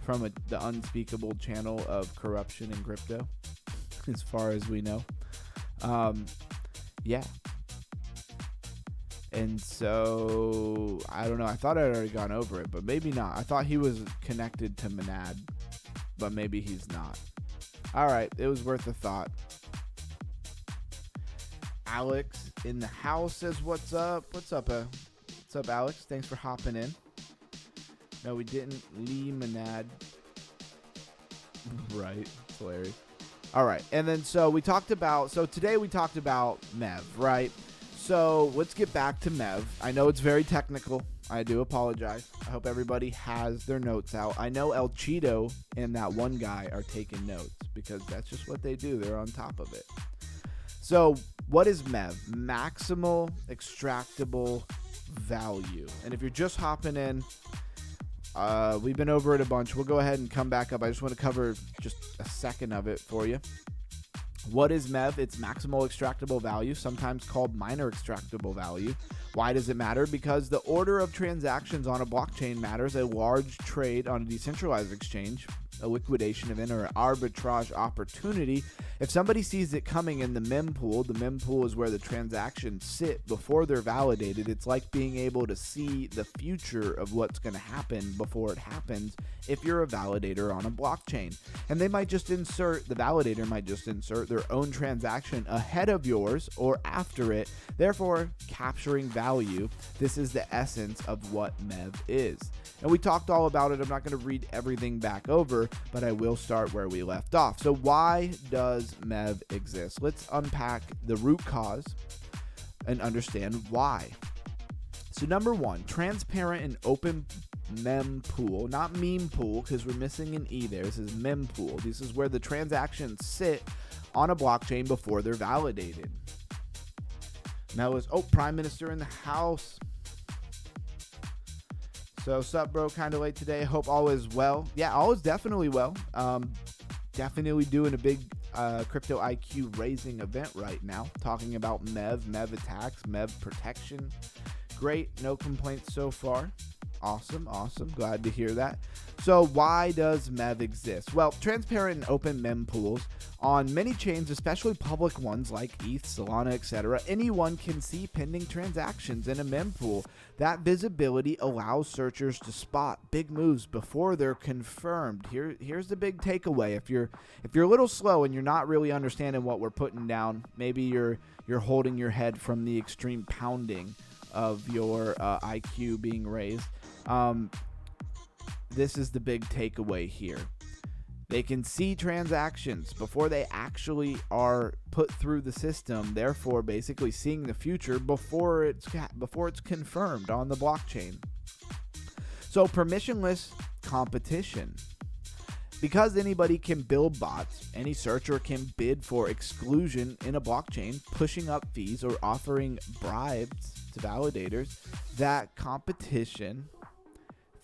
from the unspeakable channel of corruption in crypto, as far as we know. Yeah. And so, I don't know. I thought I'd already gone over it, but maybe not. I thought he was connected to Monad, but maybe he's not. All right. It was worth a thought. Alex in the house says, what's up? What's up, Alex? Thanks for hopping in. No, we didn't. Lee Monad. Right. It's hilarious. All right. And then, today we talked about MEV, right? So let's get back to MEV. I know it's very technical. I do apologize. I hope everybody has their notes out. I know El Cheeto and that one guy are taking notes, because that's just what they do. They're on top of it. So what is MEV? Maximal Extractable Value. And if you're just hopping in, we've been over it a bunch. We'll go ahead and come back up. I just want to cover just a second of it for you. What is MEV? It's maximal extractable value, sometimes called minor extractable value. Why does it matter? Because the order of transactions on a blockchain matters. A large trade on a decentralized exchange, a liquidation event, or an arbitrage opportunity. If somebody sees it coming in the MEV pool is where the transactions sit before they're validated. It's like being able to see the future of what's going to happen before it happens if you're a validator on a blockchain. And the validator might just insert their own transaction ahead of yours or after it, therefore capturing value. This is the essence of what MEV is. And we talked all about it. I'm not going to read everything back over, but I will start where we left off. So why does MEV exist? Let's unpack the root cause and understand why. So number one, transparent and open mem pool, not meme pool, because we're missing an E there. This is mem pool. This is where the transactions sit on a blockchain before they're validated. Mel is, Prime Minister in the house. So, sup, bro? Kind of late today. Hope all is well. Yeah, all is definitely well. Definitely doing a big crypto IQ raising event right now. Talking about MEV attacks, MEV protection. Great. No complaints so far. Awesome. Glad to hear that. So why does MEV exist? Well, transparent and open mem pools on many chains, especially public ones like ETH, Solana, etc. Anyone can see pending transactions in a mem pool. That visibility allows searchers to spot big moves before they're confirmed. Here's the big takeaway. If you're a little slow and you're not really understanding what we're putting down, maybe you're holding your head from the extreme pounding of your IQ being raised. This is the big takeaway here. They can see transactions before they actually are put through the system, therefore basically seeing the future before it's confirmed on the blockchain. So permissionless competition. Because anybody can build bots, any searcher can bid for exclusion in a blockchain, pushing up fees or offering bribes to validators. That competition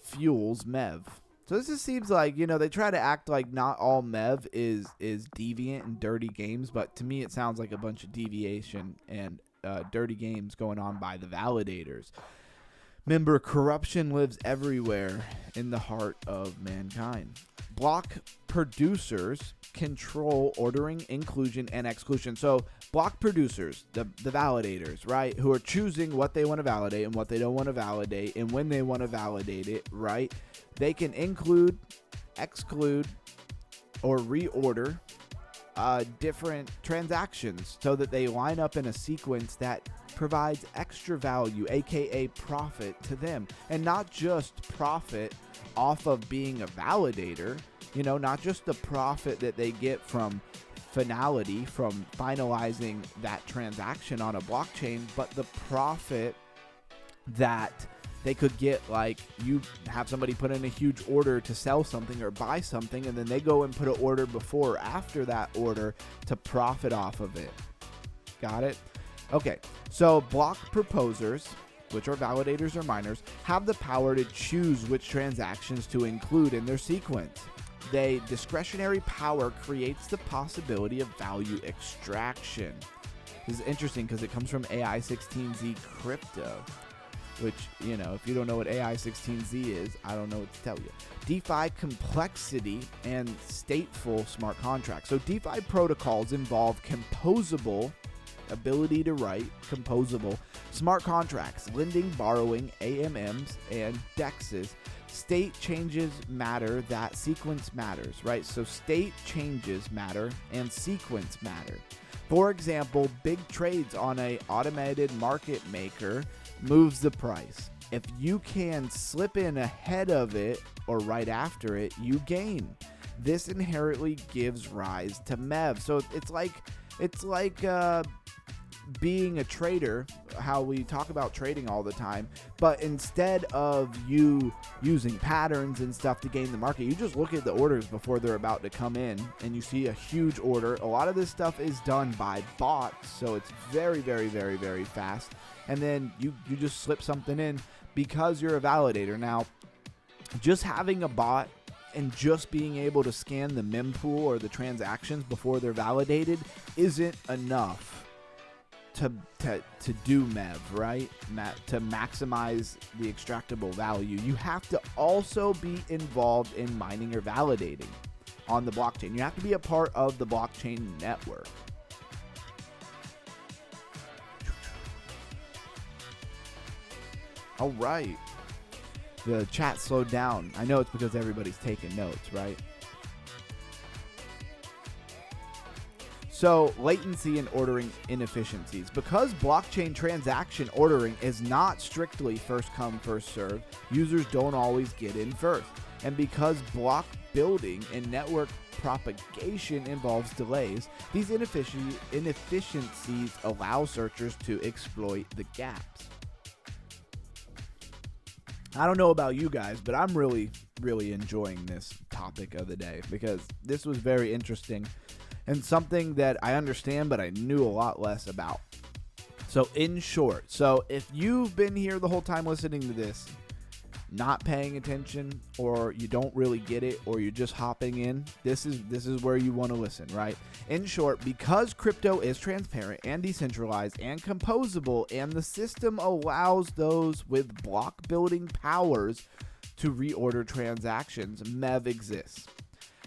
fuels MEV. So this just seems like, they try to act like not all MEV is deviant and dirty games, but to me it sounds like a bunch of deviation and dirty games going on by the validators. Remember, corruption lives everywhere in the heart of mankind. Block producers control ordering, inclusion, and exclusion. So block producers, the validators, right, who are choosing what they want to validate and what they don't want to validate and when they want to validate it, right? They can include, exclude, or reorder different transactions so that they line up in a sequence that provides extra value, aka profit, to them. And not just profit off of being a validator, not just the profit that they get from finality, from finalizing that transaction on a blockchain, but the profit that they could get, like you have somebody put in a huge order to sell something or buy something, and then they go and put an order before or after that order to profit off of it. Got it? Okay, so block proposers, which are validators or miners, have the power to choose which transactions to include in their sequence. Discretionary power creates the possibility of value extraction. This is interesting because it comes from AI16Z crypto, which, if you don't know what AI16Z is, I don't know what to tell you. DeFi complexity and stateful smart contracts. So DeFi protocols involve composable, ability to write, composable smart contracts, lending, borrowing, AMMs, and DEXs. State changes matter, that sequence matters, right? So state changes matter and sequence matter. For example, big trades on a automated market maker moves the price. If you can slip in ahead of it or right after it, you gain. This inherently gives rise to MEV. So it's like being a trader, how we talk about trading all the time, but instead of you using patterns and stuff to gain the market, you just look at the orders before they're about to come in and you see a huge order. A lot of this stuff is done by bots, so it's very, very, very, very fast. And then you just slip something in because you're a validator. Now, just having a bot and just being able to scan the mempool or the transactions before they're validated isn't enough to do MEV, right? To maximize the extractable value. You have to also be involved in mining or validating on the blockchain. You have to be a part of the blockchain network. All right. The chat slowed down. I know it's because everybody's taking notes, right? So, latency and ordering inefficiencies. Because blockchain transaction ordering is not strictly first come, first served, users don't always get in first. And because block building and network propagation involves delays, these inefficiencies allow searchers to exploit the gaps. I don't know about you guys, but I'm really, really enjoying this topic of the day because this was very interesting and something that I understand, but I knew a lot less about. So in short, if you've been here the whole time listening to this, not paying attention, or you don't really get it, or you're just hopping in, this is where you want to listen, right? In short, because crypto is transparent and decentralized and composable, and the system allows those with block building powers to reorder transactions, MEV exists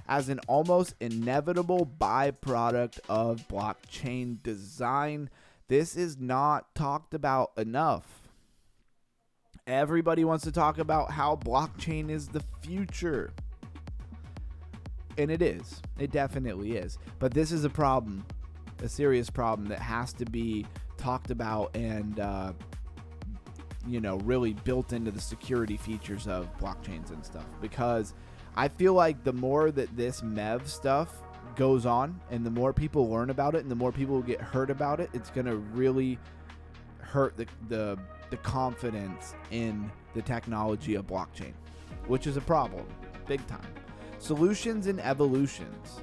as an almost inevitable byproduct of blockchain design. This is not talked about enough. Everybody wants to talk about how blockchain is the future. And it is. It definitely is. But this is a problem, a serious problem that has to be talked about and, really built into the security features of blockchains and stuff. Because I feel like the more that this MEV stuff goes on and the more people learn about it and the more people get hurt about it, it's going to really hurt the confidence in the technology of blockchain, which is a problem, big time. Solutions and evolutions.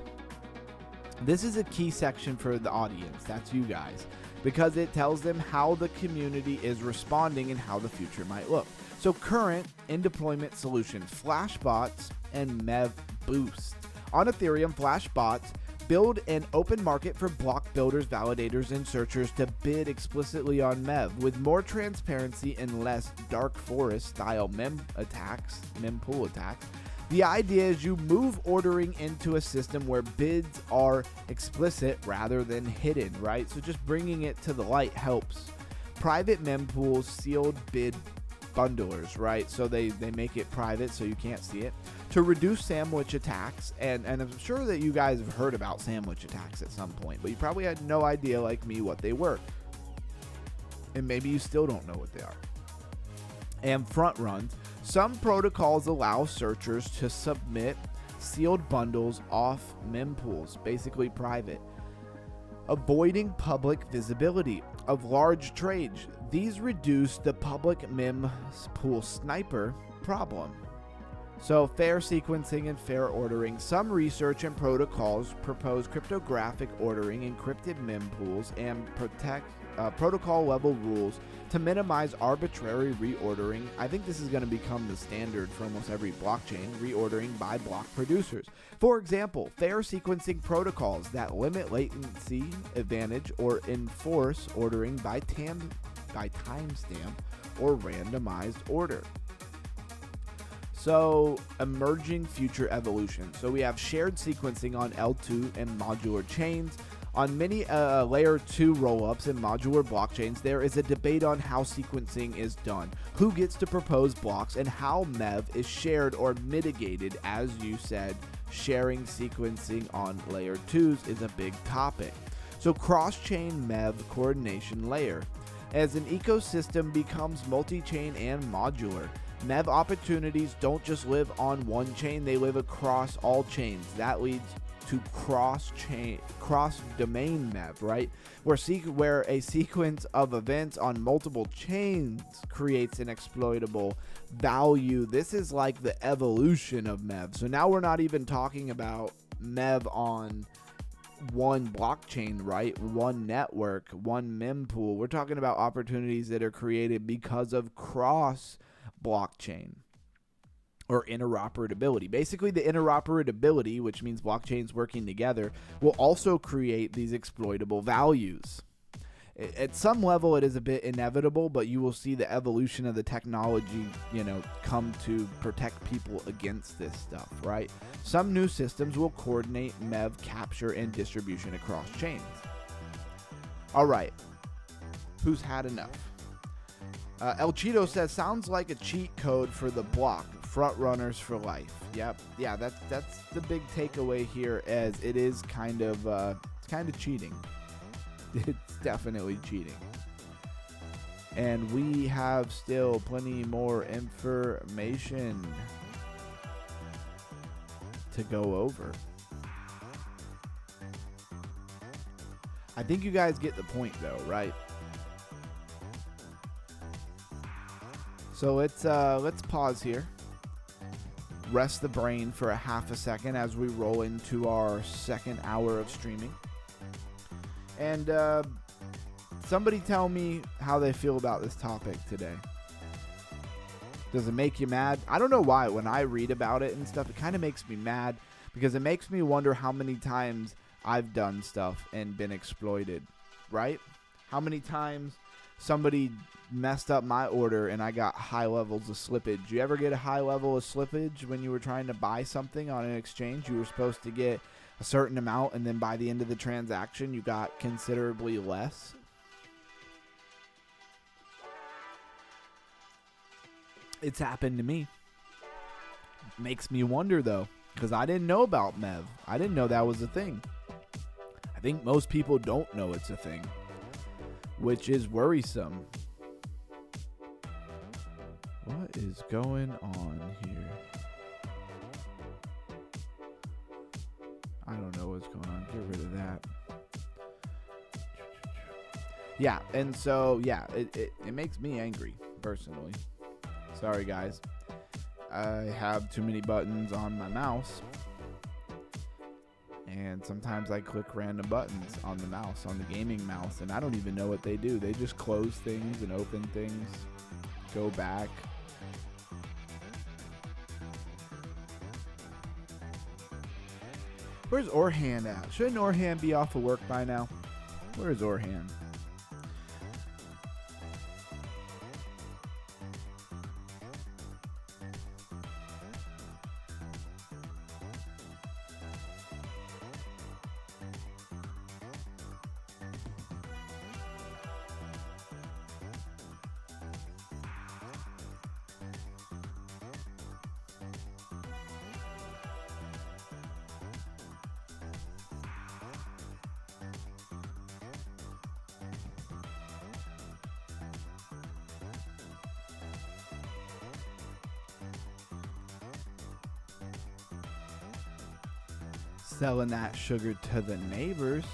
This is a key section for the audience, that's you guys, because it tells them how the community is responding and how the future might look. So current in deployment solutions. Flashbots and MEV boost. On Ethereum, Flashbots build an open market for block builders, validators, and searchers to bid explicitly on MEV with more transparency and less dark forest style mempool attacks. The idea is you move ordering into a system where bids are explicit rather than hidden, right? So just bringing it to the light helps. Private mempools, sealed bid bundlers, right? So they make it private so you can't see it to reduce sandwich attacks. And I'm sure that you guys have heard about sandwich attacks at some point, but you probably had no idea like me what they were. And maybe you still don't know what they are. And front runs. Some protocols allow searchers to submit sealed bundles off mempools, basically private, avoiding public visibility of large trades. These reduce the public mempool sniper problem. So fair sequencing and fair ordering. Some research and protocols propose cryptographic ordering, encrypted mempools, and protocol level rules to minimize arbitrary reordering. I think this is going to become the standard for almost every blockchain, reordering by block producers. For example, fair sequencing protocols that limit latency advantage or enforce ordering by timestamp or randomized order. So, emerging future evolution. So we have shared sequencing on L2 and modular chains. On many layer 2 rollups and modular blockchains, there is a debate on how sequencing is done, who gets to propose blocks, and how MEV is shared or mitigated. As you said, sharing sequencing on layer 2s is a big topic. So cross-chain MEV coordination layer. As an ecosystem becomes multi-chain and modular, MEV opportunities don't just live on one chain, they live across all chains. That leads to cross-domain MEV, right? Where a sequence of events on multiple chains creates an exploitable value. This is like the evolution of MEV. So now we're not even talking about MEV on one blockchain, right? One network, one mempool. We're talking about opportunities that are created because of cross blockchain or interoperability. Basically, the interoperability, which means blockchains working together, will also create these exploitable values. At some level, it is a bit inevitable, but you will see the evolution of the technology, come to protect people against this stuff, right? Some new systems will coordinate MEV capture and distribution across chains. All right, who's had enough? El Cheeto says, sounds like a cheat code for the block. Front runners for life. Yep. Yeah, that's the big takeaway here, as it is kind of cheating. It's definitely cheating. And we have still plenty more information to go over. I think you guys get the point though, right? So let's pause here. Rest the brain for a half a second as we roll into our second hour of streaming. And somebody tell me how they feel about this topic today. Does it make you mad? I don't know why. When I read about it and stuff, it kind of makes me mad because it makes me wonder how many times I've done stuff and been exploited, right? How many times somebody messed up my order and I got high levels of slippage. You ever get a high level of slippage when you were trying to buy something on an exchange? You were supposed to get a certain amount, and then by the end of the transaction, you got considerably less. It's happened to me. Makes me wonder, though, because I didn't know about MEV. I didn't know that was a thing. I think most people don't know it's a thing, which is worrisome. What is going on here? I don't know what's going on. Get rid of that. Yeah, and so, yeah, it makes me angry, personally. Sorry, guys. I have too many buttons on my mouse. And sometimes I click random buttons on the mouse, on the gaming mouse, and I don't even know what they do. They just close things and open things, go back. Where's Orhan at? Shouldn't Orhan be off of work by now? Where's Orhan? Selling that sugar to the neighbors.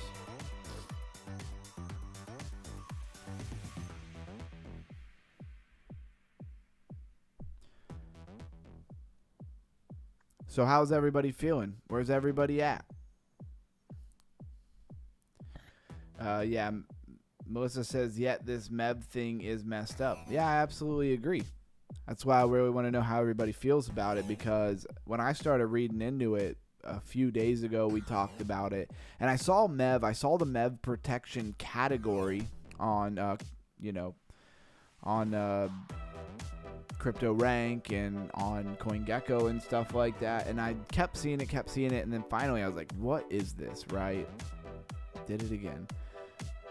So how's everybody feeling? Where's everybody at? Yeah, Melissa says, this MEV thing is messed up. Yeah, I absolutely agree. That's why I really want to know how everybody feels about it, because when I started reading into it a few days ago, we talked about it, and I saw MEV. I saw the MEV protection category on, Crypto Rank and on CoinGecko and stuff like that, and I kept seeing it, and then finally I was like, what is this, right? Did it again.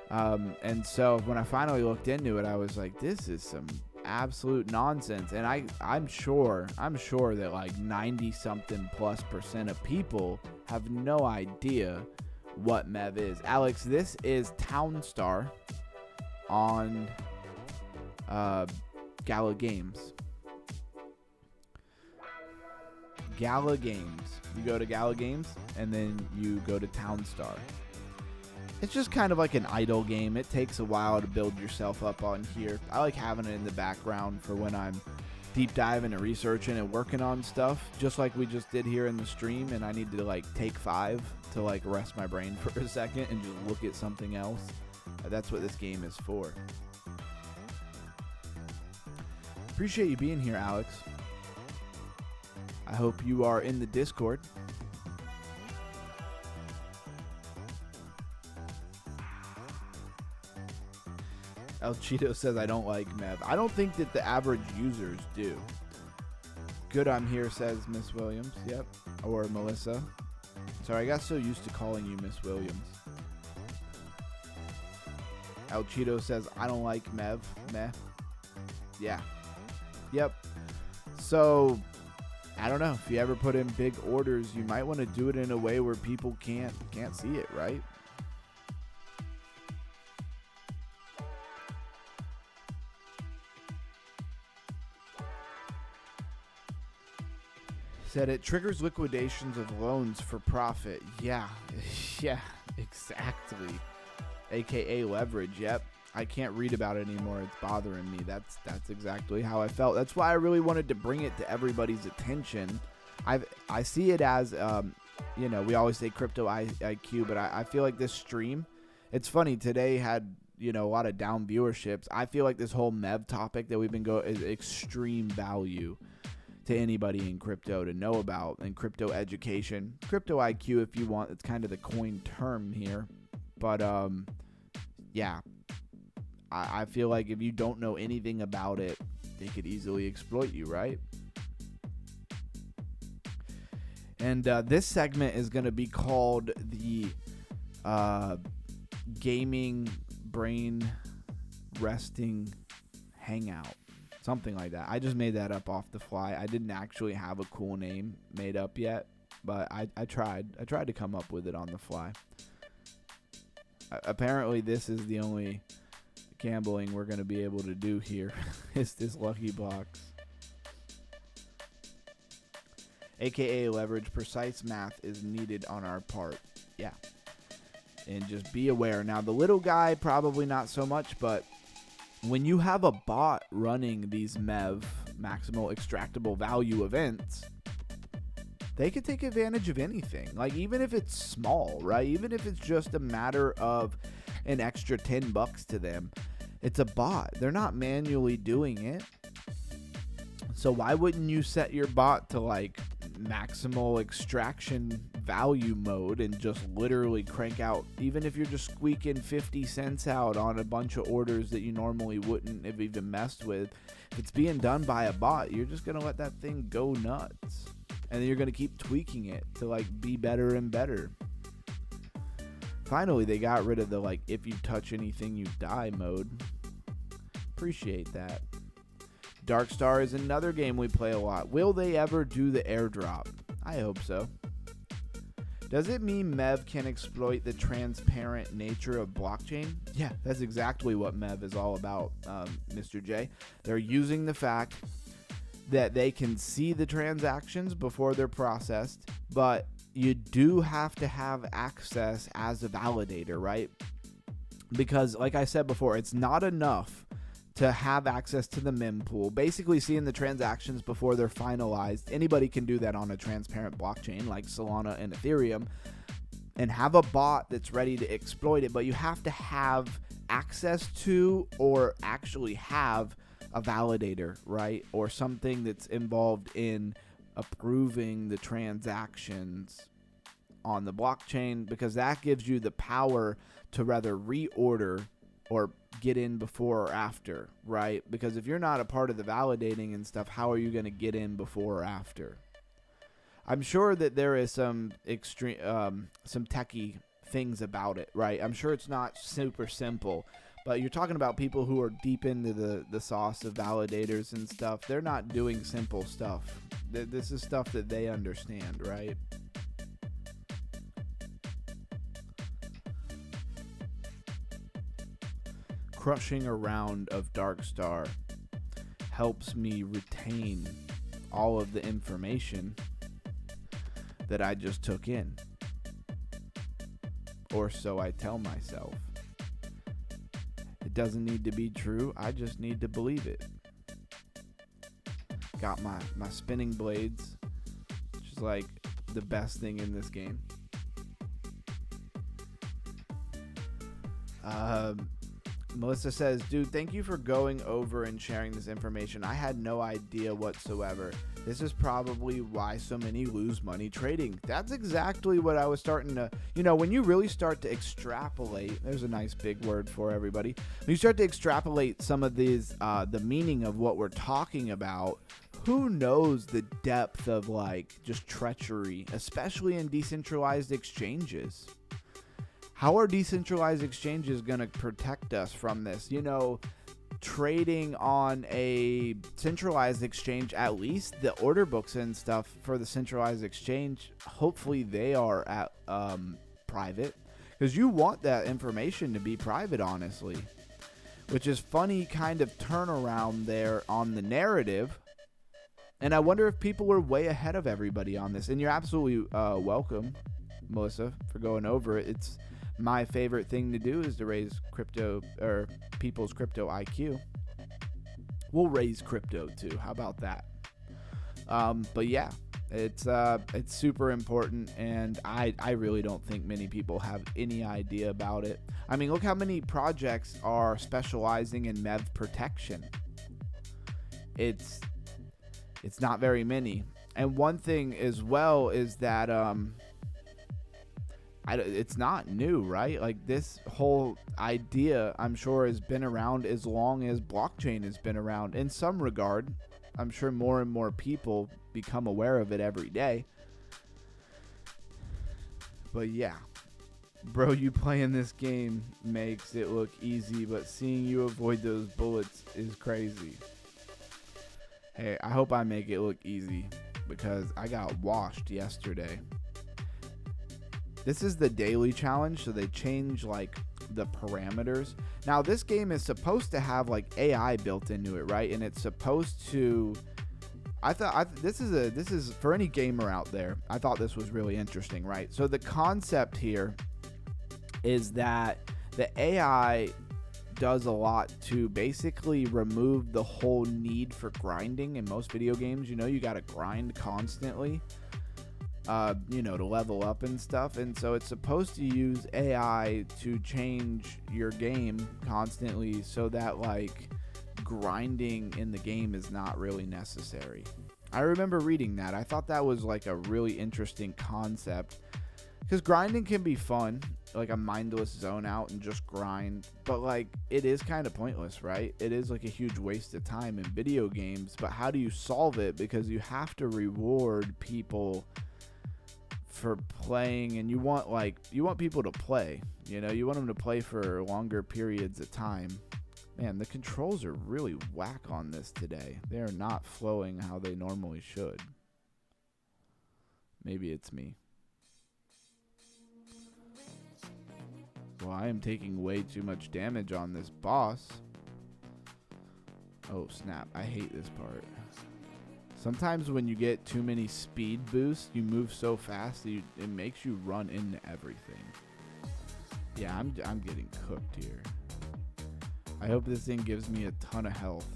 And so when I finally looked into it, I was like, this is some absolute nonsense. And I'm sure that like 90 something plus % of people have no idea what MEV is. Alex, this is Townstar on Gala Games. Gala Games. You go to Gala Games and then you go to Townstar. It's just kind of like an idle game. It takes a while to build yourself up on here. I like having it in the background for when I'm deep diving and researching and working on stuff, just like we just did here in the stream, and I need to like take 5 to like rest my brain for a second and just look at something else. That's what this game is for. Appreciate you being here, Alex. I hope you are in the Discord. El Cheeto says, I don't like MEV. I don't think that the average users do. Good, I'm here, says Miss Williams. Yep. Or Melissa. Sorry, I got so used to calling you Miss Williams. El Cheeto says, I don't like MEV. Meh. Yeah. Yep. So, I don't know. If you ever put in big orders, you might want to do it in a way where people can't see it, right? Said it triggers liquidations of loans for profit. Yeah, yeah, exactly. AKA leverage. Yep. I can't read about it anymore. It's bothering me. That's exactly how I felt. That's why I really wanted to bring it to everybody's attention. I see it as, we always say crypto IQ, but I feel like this stream, it's funny. Today had, a lot of down viewerships. I feel like this whole MEV topic that we've been going is extreme value to anybody in crypto to know about, and crypto education, crypto IQ if you want. It's kind of the coin term here, but yeah, I feel like if you don't know anything about it, they could easily exploit you, right? And this segment is going to be called the Gaming Brain Resting Hangout. Something like that. I just made that up off the fly. I didn't actually have a cool name made up yet, but I tried. I tried to come up with it on the fly. Apparently, this is the only gambling we're going to be able to do here. Is this lucky box. AKA leverage. Precise math is needed on our part. Yeah. And just be aware. Now, the little guy, probably not so much, but when you have a bot running these MEV, Maximal Extractable Value events, they could take advantage of anything. Like, even if it's small, right? Even if it's just a matter of an extra $10 to them, it's a bot. They're not manually doing it. So why wouldn't you set your bot to like maximal extraction value mode and just literally crank out, even if you're just squeaking 50 cents out on a bunch of orders that you normally wouldn't have even messed with. If it's being done by a bot, you're just going to let that thing go nuts. And then you're going to keep tweaking it to like be better and better. Finally, they got rid of the like, if you touch anything, you die mode. Appreciate that. Darkstar is another game we play a lot. Will they ever do the airdrop? I hope so. Does it mean MEV can exploit the transparent nature of blockchain? Yeah, that's exactly what MEV is all about, Mr. J. They're using the fact that they can see the transactions before they're processed, but you do have to have access as a validator, right? Because, like I said before, it's not enough to have access to the mempool, basically seeing the transactions before they're finalized. Anybody can do that on a transparent blockchain like Solana and Ethereum and have a bot that's ready to exploit it, but you have to have access to or actually have a validator, right? Or something that's involved in approving the transactions on the blockchain, because that gives you the power to rather reorder or get in before or after, right? Because if you're not a part of the validating and stuff, how are you going to get in before or after? I'm sure that there is some extreme, some techie things about it, right? I'm sure it's not super simple, but you're talking about people who are deep into the sauce of validators and stuff. They're not doing simple stuff. This is stuff that they understand, right? Crushing a round of Darkstar helps me retain all of the information that I just took in. Or so I tell myself. It doesn't need to be true. I just need to believe it. Got my spinning blades, which is like the best thing in this game. Melissa says, dude, thank you for going over and sharing this information. I had no idea whatsoever. This is probably why so many lose money trading. That's exactly what I was starting to, when you really start to extrapolate, there's a nice big word for everybody. When you start to extrapolate some of these, the meaning of what we're talking about, who knows the depth of like just treachery, especially in decentralized exchanges. How are decentralized exchanges going to protect us from this? Trading on a centralized exchange, at least the order books and stuff for the centralized exchange, hopefully they are at private, because you want that information to be private, honestly. Which is funny kind of turnaround there on the narrative. And I wonder if people are way ahead of everybody on this. And you're absolutely welcome, Melissa, for going over it. It's my favorite thing to do is to raise crypto or people's crypto IQ. We'll raise crypto too. How about that? But yeah, it's super important, and I really don't think many people have any idea about it. I mean, look how many projects are specializing in MEV protection. It's not very many. And one thing as well is that it's not new, right? Like, this whole idea, I'm sure, has been around as long as blockchain has been around. In some regard, I'm sure more and more people become aware of it every day. But yeah, bro, you playing this game makes it look easy, but seeing you avoid those bullets is crazy. Hey, I hope I make it look easy, because I got washed yesterday. This is the daily challenge, so they change like the parameters. Now, this game is supposed to have like AI built into it, right? And it's supposed to. This is for any gamer out there. I thought this was really interesting, right? So the concept here is that the AI does a lot to basically remove the whole need for grinding. In most video games, you got to grind constantly. To level up and stuff. And so it's supposed to use AI to change your game constantly so that like grinding in the game is not really necessary. I remember reading that. I thought that was like a really interesting concept. Because grinding can be fun, like a mindless zone out and just grind. But like, it is kind of pointless, right? It is like a huge waste of time in video games. But how do you solve it? Because you have to reward people for playing, and you want people to play. You know, you want them to play for longer periods of time. Man, the controls are really whack on this today. They are not flowing how they normally should. Maybe it's me. Well, I am taking way too much damage on this boss. Oh, snap. I hate this part. Sometimes when you get too many speed boosts, you move so fast that it makes you run into everything. Yeah, I'm getting cooked here. I hope this thing gives me a ton of health,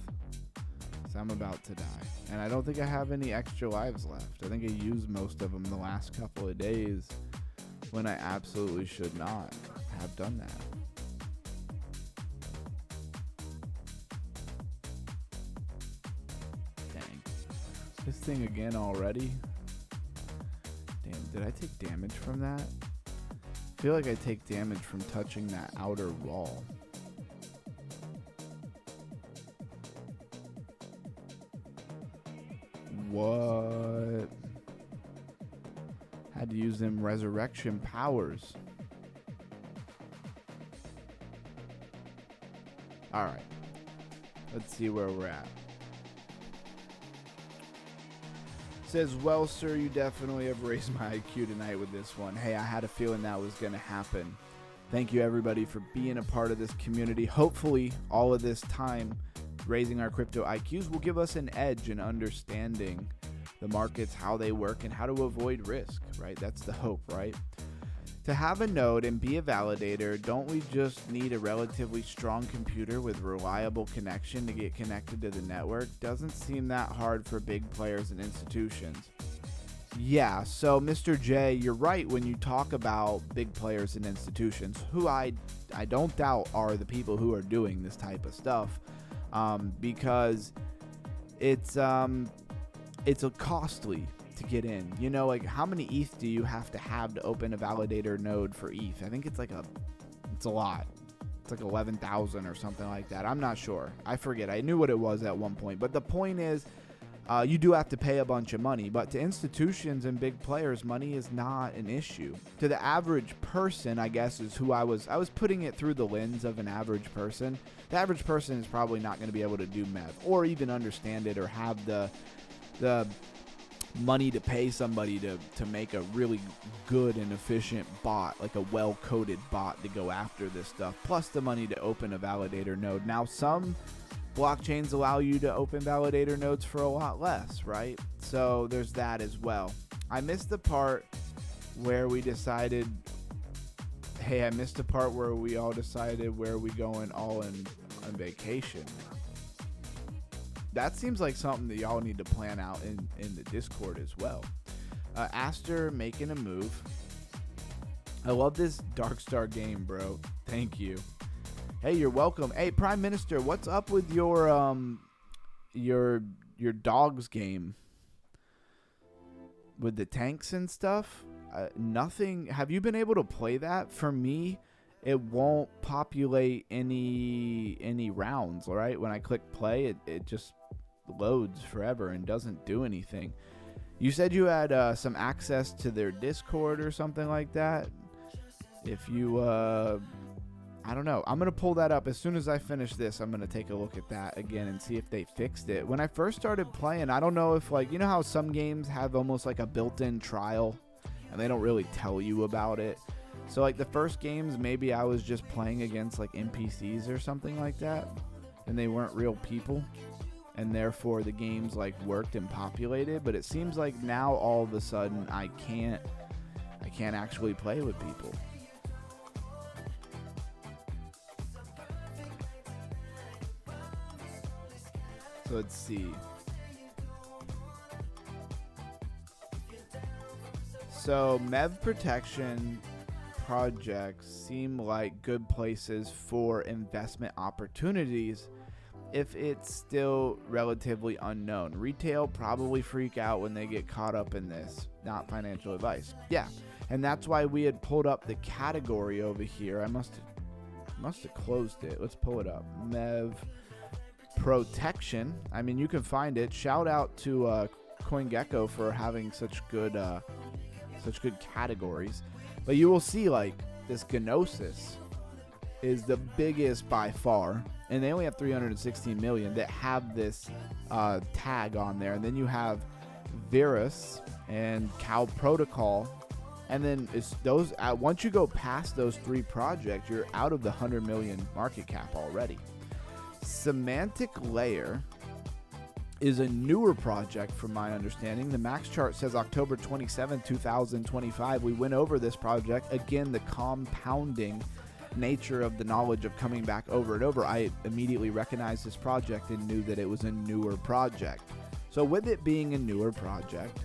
because I'm about to die. And I don't think I have any extra lives left. I think I used most of them the last couple of days when I absolutely should not have done that. Dang. This thing again already? Damn, did I take damage from that? I feel like I take damage from touching that outer wall. What? Had to use them resurrection powers. Alright. Let's see where we're at. Says, well, sir, you definitely have raised my IQ tonight with this one. Hey, I had a feeling that was going to happen. Thank you, everybody, for being a part of this community. Hopefully, all of this time raising our crypto IQs will give us an edge in understanding the markets, how they work, and how to avoid risk, right? That's the hope, right? To have a node and be a validator, don't we just need a relatively strong computer with reliable connection to get connected to the network? Doesn't seem that hard for big players and institutions. Yeah, so Mr. J, you're right when you talk about big players and institutions, who I don't doubt are the people who are doing this type of stuff, because it's a costly to get in. You know, like, how many ETH do you have to open a validator node for ETH? I think it's a lot. It's like 11,000 or something like that. I'm not sure. I forget. I knew what it was at one point. But the point is, you do have to pay a bunch of money. But to institutions and big players, money is not an issue. To the average person, I guess, is who I was putting it through the lens of an average person. The average person is probably not going to be able to do MEV or even understand it or have the money to pay somebody to make a really good and efficient bot, like a well-coded bot to go after this stuff, plus the money to open a validator node. Now, some blockchains allow you to open validator nodes for a lot less, right? So there's that as well. I missed the part where we decided, hey, I missed the part where we all decided where we going all in on vacation. That seems like something that y'all need to plan out in the Discord as well. Aster making a move. I love this Darkstar game, bro. Thank you. Hey, you're welcome. Hey, Prime Minister, what's up with your dogs game with the tanks and stuff? Nothing. Have you been able to play that? For me, it won't populate any rounds. All right, when I click play, it just loads forever and doesn't do anything. You said you had some access to their Discord or something like that. If you I don't know. I'm going to pull that up. As soon as I finish this, I'm going to take a look at that again and see if they fixed it. When I first started playing, I don't know if, like, you know how some games have almost like a built-in trial and they don't really tell you about it. So, like, the first games, maybe I was just playing against, like, NPCs or something like that, and they weren't real people, and therefore the games, like, worked and populated. But it seems like now all of a sudden I can't actually play with people. So let's see. So MEV protection projects seem like good places for investment opportunities if it's still relatively unknown. Retail probably freak out when they get caught up in this. Not financial advice. Yeah. And that's why we had pulled up the category over here. I must have closed it. Let's pull it up. MEV protection. I mean, you can find it. Shout out to CoinGecko for having such good categories. But you will see, like, this Gnosis is the biggest by far, and they only have 316 million that have this tag on there. And then you have Virus and Cow Protocol, and then it's those. Once you go past those 3 projects, you're out of the 100 million market cap already. Semantic Layer is a newer project from my understanding. The max chart says October 27, 2025. We went over this project. Again, the compounding nature of the knowledge of coming back over and over. I immediately recognized this project and knew that it was a newer project. So with it being a newer project,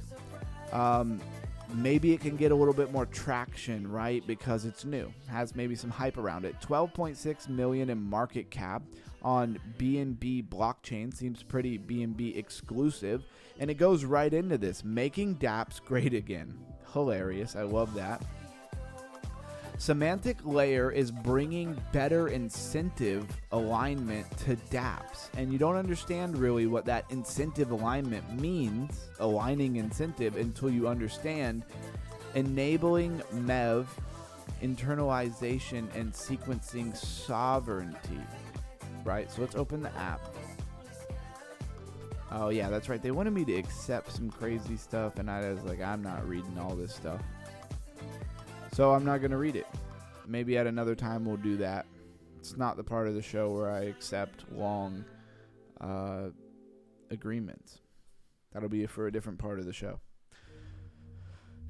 maybe it can get a little bit more traction, right? Because it's new, has maybe some hype around it. 12.6 million in market cap on BNB blockchain. Seems pretty BNB exclusive. And it goes right into this, making dApps great again. Hilarious. I love that. Semantic Layer is bringing better incentive alignment to dApps. And you don't understand really what that incentive alignment means, aligning incentive, until you understand enabling MEV, internalization, and sequencing sovereignty. Right? So let's open the app. Oh, yeah, that's right. They wanted me to accept some crazy stuff, and I was like, I'm not reading all this stuff. So I'm not going to read it. Maybe at another time we'll do that. It's not the part of the show where I accept long agreements. That'll be for a different part of the show.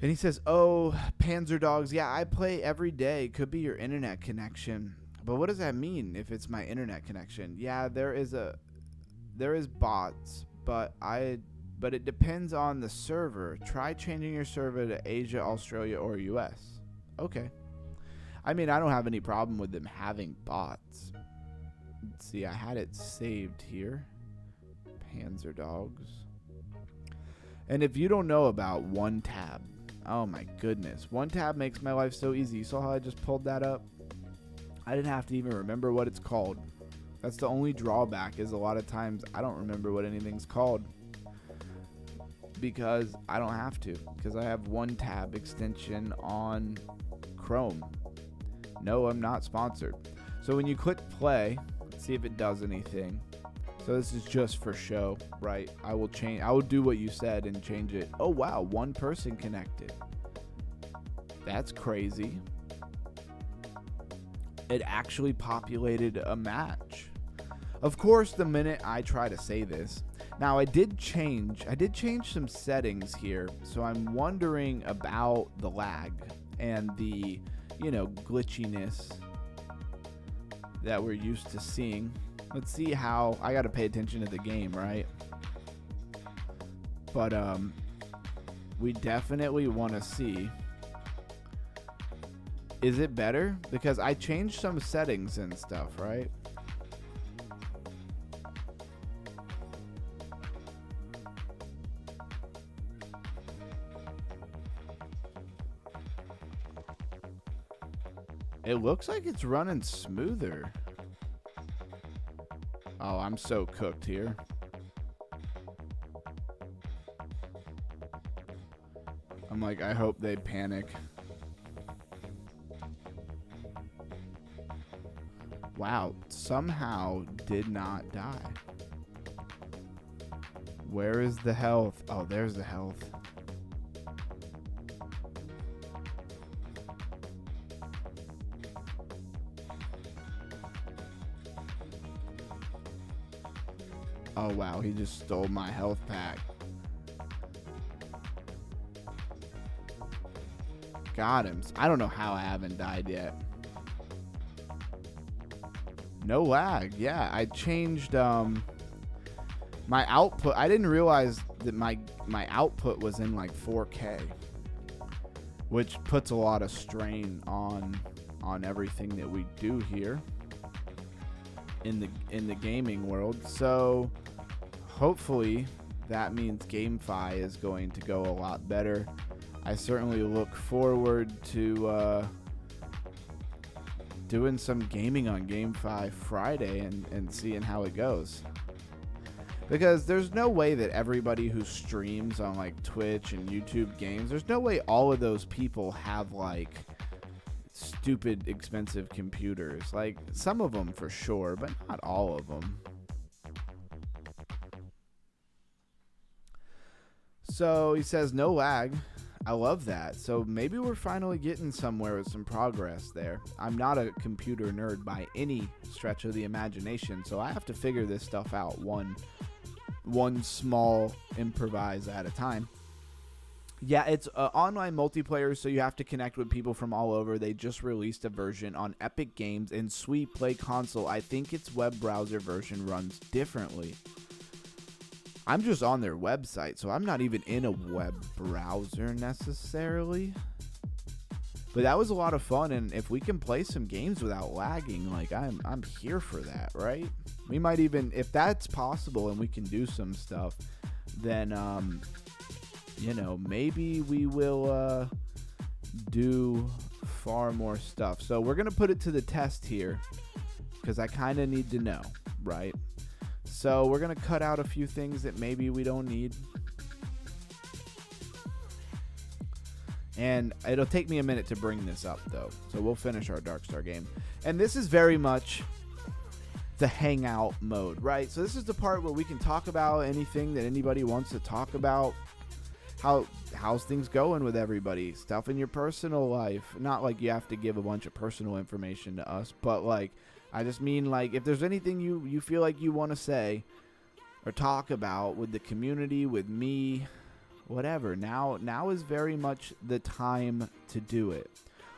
And he says, oh, Panzer Dogs. Yeah, I play every day. Could be your internet connection. But what does that mean if it's my internet connection? Yeah, there is bots, but it depends on the server. Try changing your server to Asia, Australia, or US. Okay. I mean, I don't have any problem with them having bots. Let's see, I had it saved here. Panzer Dogs. And if you don't know about One Tab, oh my goodness. One Tab makes my life so easy. You saw how I just pulled that up? I didn't have to even remember what it's called. That's the only drawback, is a lot of times I don't remember what anything's called. Because I don't have to. Because I have One Tab extension on Chrome. No, I'm not sponsored. So when you click play, let's see if it does anything. So this is just for show, right? I will do what you said and change it. Oh wow, one person connected. That's crazy. It actually populated a match. Of course, the minute I try to say this. Now I did change some settings here. So I'm wondering about the lag and the glitchiness that we're used to seeing. Let's see how. I gotta pay attention to the game, right? But we definitely want to see, is it better? Because I changed some settings and stuff, right? It looks like it's running smoother. Oh, I'm so cooked here. I'm like, I hope they panic. Wow, somehow did not die. Where is the health? Oh, there's the health. Oh wow, he just stole my health pack. Got him. I don't know how I haven't died yet. No lag. Yeah, I changed my output. I didn't realize that my output was in like 4K, which puts a lot of strain on everything that we do here in the gaming world. So hopefully that means GameFi is going to go a lot better. I certainly look forward to doing some gaming on Game 5 Friday and seeing how it goes. Because there's no way that everybody who streams on like Twitch and YouTube games, there's no way all of those people have like stupid expensive computers. Like some of them for sure, but not all of them. So he says no lag. I love that. So maybe we're finally getting somewhere with some progress there. I'm not a computer nerd by any stretch of the imagination, so I have to figure this stuff out one small improvise at a time. Yeah, it's online multiplayer, so you have to connect with people from all over. They just released a version on Epic Games and Sweet Play Console. I think its web browser version runs differently. I'm just on their website, so I'm not even in a web browser necessarily. But that was a lot of fun, and if we can play some games without lagging, like I'm here for that, right? We might even, if that's possible and we can do some stuff, then you know, maybe we will do far more stuff. So we're gonna put it to the test here because I kind of need to know, right? So we're going to cut out a few things that maybe we don't need. And it'll take me a minute to bring this up, though. So we'll finish our Darkstar game. And this is very much the hangout mode, right? So this is the part where we can talk about anything that anybody wants to talk about. How's things going with everybody? Stuff in your personal life. Not like you have to give a bunch of personal information to us, but like, I just mean, like, if there's anything you feel like you want to say or talk about with the community, with me, whatever, now is very much the time to do it.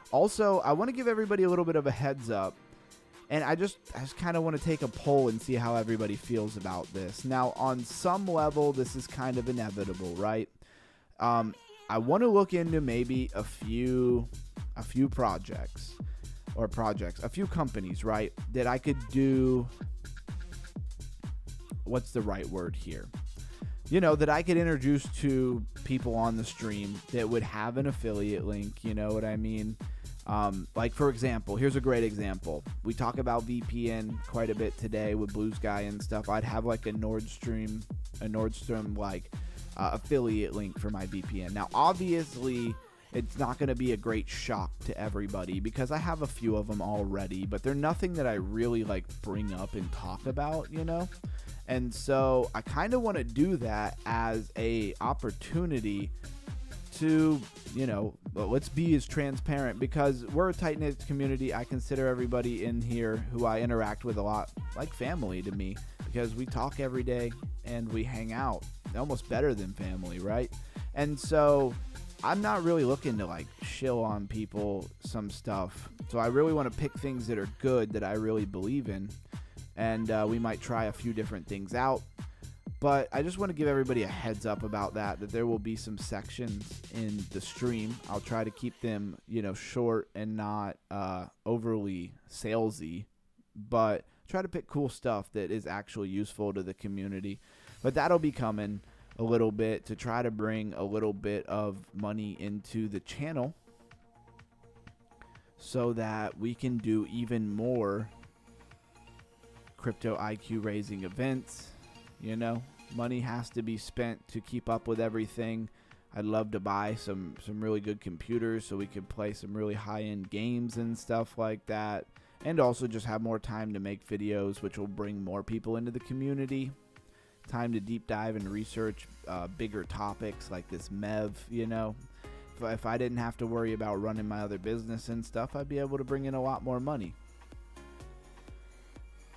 Also, I want to give everybody a little bit of a heads up, and I just kind of want to take a poll and see how everybody feels about this. Now, on some level, this is kind of inevitable, right? I want to look into maybe a few projects. A few companies, right, that I could do, what's the right word here? You know, that I could introduce to people on the stream that would have an affiliate link, you know what I mean? Like, for example, here's a great example. We talk about VPN quite a bit today with Blue Sky and stuff. I'd have like a Nordstrom like affiliate link for my VPN. Now, obviously, it's not going to be a great shock to everybody because I have a few of them already, but they're nothing that I really like bring up and talk about, you know? And so I kind of want to do that as a opportunity to, you know, let's be as transparent because we're a tight-knit community. I consider everybody in here who I interact with a lot like family to me because we talk every day and we hang out almost better than family, right? And so I'm not really looking to like shill on people some stuff. So I really want to pick things that are good that I really believe in. And we might try a few different things out. But I just want to give everybody a heads up about that there will be some sections in the stream. I'll try to keep them, you know, short and not overly salesy, but try to pick cool stuff that is actually useful to the community. But that'll be coming a little bit to try to bring a little bit of money into the channel so that we can do even more crypto IQ raising events. You know, money has to be spent to keep up with everything. I'd love to buy some really good computers so we could play some really high-end games and stuff like that, and also just have more time to make videos, which will bring more people into the community. Time to deep dive and research bigger topics like this MEV, you know. If I didn't have to worry about running my other business and stuff, I'd be able to bring in a lot more money.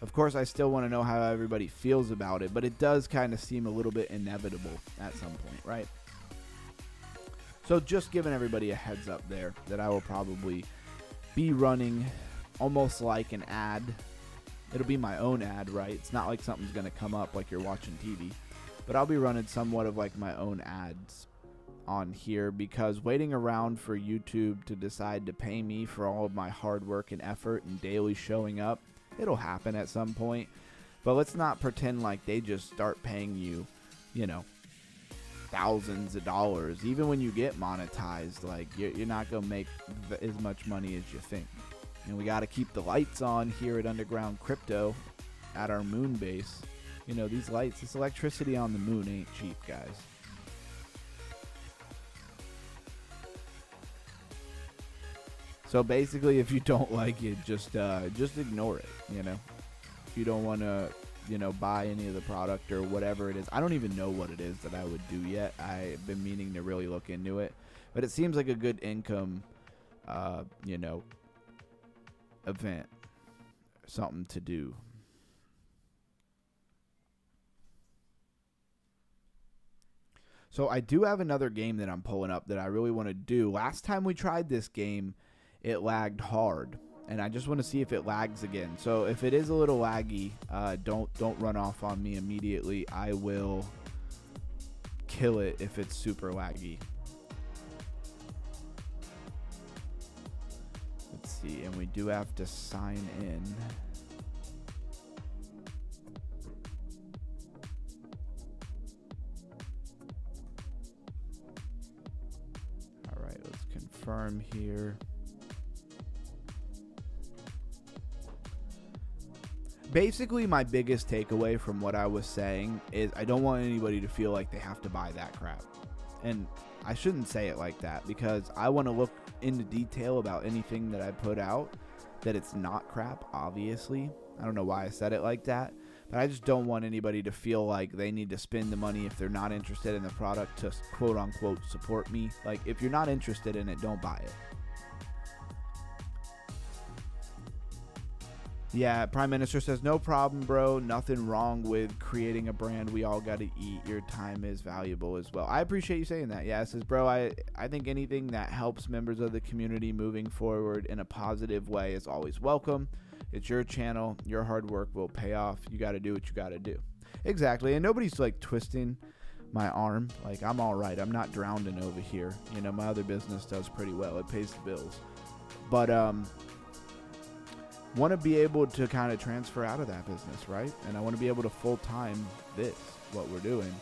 Of course, I still want to know how everybody feels about it, but it does kind of seem a little bit inevitable at some point, right? So just giving everybody a heads up there that I will probably be running almost like an ad. It'll be my own ad, right? It's not like something's going to come up like you're watching TV. But I'll be running somewhat of like my own ads on here because waiting around for YouTube to decide to pay me for all of my hard work and effort and daily showing up, it'll happen at some point. But let's not pretend like they just start paying you, you know, thousands of dollars. Even when you get monetized, like you're not gonna make as much money as you think. And we got to keep the lights on here at Underground Crypto at our moon base. You know, these lights, this electricity on the moon ain't cheap, guys. So basically, if you don't like it, just ignore it, you know. If you don't want to, you know, buy any of the product or whatever it is. I don't even know what it is that I would do yet. I've been meaning to really look into it. But it seems like a good income, you know, event. Something to do. So I do have another game that I'm pulling up that I really want to do. Last time we tried this game, it lagged hard, and I just want to see if it lags again. So if it is a little laggy, don't run off on me immediately. I will kill it if it's super laggy. Let's see, and we do have to sign in. All right, let's confirm here. Basically, my biggest takeaway from what I was saying is I don't want anybody to feel like they have to buy that crap. And I shouldn't say it like that, because I want to look into detail about anything that I put out that it's not crap, obviously. I don't know why I said it like that, but I just don't want anybody to feel like they need to spend the money if they're not interested in the product to quote unquote support me. Like, if you're not interested in it, don't buy it. Yeah, Prime Minister says, no problem, bro. Nothing wrong with creating a brand. We all got to eat. Your time is valuable as well. I appreciate you saying that. Yeah, it says, bro, I think anything that helps members of the community moving forward in a positive way is always welcome. It's your channel. Your hard work will pay off. You got to do what you got to do. Exactly. And nobody's like twisting my arm. Like, I'm all right. I'm not drowning over here. You know, my other business does pretty well. It pays the bills. But, want to be able to kind of transfer out of that business, right? And I want to be able to full-time this, what we're doing.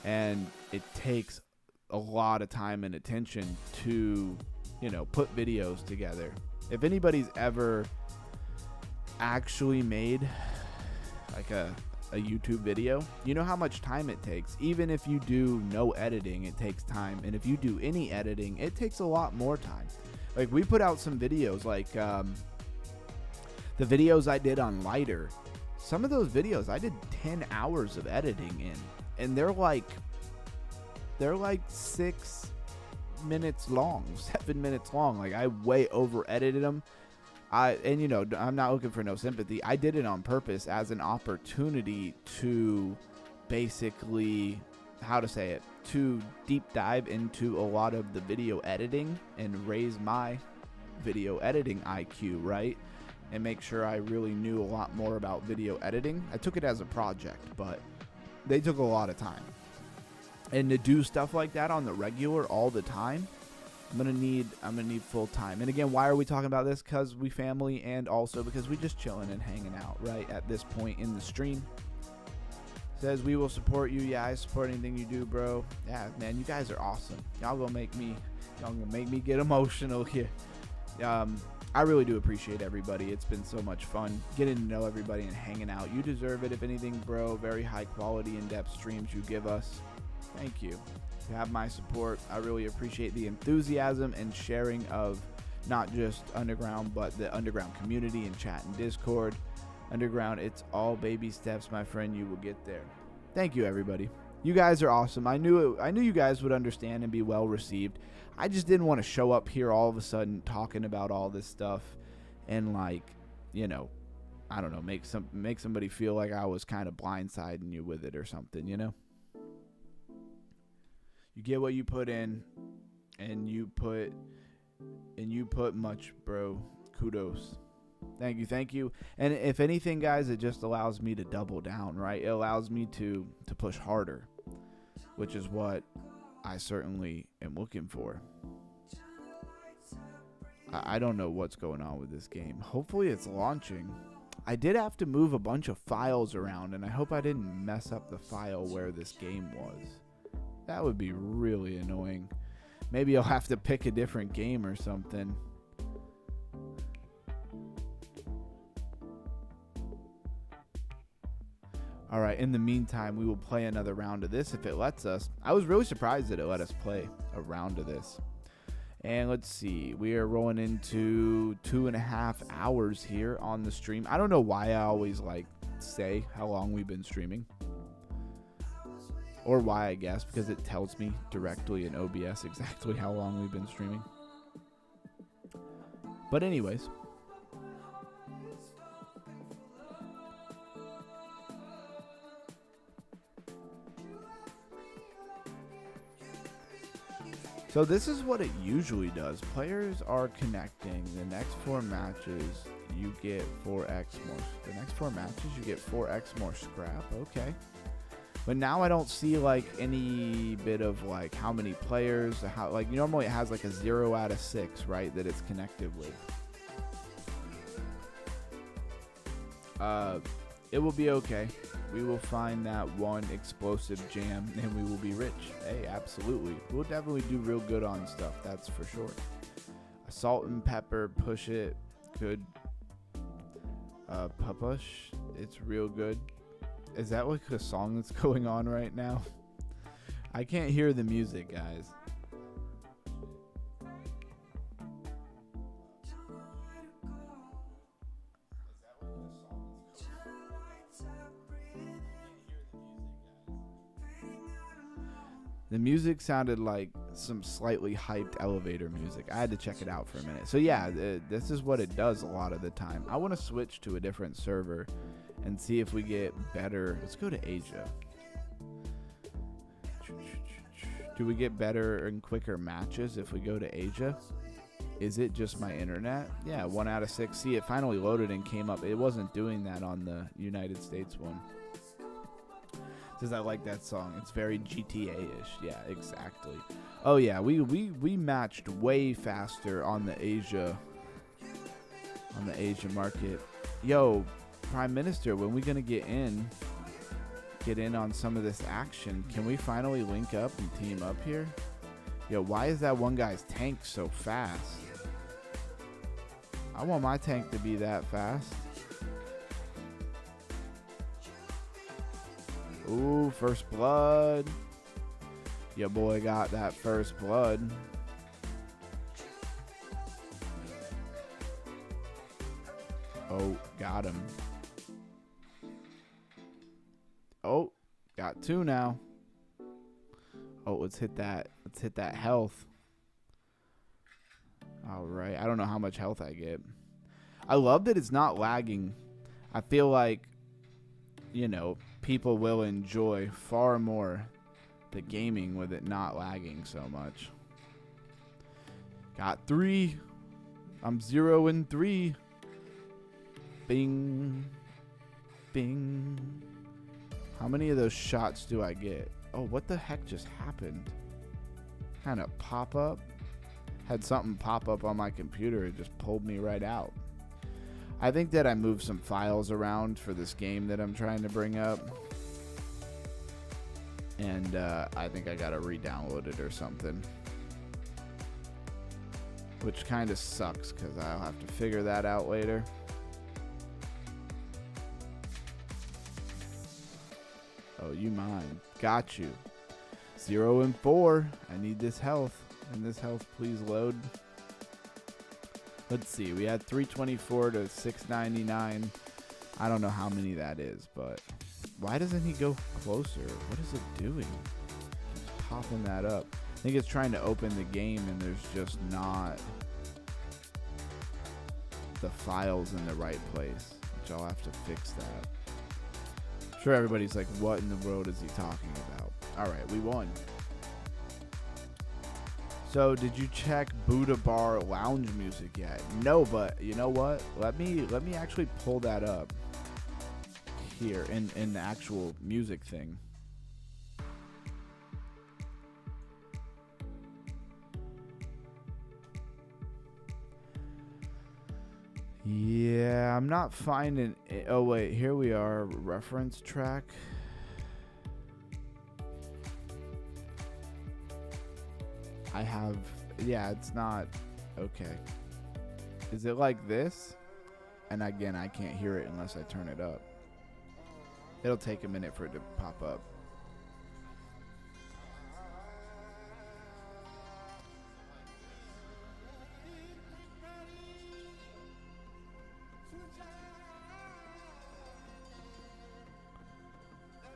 And it takes a lot of time and attention to, you know, put videos together. If anybody's ever actually made like a YouTube video, you know how much time it takes. Even if you do no editing, it takes time. And if you do any editing, it takes a lot more time. Like, we put out some videos like, the videos I did on Lighter, some of those videos I did 10 hours of editing in, and they're like 6 minutes long, 7 minutes long. Like, I way over edited them. And you know, I'm not looking for no sympathy. I did it on purpose as an opportunity to basically, how to say it, to deep dive into a lot of the video editing and raise my video editing IQ, right? And make sure I really knew a lot more about video editing. I took it as a project, but they took a lot of time. And to do stuff like that on the regular all the time, I'm gonna need full time. And again, why are we talking about this? Because we family, and also because we just chilling and hanging out right at this point in the stream. Says we will support you. Yeah, I support anything you do, bro. Yeah, man, you guys are awesome. Y'all gonna make me get emotional here. I really do appreciate everybody. It's been so much fun getting to know everybody and hanging out. You deserve it. If anything, bro, very high quality, in-depth streams you give us. Thank you. You have my support. I really appreciate the enthusiasm and sharing of not just Underground, but the Underground community and chat and Discord. Underground, it's all baby steps, my friend. You will get there. Thank you, everybody. You guys are awesome. I knew you guys would understand and be well received. I just didn't want to show up here all of a sudden talking about all this stuff and, like, you know, I don't know, make somebody feel like I was kind of blindsiding you with it or something, you know? You get what you put in, and you put much, bro. Kudos. Thank you. And if anything, guys, it just allows me to double down, right? It allows me to push harder, which is what I certainly am looking for. I don't know what's going on with this game. Hopefully it's launching. I did have to move a bunch of files around, and I hope I didn't mess up the file where this game was. That would be really annoying. Maybe I'll have to pick a different game or something. All right, in the meantime, we will play another round of this if it lets us. I was really surprised that it let us play a round of this. And let's see, we are rolling into 2.5 hours here on the stream. I don't know why I always like say how long we've been streaming. Or why, I guess, because it tells me directly in OBS exactly how long we've been streaming. But anyways. So this is what it usually does. Players are connecting. The next 4 matches, you get 4x more. The next 4 matches, you get 4x more scrap. Okay. But now I don't see like any bit of like how many players, how like normally it has like a 0 out of 6, right? That it's connected with. It will be okay. We will find that one explosive jam and we will be rich. Hey, absolutely. We'll definitely do real good on stuff. That's for sure. Salt and pepper, push it. Good. Push. It's real good. Is that like a song that's going on right now? I can't hear the music, guys. The music sounded like some slightly hyped elevator music. I had to check it out for a minute. So yeah, this is what it does a lot of the time. I want to switch to a different server and see if we get better. Let's go to Asia. Do we get better and quicker matches if we go to Asia? Is it just my internet? Yeah, 1 out of 6. See, it finally loaded and came up. It wasn't doing that on the United States one. Because I like that song. It's very GTA-ish. Yeah, exactly. Oh yeah, we matched way faster on the Asia market. Yo, Prime Minister, when we gonna get in on some of this action? Can we finally link up and team up here? Yo, why is that one guy's tank so fast? I want my tank to be that fast. Ooh, first blood. Your boy got that first blood. Oh, got him. Oh, got 2 now. Oh, let's hit that. Let's hit that health. All right. I don't know how much health I get. I love that it's not lagging. I feel like, you know, people will enjoy far more the gaming with it not lagging so much. Got 3. I'm 0 and 3. Bing. Bing. How many of those shots do I get? Oh, what the heck just happened? Kind of pop up. Had something pop up on my computer. It just pulled me right out. I think that I moved some files around for this game that I'm trying to bring up. And I think I gotta re-download it or something. Which kind of sucks because I'll have to figure that out later. Oh, you mine. Got you. 0 and 4. I need this health. And this health, please load. Let's see. We had 324 to 699. I don't know how many that is, but why doesn't he go closer? What is it doing? It's popping that up. I think it's trying to open the game and there's just not the files in the right place, which I'll have to fix that. I'm sure everybody's like, what in the world is he talking about? All right, we won. So, did you check Buddha Bar lounge music yet? No, but you know what? Let me actually pull that up here in the actual music thing. Yeah, I'm not finding it. Oh wait, here we are. Reference track. I have, yeah, it's not, okay. Is it like this? And again, I can't hear it unless I turn it up. It'll take a minute for it to pop up.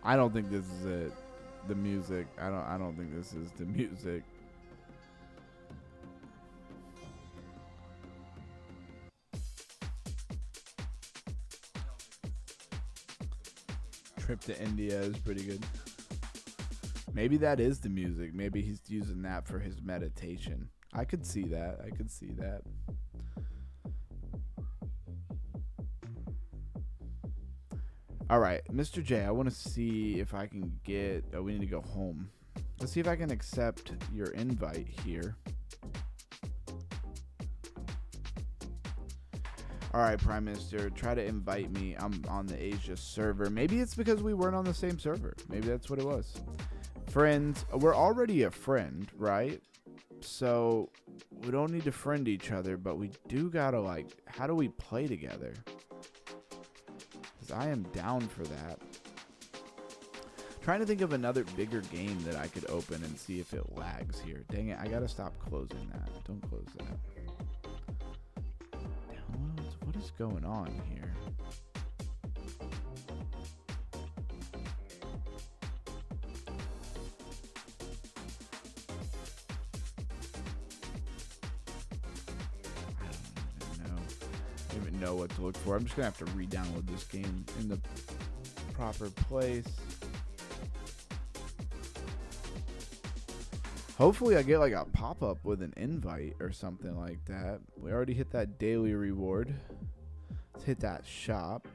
I don't think this is it. The music. I don't think this is the music. Trip to India is pretty good. Maybe that is the music. Maybe he's using that for his meditation. I could see that. I could see that. All right, Mr. J, I want to see if I can get... Oh, we need to go home. Let's see if I can accept your invite here. All right, Prime Minister, try to invite me. I'm on the Asia server. Maybe it's because we weren't on the same server. Maybe that's what it was. Friends, we're already a friend, right? So we don't need to friend each other, but we do gotta, like, how do we play together? I am down for that. Trying to think of another bigger game that I could open and see if it lags here. Dang it, I gotta stop closing that. Don't close that. Downloads? What is going on here? Know what to look for. I'm just gonna have to re-download this game in the proper place. Hopefully I get like a pop-up with an invite or something like that. We already hit that daily reward. Let's hit that shop.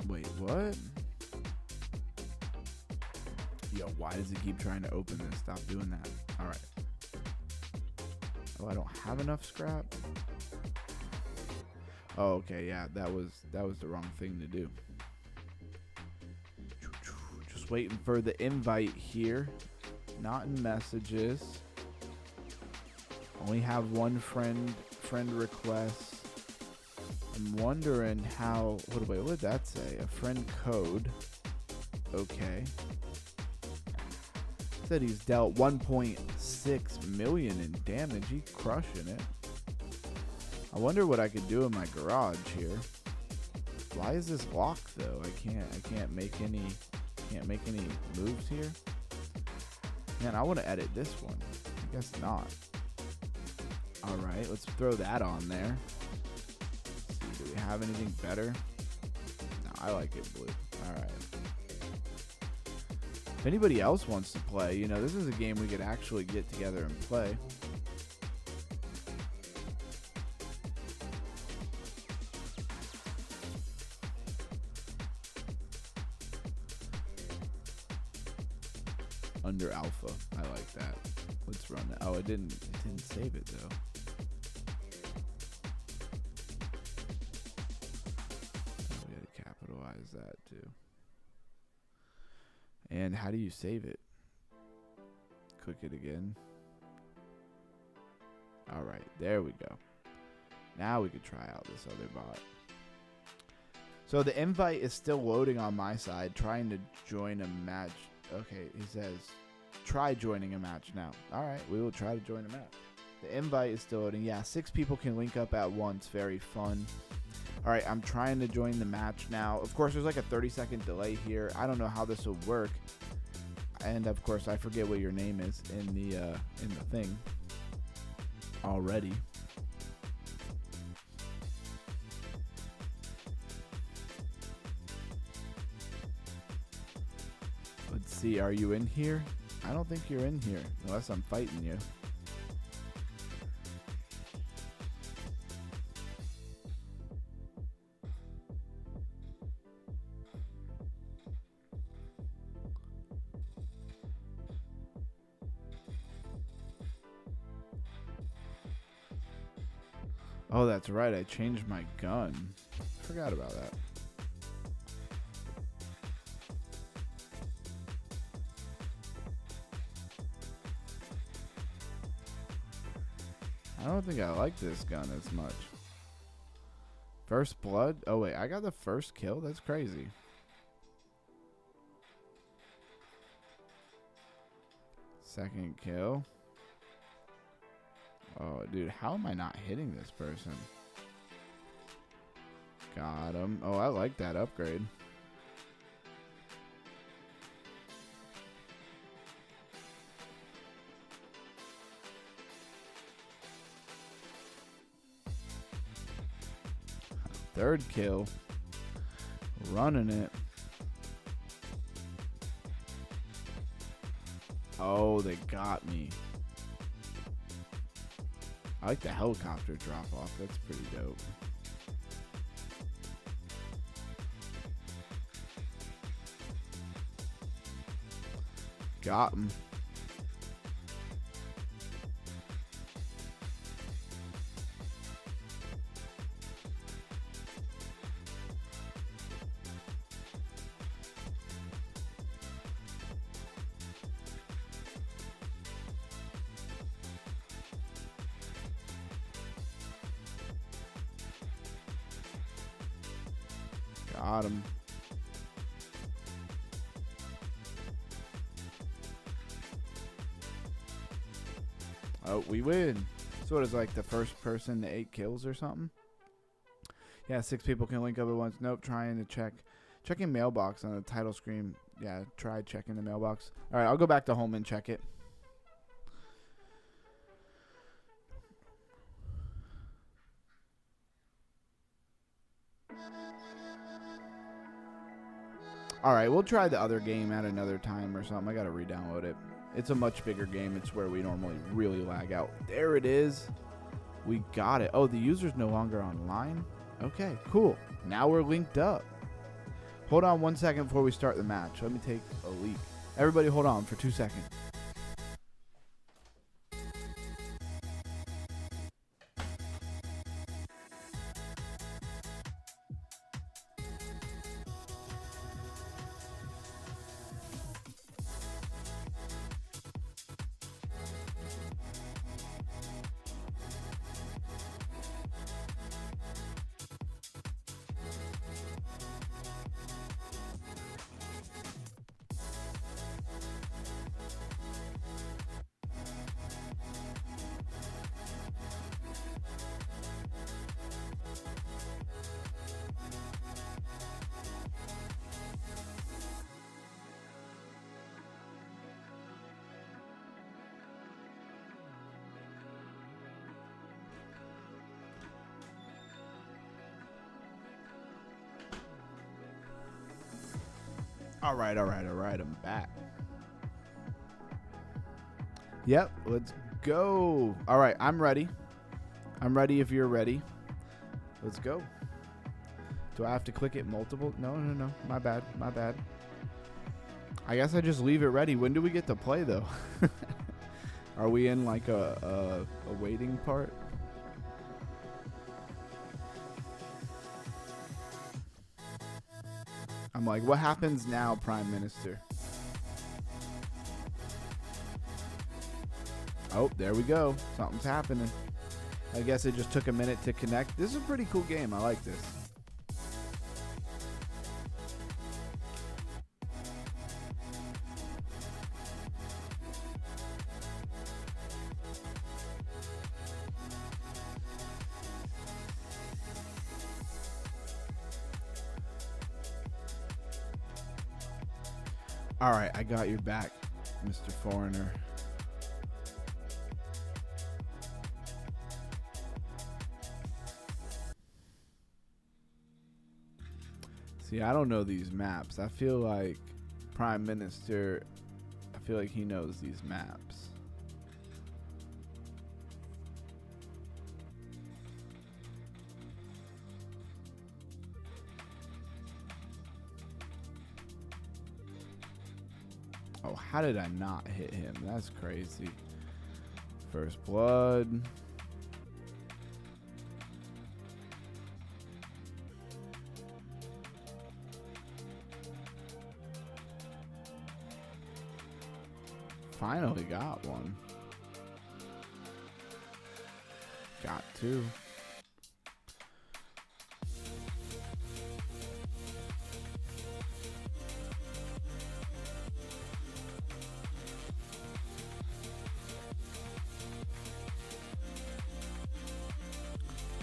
Wait, what? Yo, why does it keep trying to open this? Stop doing that. All right. Oh, I don't have enough scrap. Oh, okay, yeah, that was the wrong thing to do. Just waiting for the invite here. Not in messages. Only have one friend request. I'm wondering how. What did that say? A friend code. Okay. Said he's dealt 1.6 million in damage. He's crushing it. I wonder what I could do in my garage here. Why is this locked though? I can't make any moves here. Man, I want to edit this one. I guess not. All right, let's throw that on there. Let's see, do we have anything better? No, I like it blue. All right. If anybody else wants to play, you know, this is a game we could actually get together and play. Under alpha. I like that. Let's run that. Oh, it didn't save it though. Oh, we gotta capitalize that too. And how do you save it? Click it again. All right, there we go. Now we could try out this other bot. So the invite is still loading on my side, trying to join a match. Okay, he says, try joining a match now. All right, we will try to join a match. The invite is still loading. Yeah, 6 people can link up at once. Very fun. All right, I'm trying to join the match now. Of course, there's like a 30-second delay here. I don't know how this will work. And of course, I forget what your name is in the thing already. Let's see, are you in here? I don't think you're in here unless I'm fighting you. Oh, that's right. I changed my gun. Forgot about that. I don't think I like this gun as much. First blood? Oh, wait. I got the first kill? That's crazy. Second kill. Oh, dude. How am I not hitting this person? Got him. Oh, I like that upgrade. Third kill. Running it. Oh, they got me. I like the helicopter drop off. That's pretty dope. Got him. Got him. Oh, we win. So it is like the first person to 8 kills or something? Yeah, 6 people can link up at once. Nope, trying to check. Checking mailbox on the title screen. Yeah, try checking the mailbox. All right, I'll go back to home and check it. All right, we'll try the other game at another time or something. I got to re-download it. It's a much bigger game. It's where we normally really lag out. There it is. We got it. Oh, the user's no longer online? Okay, cool. Now we're linked up. Hold on 1 second before we start the match. Let me take a leak. Everybody hold on for 2 seconds. All right. I'm back. Yep, let's go. All right, I'm ready. I'm ready if you're ready. Let's go. Do I have to click it multiple? No. My bad. I guess I just leave it ready. When do we get to play, though? Are we in like a waiting part? I'm like, what happens now, Prime Minister? Oh, there we go. Something's happening. I guess it just took a minute to connect. This is a pretty cool game. I like this. All right, I got your back, Mr. Foreigner. See, I don't know these maps. I feel like Prime Minister, I feel like he knows these maps. Oh, how did I not hit him? That's crazy. First blood. Finally got one. Got to.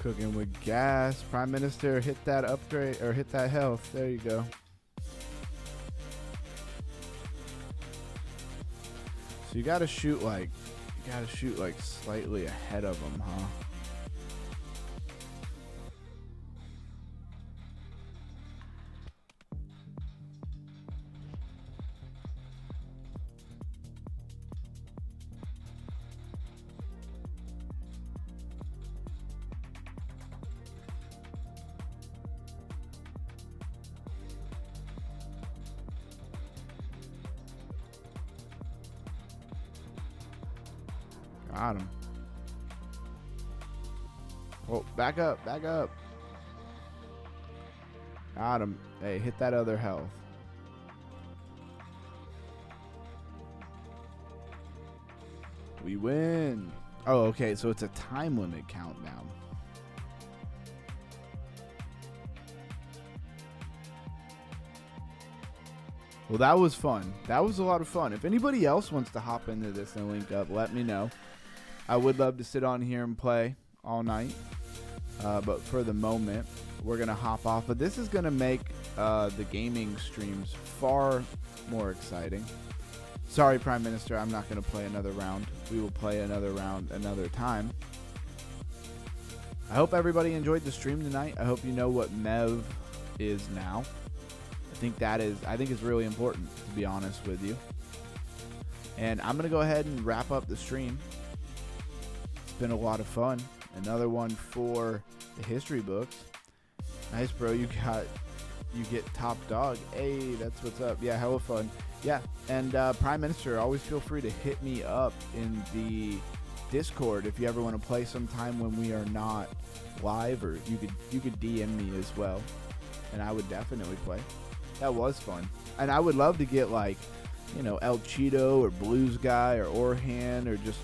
Cooking with gas. Prime Minister, hit that upgrade or hit that health. There you go. So you gotta shoot like slightly ahead of them, huh? Got him. Oh, back up, back up. Got him. Hey, hit that other health. We win. Oh, okay, so it's a time limit countdown. Well, that was fun. That was a lot of fun. If anybody else wants to hop into this and link up, let me know. I would love to sit on here and play all night. But for the moment, we're going to hop off. But this is going to make the gaming streams far more exciting. Sorry, Prime Minister, I'm not going to play another round. We will play another round another time. I hope everybody enjoyed the stream tonight. I hope you know what MEV is now. I think it's really important, to be honest with you. And I'm going to go ahead and wrap up the stream. It's been a lot of fun. Another one for the history books. Nice, bro. You get top dog. Hey, that's what's up. Yeah, hella fun. Yeah, and Prime Minister, always feel free to hit me up in the Discord if you ever want to play sometime when we are not live, or you could DM me as well, and I would definitely play. That was fun. And I would love to get, like, you know, El Cheeto or Blues Guy or Orhan or just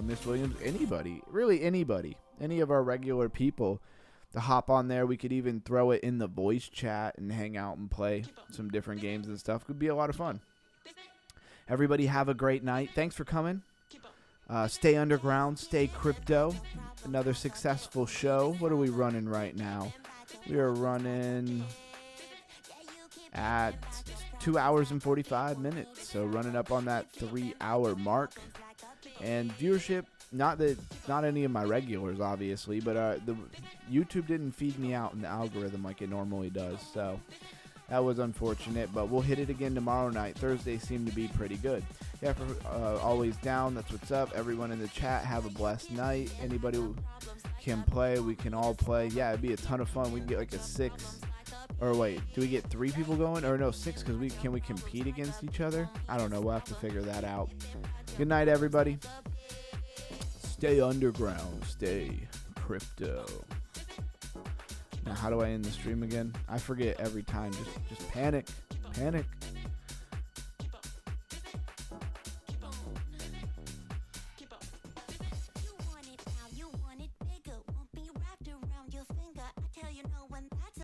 Miss Williams. Anybody. Really anybody. Any of our regular people to hop on there. We could even throw it in the voice chat and hang out and play some different games and stuff. Could be a lot of fun. Everybody have a great night. Thanks for coming. Stay underground. Stay crypto. Another successful show. What are we running right now? We are running at 2 hours and 45 minutes, so running up on that 3-hour mark. And viewership, not any of my regulars obviously, but the YouTube didn't feed me out in the algorithm like it normally does, so that was unfortunate. But we'll hit it again tomorrow night. Thursdays seem to be pretty good. Yeah, for always down, that's what's up. Everyone in the chat, have a blessed night. Anybody who can play, we can all play. Yeah, it'd be a ton of fun. We can get like a 6. Or wait, do we get 3 people going? Or no, 6, because can we compete against each other? I don't know. We'll have to figure that out. Good night, everybody. Stay underground. Stay crypto. Now, how do I end the stream again? I forget every time. Just panic. Panic.